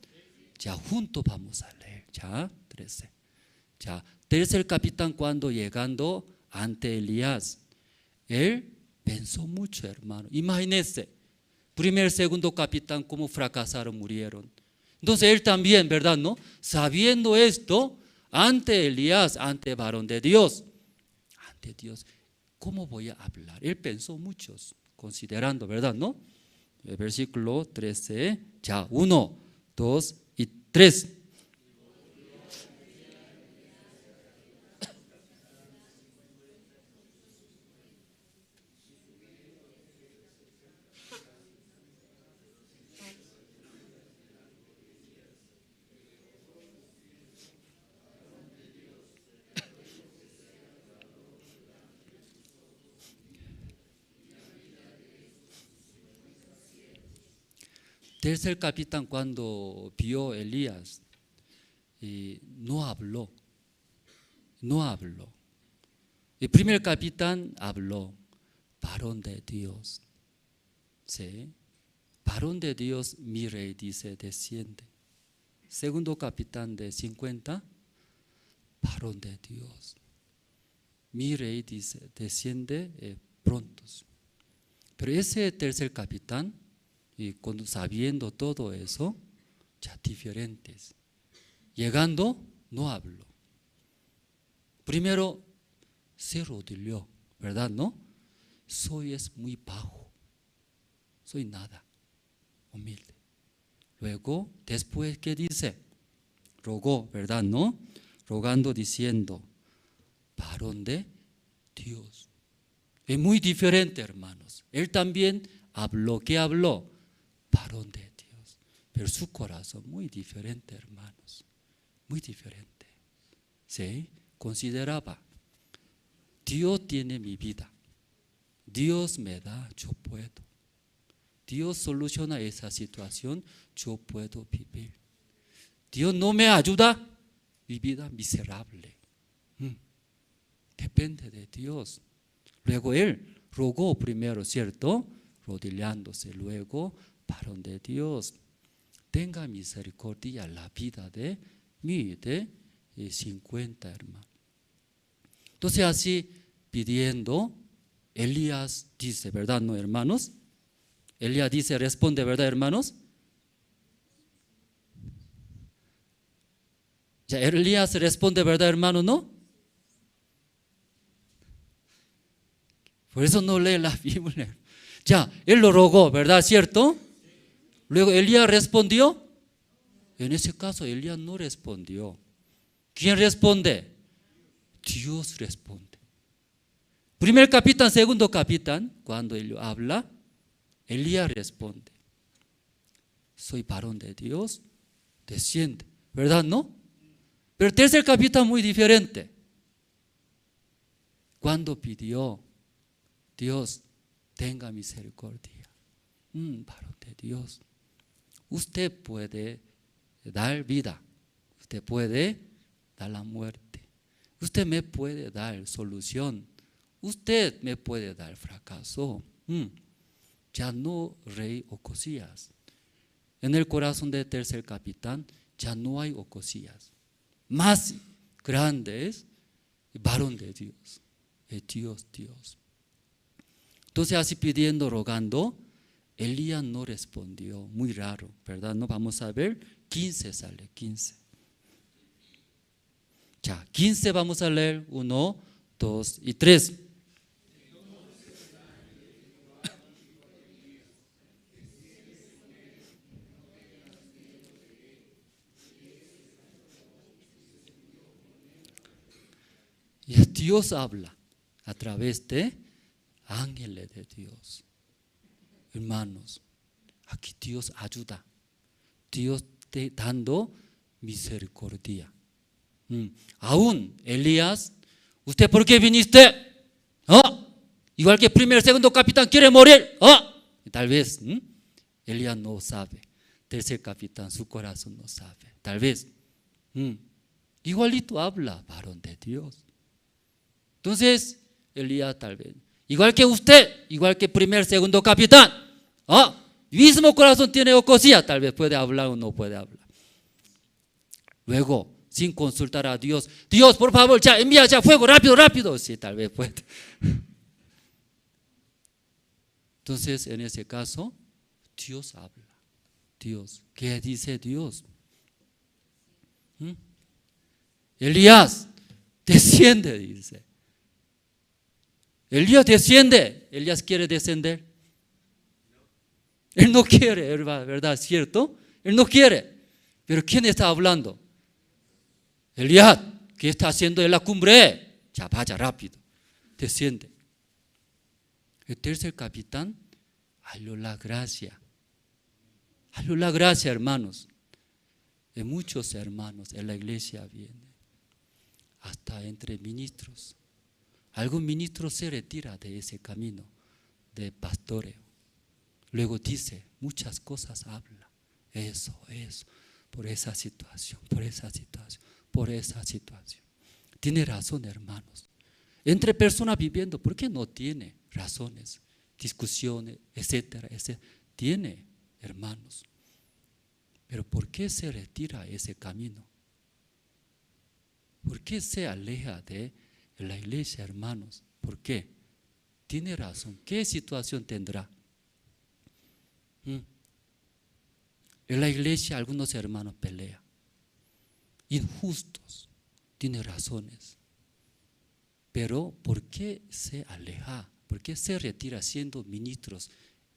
[SPEAKER 5] Ya, juntos vamos a leer. Ya, 13. Ya, tercer capitán cuando llegando ante Elías, él pensó mucho, hermano. Imagínense, primer, segundo capitán cómo fracasaron, murieron. Entonces él también, ¿verdad, no? Sabiendo esto, ante Elías, ante varón de Dios, ante Dios, ¿cómo voy a hablar? Él pensó muchos, considerando, ¿verdad, no? El versículo 13, ya, 1, 2 y 3. Tercer capitán cuando vio a Elías, no habló. El primer capitán habló, varón de Dios. ¿Sí? Varón de Dios, mire y dice, desciende. Segundo capitán de 50, varón de Dios. Mire y dice, desciende prontos. Pero ese tercer capitán, y cuando sabiendo todo eso, ya diferentes. Llegando, no habló. Primero, se rodilló, ¿verdad, no? Soy es muy bajo. Soy nada, humilde. Luego, después, ¿qué dice? Rogó, ¿verdad, no? Rogando, diciendo, varón de Dios. Es muy diferente, hermanos. Él también habló. ¿Qué habló? Varón de Dios. Pero su corazón muy diferente, hermanos. Muy diferente. ¿Sí? Consideraba, Dios tiene mi vida. Dios me da, yo puedo. Dios soluciona esa situación, yo puedo vivir. Dios no me ayuda, mi vida miserable. Depende de Dios. Luego él rogó primero, ¿cierto? Rodillándose, luego, varón de Dios, tenga misericordia la vida de mí, de 50 hermanos. Entonces así pidiendo, Elías dice, ¿verdad, no, hermanos? Elías dice, responde, ¿verdad, hermanos? Ya, Elías responde, ¿verdad, hermano? ¿No? Por eso no lee la Biblia. Ya, él lo rogó, ¿verdad? ¿Cierto? Luego Elías respondió. En ese caso Elías no respondió. ¿Quién responde? Dios responde. Primer capitán, segundo capitán, cuando él habla, Elías responde. Soy varón de Dios, desciende, ¿verdad? ¿No? Pero tercer capitán muy diferente. Cuando pidió, Dios, tenga misericordia. Varón de Dios, usted puede dar vida, usted puede dar la muerte, usted me puede dar solución, usted me puede dar fracaso. Ya no rey Ocosías. En el corazón del tercer capitán ya no hay Ocosías. Más grande es el varón de Dios, es Dios. Entonces así pidiendo, rogando, Elías no respondió, muy raro, ¿verdad? No, vamos a ver, 15 sale, 15. Ya, 15 vamos a leer, 1, 2 y 3. Y Dios habla a través de ángeles de Dios. Hermanos, aquí Dios ayuda. Dios te dando misericordia. Aún Elías, ¿usted por qué viniste? Igual que primer, segundo capitán quiere morir. Tal vez Elías no sabe. Tercer capitán, su corazón no sabe. Tal vez. Igualito habla, varón de Dios. Entonces, Elías tal vez, igual que usted, igual que primer, segundo capitán, mismo corazón tiene Ocosías, tal vez puede hablar o no puede hablar. Luego, sin consultar a Dios, Dios, por favor, ya envía ya fuego, rápido. Sí, tal vez puede. Entonces, en ese caso, Dios habla. Dios, ¿qué dice Dios? Elías, desciende, dice. Elías desciende. Elías quiere descender. Él no quiere, ¿verdad? ¿Cierto? Él no quiere. Pero ¿quién está hablando? Elías, ¿qué está haciendo en la cumbre? Ya vaya rápido. Desciende. El tercer capitán halló la gracia. Halló la gracia, hermanos. De muchos hermanos en la iglesia vienen. Hasta entre ministros. Algún ministro se retira de ese camino de pastoreo. Luego dice, muchas cosas habla. Eso, por esa situación. Tiene razón, hermanos. Entre personas viviendo, ¿por qué no tiene razones, discusiones, etcétera? Tiene, hermanos. Pero ¿por qué se retira ese camino? ¿Por qué se aleja de la iglesia, hermanos? ¿Por qué? Tiene razón. ¿Qué situación tendrá? En la iglesia algunos hermanos pelean. Injustos. Tiene razones. Pero ¿por qué se aleja? ¿Por qué se retira siendo ministros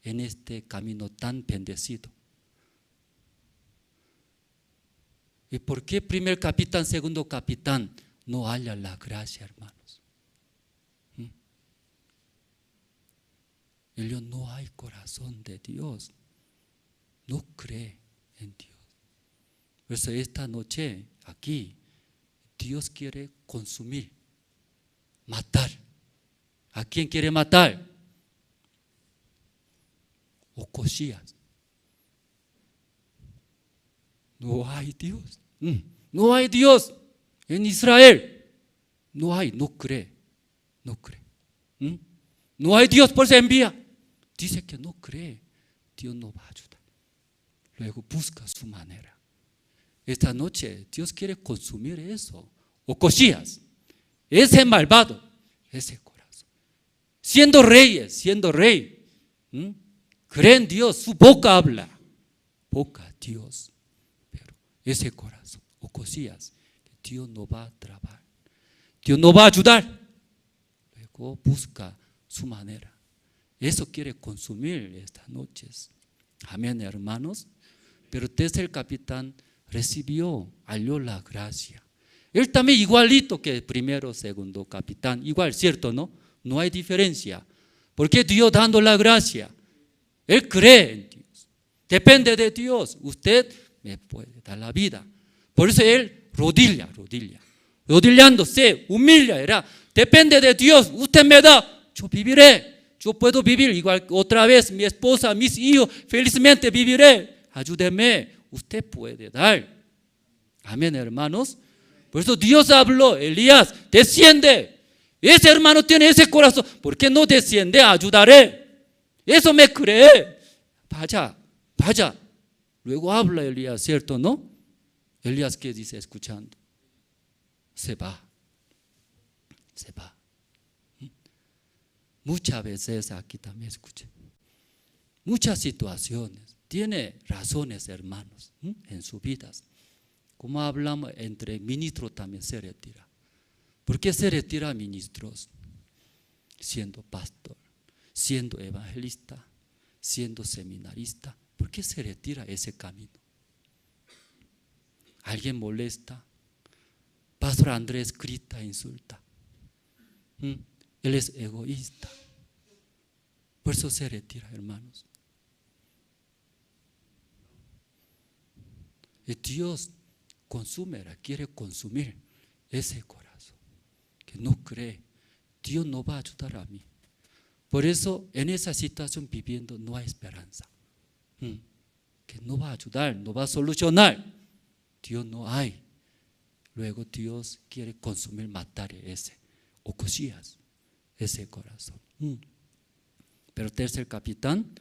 [SPEAKER 5] en este camino tan bendecido? ¿Y por qué primer capitán, segundo capitán no halla la gracia, hermanos? Ellos no hay corazón de Dios. No cree en Dios. Por eso esta noche aquí Dios quiere consumir, matar. ¿A quién quiere matar? Ocosías. No hay Dios. No hay Dios en Israel. No hay, no cree. No hay Dios, por eso envía. Dice que no cree. Dios no va a ayudar. Luego busca su manera. Esta noche Dios quiere consumir eso. Ocosías, ese malvado, ese corazón. Siendo rey, cree en Dios, su boca habla. Boca Dios. Pero ese corazón, Ocosías, Dios no va a trabajar, Dios no va a ayudar. Luego busca su manera. Eso quiere consumir estas noches. Amén, hermanos. Pero desde el capitán recibió, halló la gracia. Él también igualito que el primero, segundo capitán. Igual, ¿cierto? No hay diferencia. Porque Dios dando la gracia. Él cree en Dios. Depende de Dios. Usted me puede dar la vida. Por eso él rodillándose, humilla. Era, depende de Dios. Usted me da, yo viviré. Yo puedo vivir igual otra vez. Mi esposa, mis hijos, felizmente viviré. Ayúdeme. Usted puede dar. Amén, hermanos. Por eso Dios habló, Elías, desciende. Ese hermano tiene ese corazón. ¿Por qué no desciende? Ayudaré. Eso me cree. Vaya. Luego habla Elías, ¿cierto? ¿No? Elías, ¿qué dice escuchando? Se va. Muchas veces aquí también escuché. Muchas situaciones. Tiene razones, hermanos, en sus vidas. Como hablamos entre ministros también se retira. ¿Por qué se retira ministros? Siendo pastor, siendo evangelista, siendo seminarista. ¿Por qué se retira ese camino? Alguien molesta. Pastor Andrés grita, insulta. Él es egoísta. Por eso se retira, hermanos. Y Dios quiere consumir ese corazón que no cree. Dios no va a ayudar a mí. Por eso en esa situación viviendo no hay esperanza. Que no va a ayudar, no va a solucionar. Dios no hay. Luego Dios quiere consumir, matar ese Ocosías, ese corazón. Pero tercer capitán,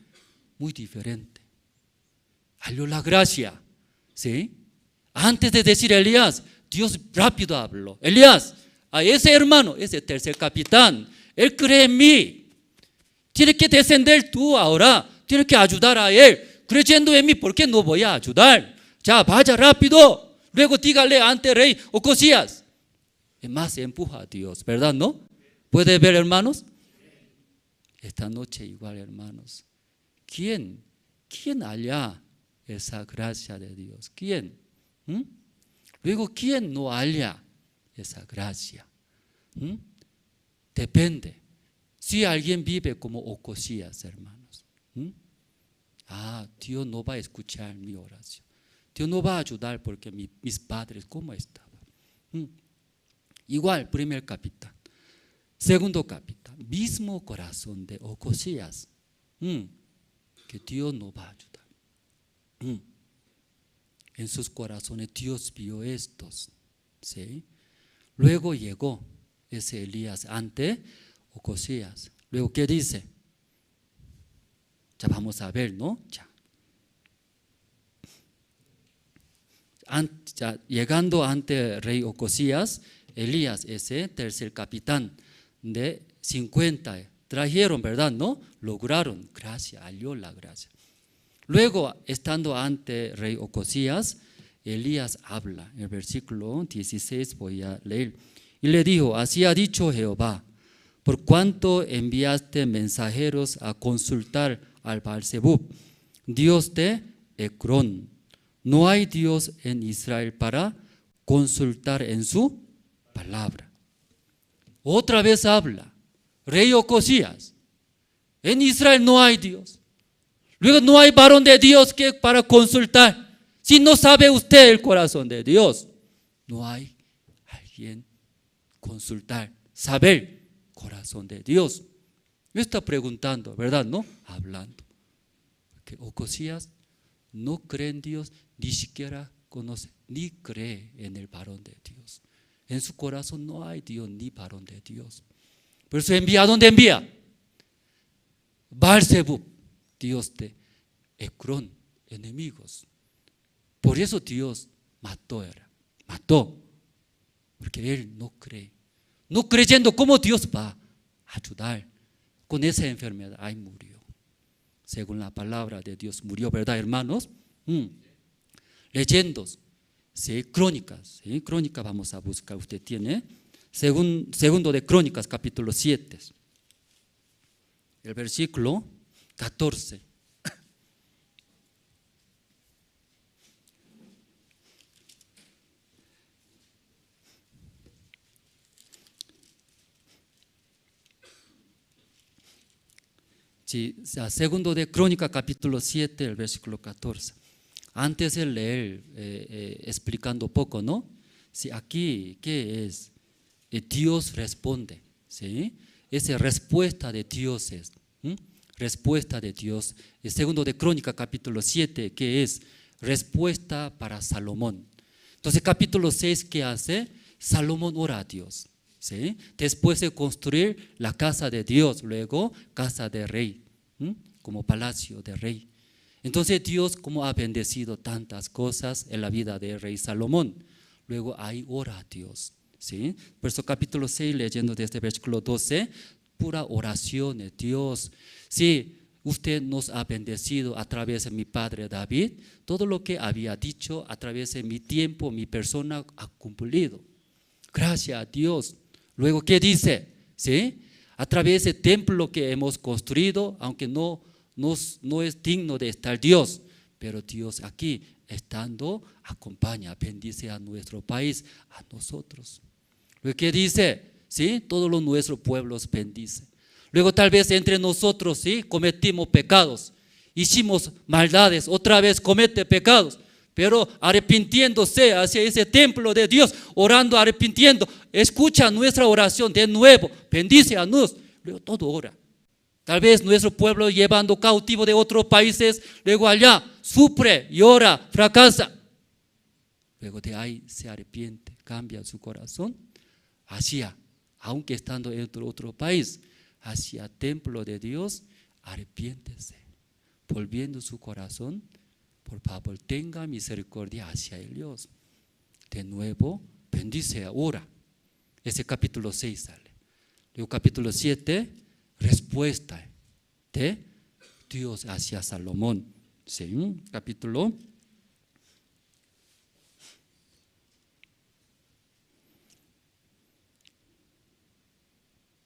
[SPEAKER 5] muy diferente. Halló la gracia. ¿Sí? Antes de decir Elías, Dios rápido habló. Elías, a ese hermano, ese tercer capitán, él cree en mí. Tienes que descender tú ahora. Tienes que ayudar a él. Creyendo en mí, ¿por qué no voy a ayudar? Ya, vaya rápido. Luego dígale ante rey Ocosías. Es más, empuja a Dios, ¿verdad? ¿No? ¿Puede ver, hermanos? Esta noche igual, hermanos. ¿Quién halla esa gracia de Dios? ¿Quién? Luego, ¿quién no halla esa gracia? Depende. Si alguien vive como Ocosías, hermanos, Dios no va a escuchar mi oración. Dios no va a ayudar porque mis padres, ¿cómo estaban? Igual, primer capitán. Segundo capitán, mismo corazón de Ocosías, que Dios no va a ayudar. En sus corazones Dios vio estos, ¿sí? Luego llegó ese Elías ante Ocosías. Luego, ¿qué dice? Ya vamos a ver, ¿no? Llegando ante el rey Ocosías, Elías, ese tercer capitán de 50, trajeron, ¿verdad? ¿No? Lograron gracia, halló la gracia. Luego, estando ante el rey Ocosías, Elías habla. En el versículo 16 voy a leer. Y le dijo, así ha dicho Jehová, por cuanto enviaste mensajeros a consultar al Baal-zebub, Dios de Ecrón. No hay Dios en Israel para consultar en su palabra. Otra vez habla, rey Ocosías, en Israel no hay Dios. Luego no hay varón de Dios que para consultar. Si no sabe usted el corazón de Dios, no hay alguien consultar, saber corazón de Dios. Me está preguntando, ¿verdad? ¿No? Hablando. Que Ocosías no cree en Dios, ni siquiera conoce, ni cree en el varón de Dios. En su corazón no hay Dios ni varón de Dios. Por eso envía, ¿a dónde envía? Baal-zebub, Dios de Ecrón, enemigos. Por eso Dios mató. Porque él no cree. No creyendo, ¿cómo Dios va a ayudar? Con esa enfermedad, ahí murió. Según la palabra de Dios, murió, ¿verdad, hermanos? Leyendo, ¿sí? Crónicas, ¿sí? Crónicas vamos a buscar, usted tiene. Segundo de Crónicas, capítulo 7, el versículo 14. Sí, segundo de Crónicas, capítulo 7, el versículo 14. Antes de leer, explicando poco, ¿no? Sí, aquí, ¿qué es? Dios responde, ¿sí? Esa respuesta de Dios es, respuesta de Dios. El segundo de Crónicas, capítulo 7, que es respuesta para Salomón. Entonces, capítulo 6, ¿qué hace? Salomón ora a Dios, ¿sí? Después de construir la casa de Dios, luego casa de rey, como palacio de rey. Entonces Dios como ha bendecido tantas cosas en la vida del rey Salomón, luego ahí ora a Dios, ¿sí? Por eso capítulo 6, leyendo desde versículo 12, pura oración de Dios. Sí, usted nos ha bendecido a través de mi padre David, todo lo que había dicho a través de mi tiempo, mi persona ha cumplido. Gracias a Dios. Luego, ¿qué dice? ¿Sí? A través del templo que hemos construido, aunque no es digno de estar Dios, pero Dios aquí estando acompaña, bendice a nuestro país, a nosotros. Luego, ¿qué dice? ¿Sí? Todos los nuestros pueblos bendice. Luego tal vez entre nosotros, ¿sí? Cometimos pecados, hicimos maldades, otra vez comete pecados, pero arrepintiéndose hacia ese templo de Dios, orando, arrepintiendo, escucha nuestra oración de nuevo, bendice a nosotros, luego todo ora. Tal vez nuestro pueblo llevando cautivo de otros países, luego allá sufre, llora, fracasa. Luego de ahí se arrepiente, cambia su corazón hacia, aunque estando en otro país, hacia el templo de Dios, arrepiéntese, volviendo su corazón, por favor tenga misericordia hacia Dios. De nuevo, bendice ahora. Ese capítulo 6 sale. Luego capítulo 7, respuesta de Dios hacia Salomón. Sí, capítulo.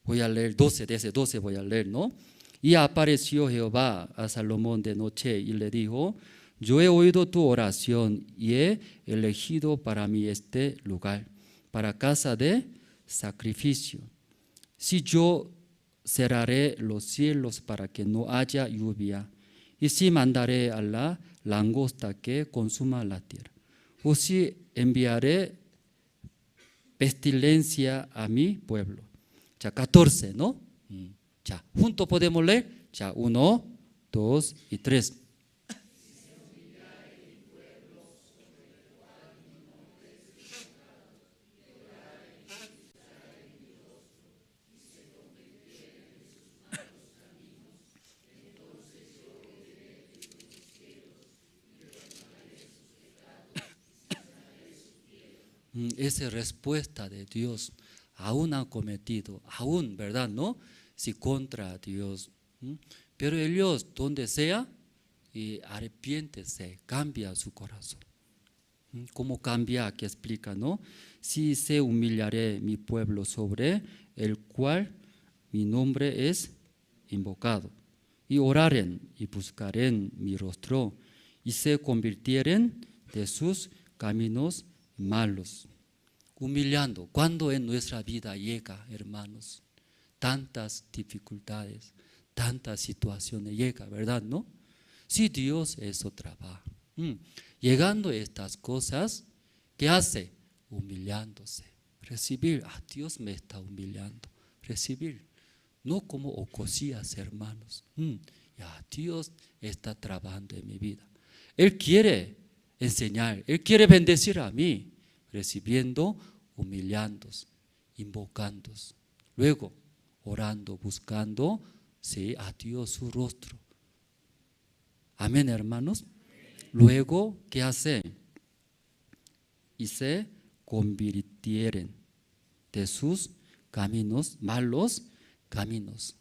[SPEAKER 5] Voy a leer 12, desde 12 voy a leer, ¿no? Y apareció Jehová a Salomón de noche y le dijo: yo he oído tu oración y he elegido para mí este lugar, para casa de sacrificio. Si yo cerraré los cielos para que no haya lluvia, y si mandaré a la langosta que consuma la tierra, o si enviaré pestilencia a mi pueblo. 자, 14, ¿no? 자, juntos podemos leer. 자, 1, 2 y 3. Esa respuesta de Dios, aún han cometido, aún, ¿verdad? ¿No? Si contra Dios. Pero ellos, donde sea, y arrepiéntese, cambia su corazón. ¿Cómo cambia? Aquí explica, ¿no? Si se humillaré mi pueblo sobre el cual mi nombre es invocado, y oraren y buscaren mi rostro, y se convirtieren de sus caminos malos. Humillando. Cuando en nuestra vida llega, hermanos, tantas dificultades, tantas situaciones llega, ¿verdad? ¿No? Si Dios eso trabaja. Llegando a estas cosas, ¿qué hace? Humillándose. Recibir. Dios me está humillando. Recibir. No como ocosías, hermanos. Ya Dios está trabajando en mi vida. Él quiere enseñar, Él quiere bendecir a mí, recibiendo, humillándose, invocándose, luego orando, buscando, sí, a Dios su rostro. Amén, hermanos. Luego, ¿qué hace? Y se convirtieren de sus caminos, malos caminos.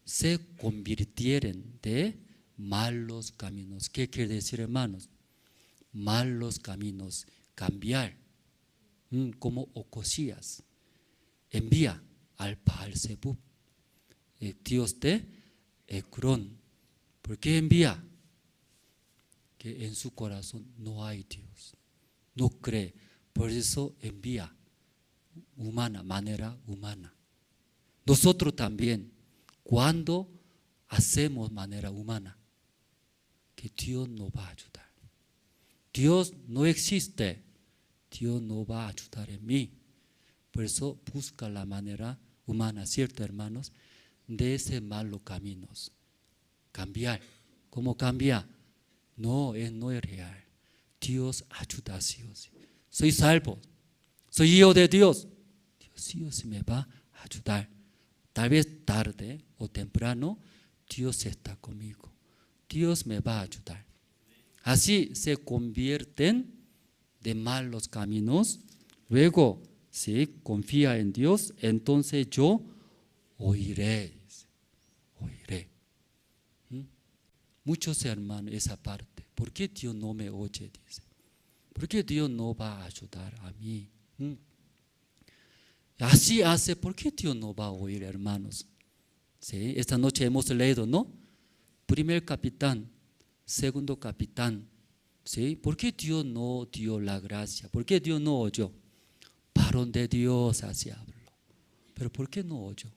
[SPEAKER 5] Se convirtieren de malos caminos. ¿Qué quiere decir, hermanos? Malos caminos, cambiar, como Ocosías, envía al Baal-zebub, Dios de Ecrón. ¿Por qué envía? Que en su corazón no hay Dios, no cree, por eso envía manera humana. Nosotros también, cuando hacemos manera humana, que Dios nos va a ayudar. Dios no existe, Dios no va a ayudar en mí. Por eso busca la manera humana, ¿cierto, hermanos? De ese malos caminos. Cambiar. ¿Cómo cambia? No es real. Dios ayuda sí o sí. Soy salvo, soy hijo de Dios. Dios sí o sí me va a ayudar. Tal vez tarde o temprano, Dios está conmigo. Dios me va a ayudar. Así se convierten de malos caminos. Luego, si confía en Dios, entonces yo oiré. Oiré. Muchos hermanos, esa parte. ¿Por qué Dios no me oye? Dice. ¿Por qué Dios no va a ayudar a mí? Así hace, ¿por qué Dios no va a oír, hermanos? ¿Sí? Esta noche hemos leído, ¿no? Primer capitán, segundo capitán. ¿Sí? ¿Por qué Dios no dio la gracia? ¿Por qué Dios no oyó? Varón de Dios así habló. Pero ¿por qué no oyó?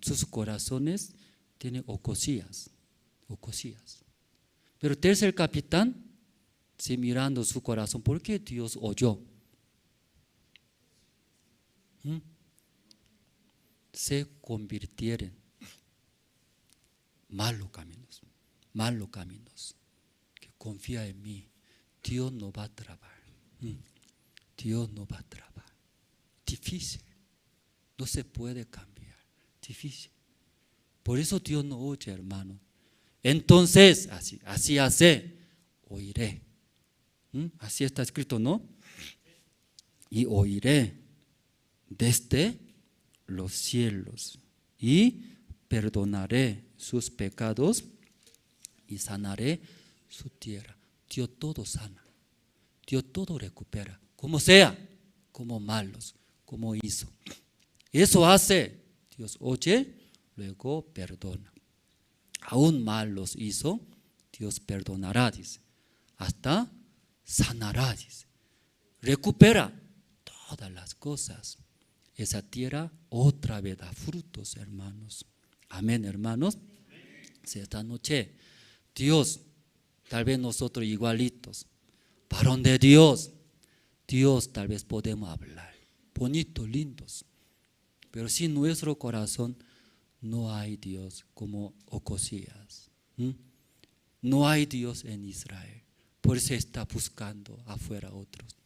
[SPEAKER 5] Sus corazones tienen Ocosías. Pero tercer capitán, sí, mirando su corazón, ¿por qué Dios oyó? Se convirtieron malos caminos, que confía en mí, Dios no va a trabar, Dios no va a trabar, difícil, no se puede cambiar, difícil, por eso Dios no oye, hermano. Entonces, así hace, oiré, así está escrito, ¿no? Y oiré desde los cielos y perdonaré sus pecados y sanaré su tierra. Dios todo sana, Dios todo recupera, como sea, como malos, como hizo. Eso hace, Dios oye, luego perdona. Aún malos hizo, Dios perdonará, dice, hasta sanará, dice, recupera todas las cosas. Esa tierra otra vez da frutos, hermanos. Amén, hermanos. Esta noche, Dios, tal vez nosotros igualitos, varón de Dios, tal vez podemos hablar, bonitos, lindos, pero sin nuestro corazón no hay Dios como Ocosías. No hay Dios en Israel. Por eso está buscando afuera otros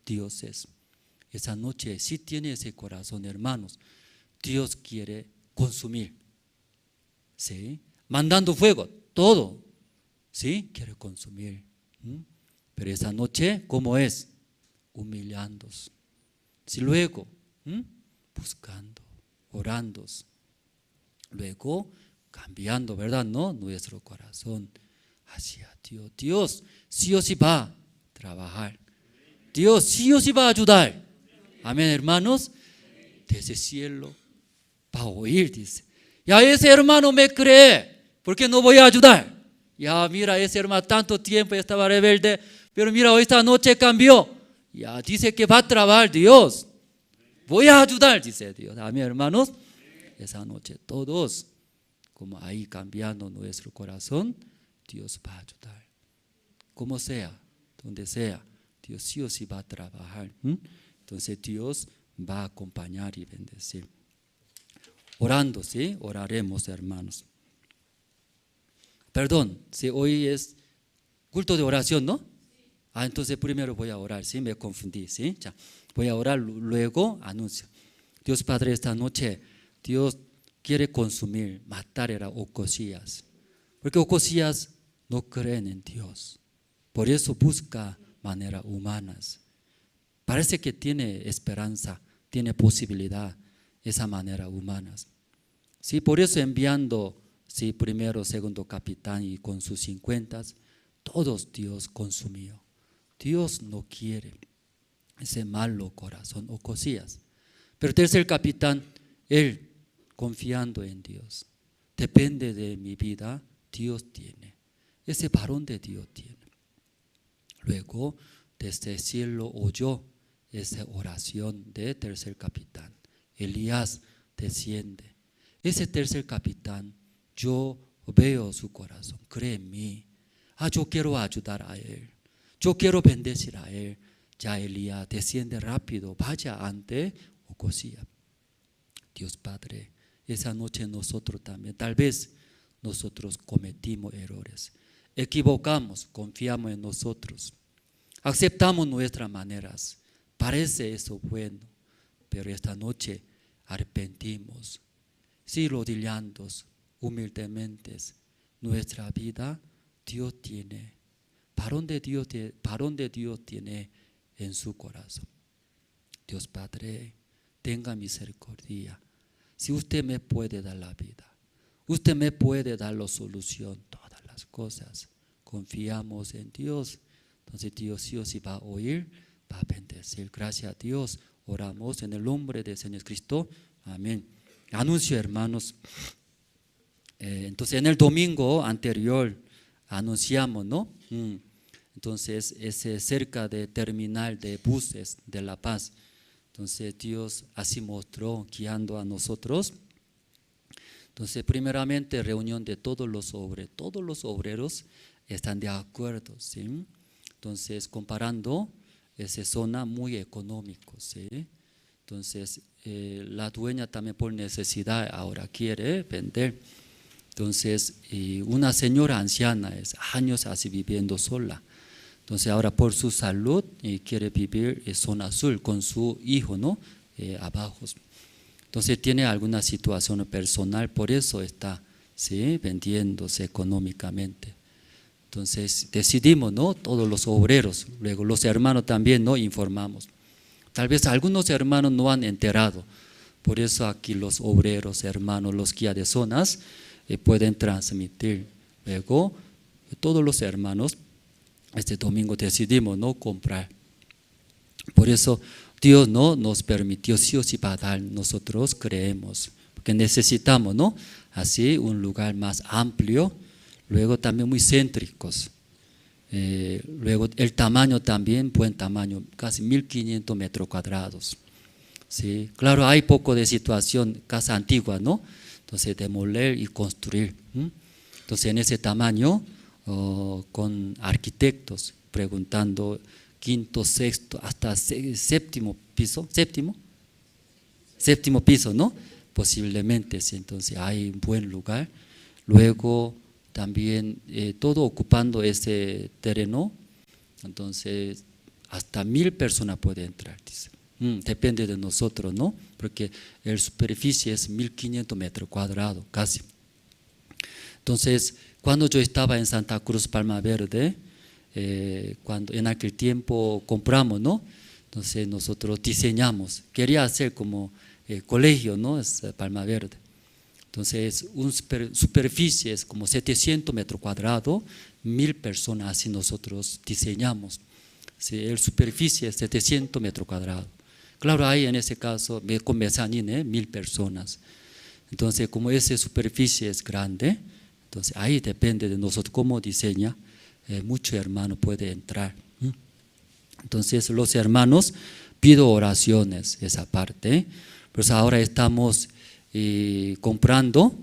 [SPEAKER 5] dioses. Esa noche, si tiene ese corazón, hermanos, Dios quiere consumir. ¿Sí? Mandando fuego, todo. ¿Sí? Quiere consumir. Pero esa noche, ¿cómo es? Humillándose. Si luego, buscando, orando, luego cambiando, ¿verdad? No, nuestro corazón hacia Dios. Dios sí o sí va a trabajar. Dios sí o sí va a ayudar. Amén, hermanos. Desde el cielo va a oír, dice. Ya ese hermano me cree, ¿por qué no voy a ayudar? Ya mira, ese hermano tanto tiempo estaba rebelde, pero mira, hoy esta noche cambió. Ya dice que va a trabajar Dios. Voy a ayudar, dice Dios. Amén, hermanos. Esa noche todos, como ahí cambiando nuestro corazón, Dios va a ayudar. Como sea, donde sea, Dios sí o sí va a trabajar. Entonces Dios va a acompañar y bendecir. Orando, ¿sí? Oraremos, hermanos. Perdón, si hoy es culto de oración, ¿no? Entonces primero voy a orar, ¿sí? Me confundí, ¿sí? Ya, voy a orar, luego anuncio. Dios Padre, esta noche Dios quiere consumir, matar a Ocosías. Porque Ocosías no creen en Dios. Por eso busca maneras humanas. Parece que tiene esperanza, tiene posibilidad, esa manera humanas. Sí, por eso enviando, sí, primero, segundo capitán y con sus 50, todos Dios consumió. Dios no quiere ese malo corazón o cosillas. Pero tercer capitán, él confiando en Dios. Depende de mi vida, Dios tiene. Ese varón de Dios tiene. Luego, desde el cielo oyó esa oración de tercer capitán. Elías desciende. Ese tercer capitán, yo veo su corazón, cree en mí. Yo quiero ayudar a él. Yo quiero bendecir a él. Ya Elías desciende rápido, vaya ante Ocosía. Dios Padre, esa noche nosotros también, tal vez nosotros cometimos errores, equivocamos, confiamos en nosotros, aceptamos nuestras maneras, parece eso bueno, pero esta noche arrepentimos, sí, rodillando humildemente nuestra vida. Dios tiene, varón de Dios tiene en su corazón. Dios Padre, tenga misericordia. Si usted me puede dar la vida, usted me puede dar la solución, todas las cosas, confiamos en Dios. Entonces Dios sí o sí va a oír, va a bendecir. Gracias a Dios, oramos en el nombre del Señor Cristo. Amén. Anuncio, hermanos. Entonces en el domingo anterior anunciamos, ¿no? Entonces es cerca del terminal de buses de La Paz. Entonces Dios así mostró, guiando a nosotros. Entonces primeramente reunión de todos los obreros están de acuerdo, ¿sí? Entonces comparando esa zona muy económico, ¿sí? Entonces la dueña también por necesidad ahora quiere vender. Entonces una señora anciana, es años así viviendo sola. Entonces ahora por su salud quiere vivir en zona azul con su hijo, ¿no? Abajo. Entonces tiene alguna situación personal, por eso está, ¿sí?, vendiéndose económicamente. Entonces decidimos, ¿no?, todos los obreros, luego los hermanos también, ¿no?, informamos. Tal vez algunos hermanos no han enterado, por eso aquí los obreros, hermanos, los guías de zonas pueden transmitir. Luego todos los hermanos este domingo decidimos no comprar. Por eso Dios no nos permitió sí o sí para dar, nosotros creemos, porque necesitamos, ¿no?, así un lugar más amplio, luego también muy céntricos. Luego el tamaño también, buen tamaño, casi 1500 metros cuadrados. ¿Sí? Claro, hay poco de situación, casa antigua, ¿no? Entonces demoler y construir. Entonces en ese tamaño, con arquitectos preguntando quinto, sexto, hasta séptimo piso, ¿no? Posiblemente, sí. Entonces hay un buen lugar. Luego también todo ocupando ese terreno, entonces hasta 1000 personas pueden entrar, dice. Depende de nosotros, ¿no? Porque la superficie es 1500 metros cuadrados, casi. Entonces, cuando yo estaba en Santa Cruz, Palma Verde, cuando en aquel tiempo compramos, ¿no? Entonces nosotros diseñamos, quería hacer como colegio, ¿no? Es Palma Verde. Entonces, una superficie es como 700 metros cuadrados, 1000 personas, así nosotros diseñamos. Sí, la superficie es 700 metros cuadrados. Claro, hay en ese caso, con mezanine, 1000 personas. Entonces, como esa superficie es grande, entonces ahí depende de nosotros cómo diseña, muchos hermanos pueden entrar. Entonces, los hermanos, pido oraciones, esa parte. Pues ahora estamos comprando,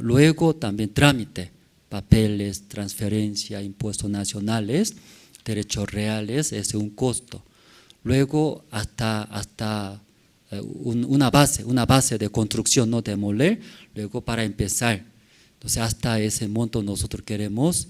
[SPEAKER 5] luego también trámite, papeles, transferencia, impuestos nacionales, derechos reales, es un costo. Luego hasta una base de construcción, no demoler, luego para empezar. Entonces hasta ese monto nosotros queremos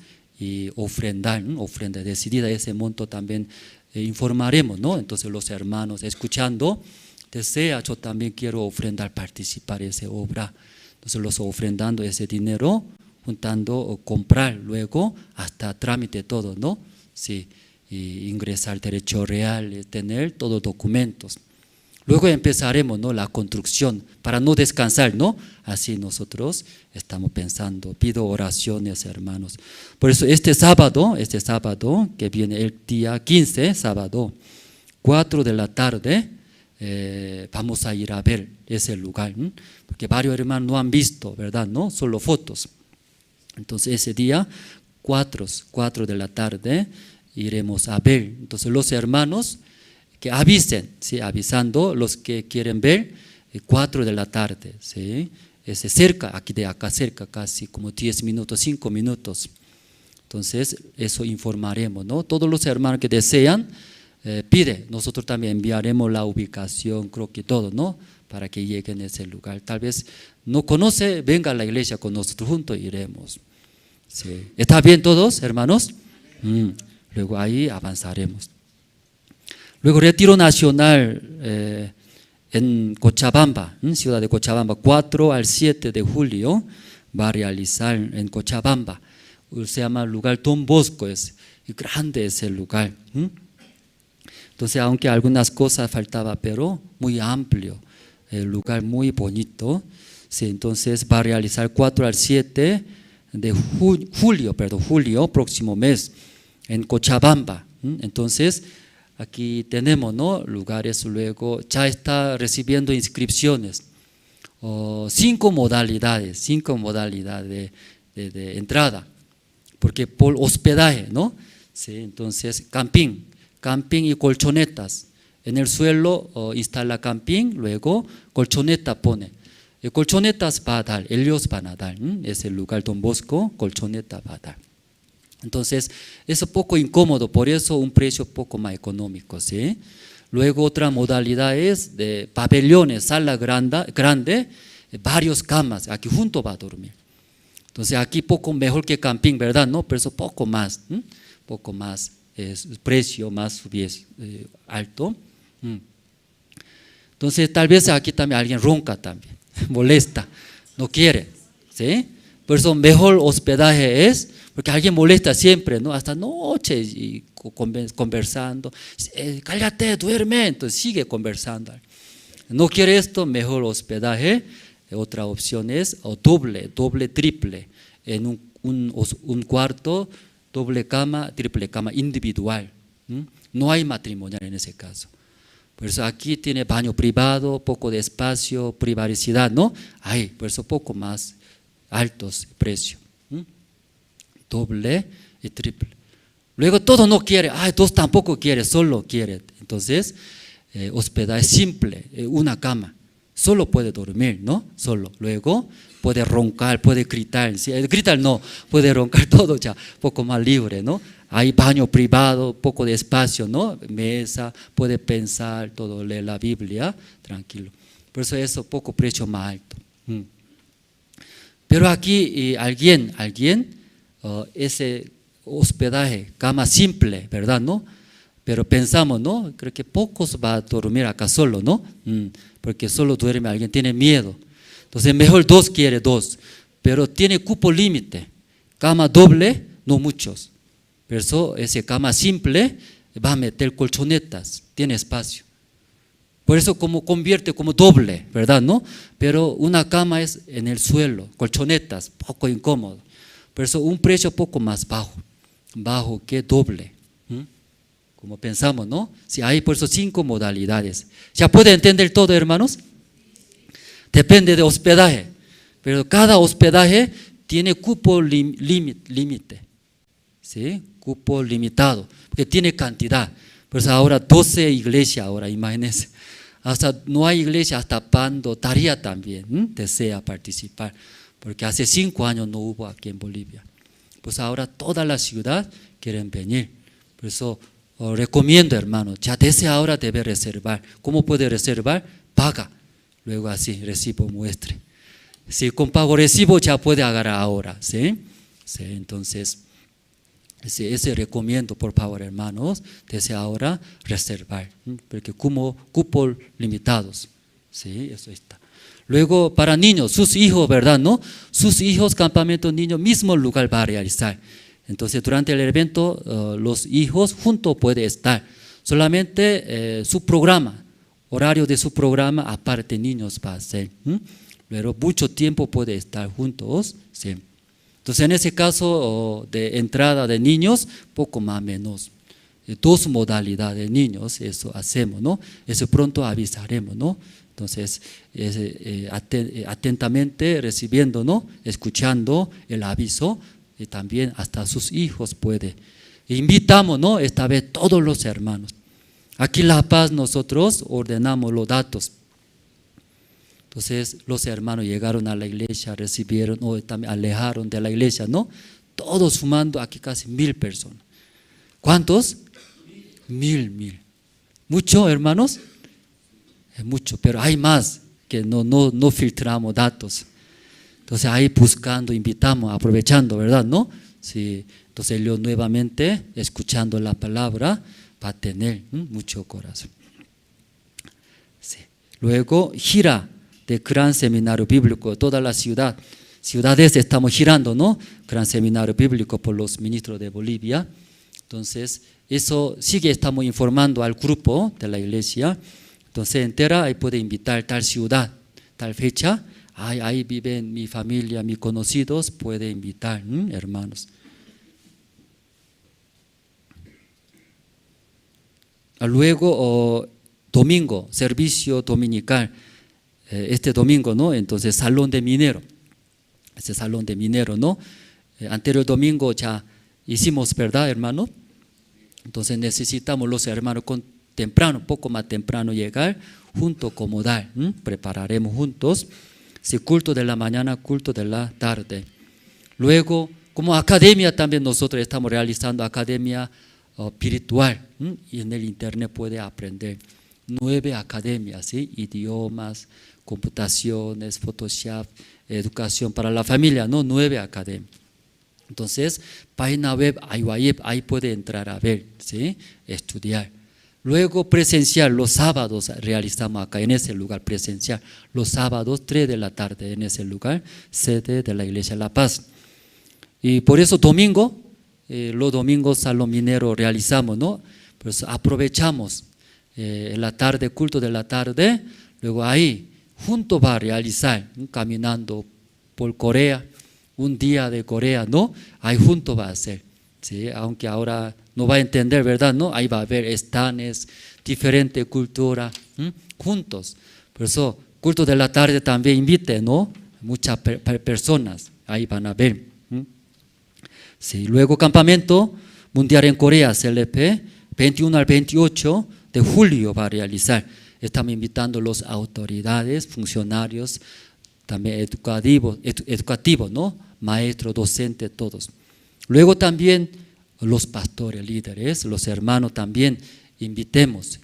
[SPEAKER 5] ofrendar, ofrenda decidida, ese monto también informaremos, ¿no? Entonces los hermanos escuchando, desea, yo también quiero ofrendar, participar en esa obra. Entonces los ofrendando ese dinero, juntando o comprar luego hasta trámite todo, ¿no? Sí, y ingresar derecho real, tener todos documentos. Luego empezaremos, ¿no?, la construcción para no descansar, ¿no? Así nosotros estamos pensando. Pido oraciones, hermanos. Por eso este sábado que viene el día 15, sábado, 4 de la tarde, vamos a ir a ver ese lugar, ¿no? Porque varios hermanos no han visto, ¿verdad? ¿No? Solo fotos. Entonces ese día, 4 de la tarde, iremos a ver. Entonces los hermanos que avisen, ¿sí? Avisando los que quieren ver, 4 de la tarde, ¿sí? Es cerca, aquí de acá cerca, casi como 10 minutos, 5 minutos. Entonces eso informaremos, ¿no? Todos los hermanos que desean, pide, nosotros también enviaremos la ubicación, creo que todo, ¿no? Para que lleguen a ese lugar. Tal vez no conoce, venga a la iglesia con nosotros, juntos iremos. ¿Sí? ¿Está bien todos, hermanos? Luego ahí avanzaremos. Luego retiro nacional en Cochabamba, ciudad de Cochabamba, 4 al 7 de julio va a realizar en Cochabamba. Se llama lugar Don Bosco, es grande ese lugar. Entonces, aunque algunas cosas faltaba, pero muy amplio, el lugar muy bonito. Sí, entonces va a realizar 4 al 7 de julio, próximo mes, en Cochabamba. Entonces, aquí tenemos, ¿no?, lugares. Luego ya está recibiendo inscripciones, 5 modalidades de entrada, porque por hospedaje, ¿no? Sí, entonces camping y colchonetas. En el suelo instala camping, luego colchoneta pone. Colchonetas va a dar, ellos van a dar, es el lugar Don Bosco, colchoneta va a dar. Entonces, es un poco incómodo, por eso un precio poco más económico, ¿sí? Luego otra modalidad es de pabellones, sala grande, varios camas, aquí junto va a dormir. Entonces, aquí poco mejor que camping, ¿verdad? No, pero eso poco más, precio más alto. Entonces, tal vez aquí también alguien ronca también, molesta, no quiere, ¿sí? Por eso mejor hospedaje es, porque alguien molesta siempre, ¿no? Hasta noche y conversando, cállate, duerme, entonces sigue conversando. No quiere esto, mejor hospedaje. Otra opción es doble, triple, en un cuarto, doble cama, triple cama, individual. No hay matrimonial en ese caso. Por eso aquí tiene baño privado, poco de espacio, privacidad, ¿no? Hay, por eso poco más altos precios. Doble y triple. Luego todo no quiere, dos tampoco quiere, solo quiere. Entonces, hospedaje simple, una cama. Solo puede dormir, ¿no? Solo. Luego puede roncar, puede gritar. ¿Sí? Gritar no, puede roncar todo ya, poco más libre, ¿no? Hay baño privado, poco de espacio, ¿no? Mesa, puede pensar, todo, leer la Biblia, tranquilo. Por eso poco precio más alto. Pero aquí alguien ese hospedaje, cama simple, ¿verdad? ¿No? Pero pensamos, ¿no? Creo que pocos va a dormir acá solo, ¿no? Porque solo duerme alguien, tiene miedo. Entonces mejor quiere dos, pero tiene cupo límite. Cama doble, no muchos. Por eso ese cama simple va a meter colchonetas, tiene espacio. Por eso como convierte como doble, ¿verdad? ¿No? Pero una cama es en el suelo, colchonetas, poco incómodo. Por eso un precio poco más bajo que doble. Como pensamos, ¿no? Si hay por eso 5 modalidades. ¿Ya puede entender todo, hermanos? Depende de hospedaje, pero cada hospedaje tiene cupo límite, ¿sí? Cupo limitado, porque tiene cantidad. Por eso ahora 12 iglesias, ahora imagínense. Hasta no hay iglesia, hasta Pando, Taría también desea participar, porque hace 5 años no hubo aquí en Bolivia. Pues ahora toda la ciudad quieren venir. Por eso recomiendo, hermano, ya desde ahora debe reservar. ¿Cómo puede reservar? Paga. Luego así, recibo muestre. Si con pago recibo ya puede agarrar ahora, ¿sí? Sí, entonces, ese recomiendo, por favor, hermanos, desde ahora reservar, porque como cupos limitados, ¿sí? Eso está. Luego, para niños, sus hijos, ¿verdad? ¿No? Sus hijos, campamento niños, mismo lugar va a realizar. Entonces, durante el evento, los hijos juntos pueden estar. Solamente su programa, horario de su programa, aparte niños va a ser. Pero mucho tiempo puede estar juntos. ¿Sí? Entonces, en ese caso de entrada de niños, poco más o menos. Dos modalidades de niños, eso hacemos, ¿no? Eso pronto avisaremos, ¿no? Entonces, atentamente recibiendo, ¿no? Escuchando el aviso, y también hasta sus hijos puede. Invitamos, ¿no? Esta vez todos los hermanos. Aquí en La Paz nosotros ordenamos los datos. Entonces, los hermanos llegaron a la iglesia, recibieron, o también alejaron de la iglesia, ¿no? Todos sumando aquí casi 1000 personas. ¿Cuántos? 1000. ¿Mucho, hermanos? Es mucho, pero hay más que no filtramos datos. Entonces ahí buscando, invitamos, aprovechando, ¿verdad? ¿No? Sí. Entonces ellos nuevamente, escuchando la palabra, va a tener mucho corazón. Sí. Luego, gira de Gran Seminario Bíblico, toda la ciudades estamos girando, ¿no? Gran Seminario Bíblico por los ministros de Bolivia. Entonces, eso sigue, estamos informando al grupo de la iglesia. Entonces, entera, ahí puede invitar tal ciudad, tal fecha. Ahí viven mi familia, mis conocidos, puede invitar, hermanos. Luego, domingo, servicio dominical. Este domingo, ¿no? Entonces, salón de minero. Ese salón de minero, ¿no? Anterior domingo ya hicimos, ¿verdad, hermano? Entonces necesitamos los hermanos temprano, poco más temprano llegar, junto acomodar, prepararemos juntos, sí, culto de la mañana, culto de la tarde. Luego, como academia también nosotros estamos realizando academia espiritual, y en el internet puede aprender 9 academias, ¿sí? Idiomas, computaciones, Photoshop, educación para la familia, ¿no? 9 academias. Entonces, página web, ahí puede entrar a ver, ¿sí? Estudiar. Luego presencial, los sábados realizamos acá en ese lugar presencial, los sábados 3 de la tarde en ese lugar, sede de la Iglesia La Paz. Y por eso domingo, los domingos salón minero realizamos, ¿no? Pues aprovechamos en la tarde, culto de la tarde, luego ahí junto va a realizar, caminando por Corea, un día de Corea, ¿no? Ahí junto va a ser, ¿sí? Aunque ahora no va a entender, ¿verdad? ¿No? Ahí va a haber stands, diferente cultura, juntos. Por eso, culto de la tarde también invite, ¿no? Muchas personas, ahí van a ver. Sí. Luego, campamento mundial en Corea, CLP, 21 al 28 de julio va a realizar. Estamos invitando a las autoridades, funcionarios, también educativos, ¿no? Maestros, docentes, todos. Luego también los pastores, líderes, los hermanos también invitamos,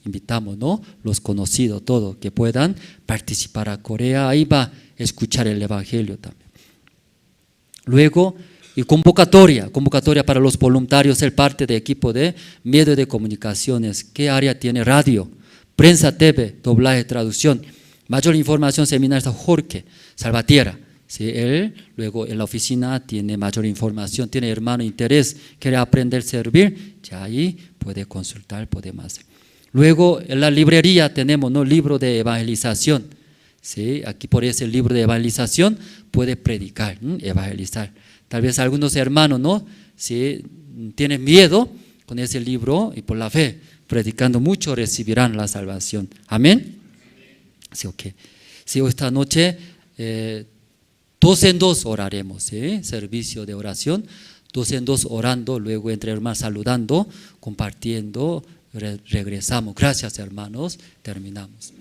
[SPEAKER 5] ¿no? Los conocidos, todos, que puedan participar a Corea, ahí va a escuchar el Evangelio también. Luego, y convocatoria para los voluntarios, ser parte de equipo de medios de comunicaciones. ¿Qué área tiene? Radio, prensa, TV, doblaje, traducción. Mayor información, seminario Jorge Salvatierra. ¿Sí? Él luego en la oficina tiene mayor información, tiene hermano interés, quiere aprender a servir, ya ahí puede consultar, puede más. Luego en la librería tenemos, ¿no? Libro de evangelización. ¿Sí? Aquí por ese libro de evangelización puede predicar, evangelizar. Tal vez algunos hermanos, ¿no? ¿Sí? Tienen miedo con ese libro y por la fe, predicando mucho, recibirán la salvación. Amén. Sí, ok. Sí, esta noche 2 en 2 oraremos, ¿sí? Servicio de oración, 2 en 2 orando, luego entre hermanos saludando, compartiendo, regresamos. Gracias, hermanos, terminamos.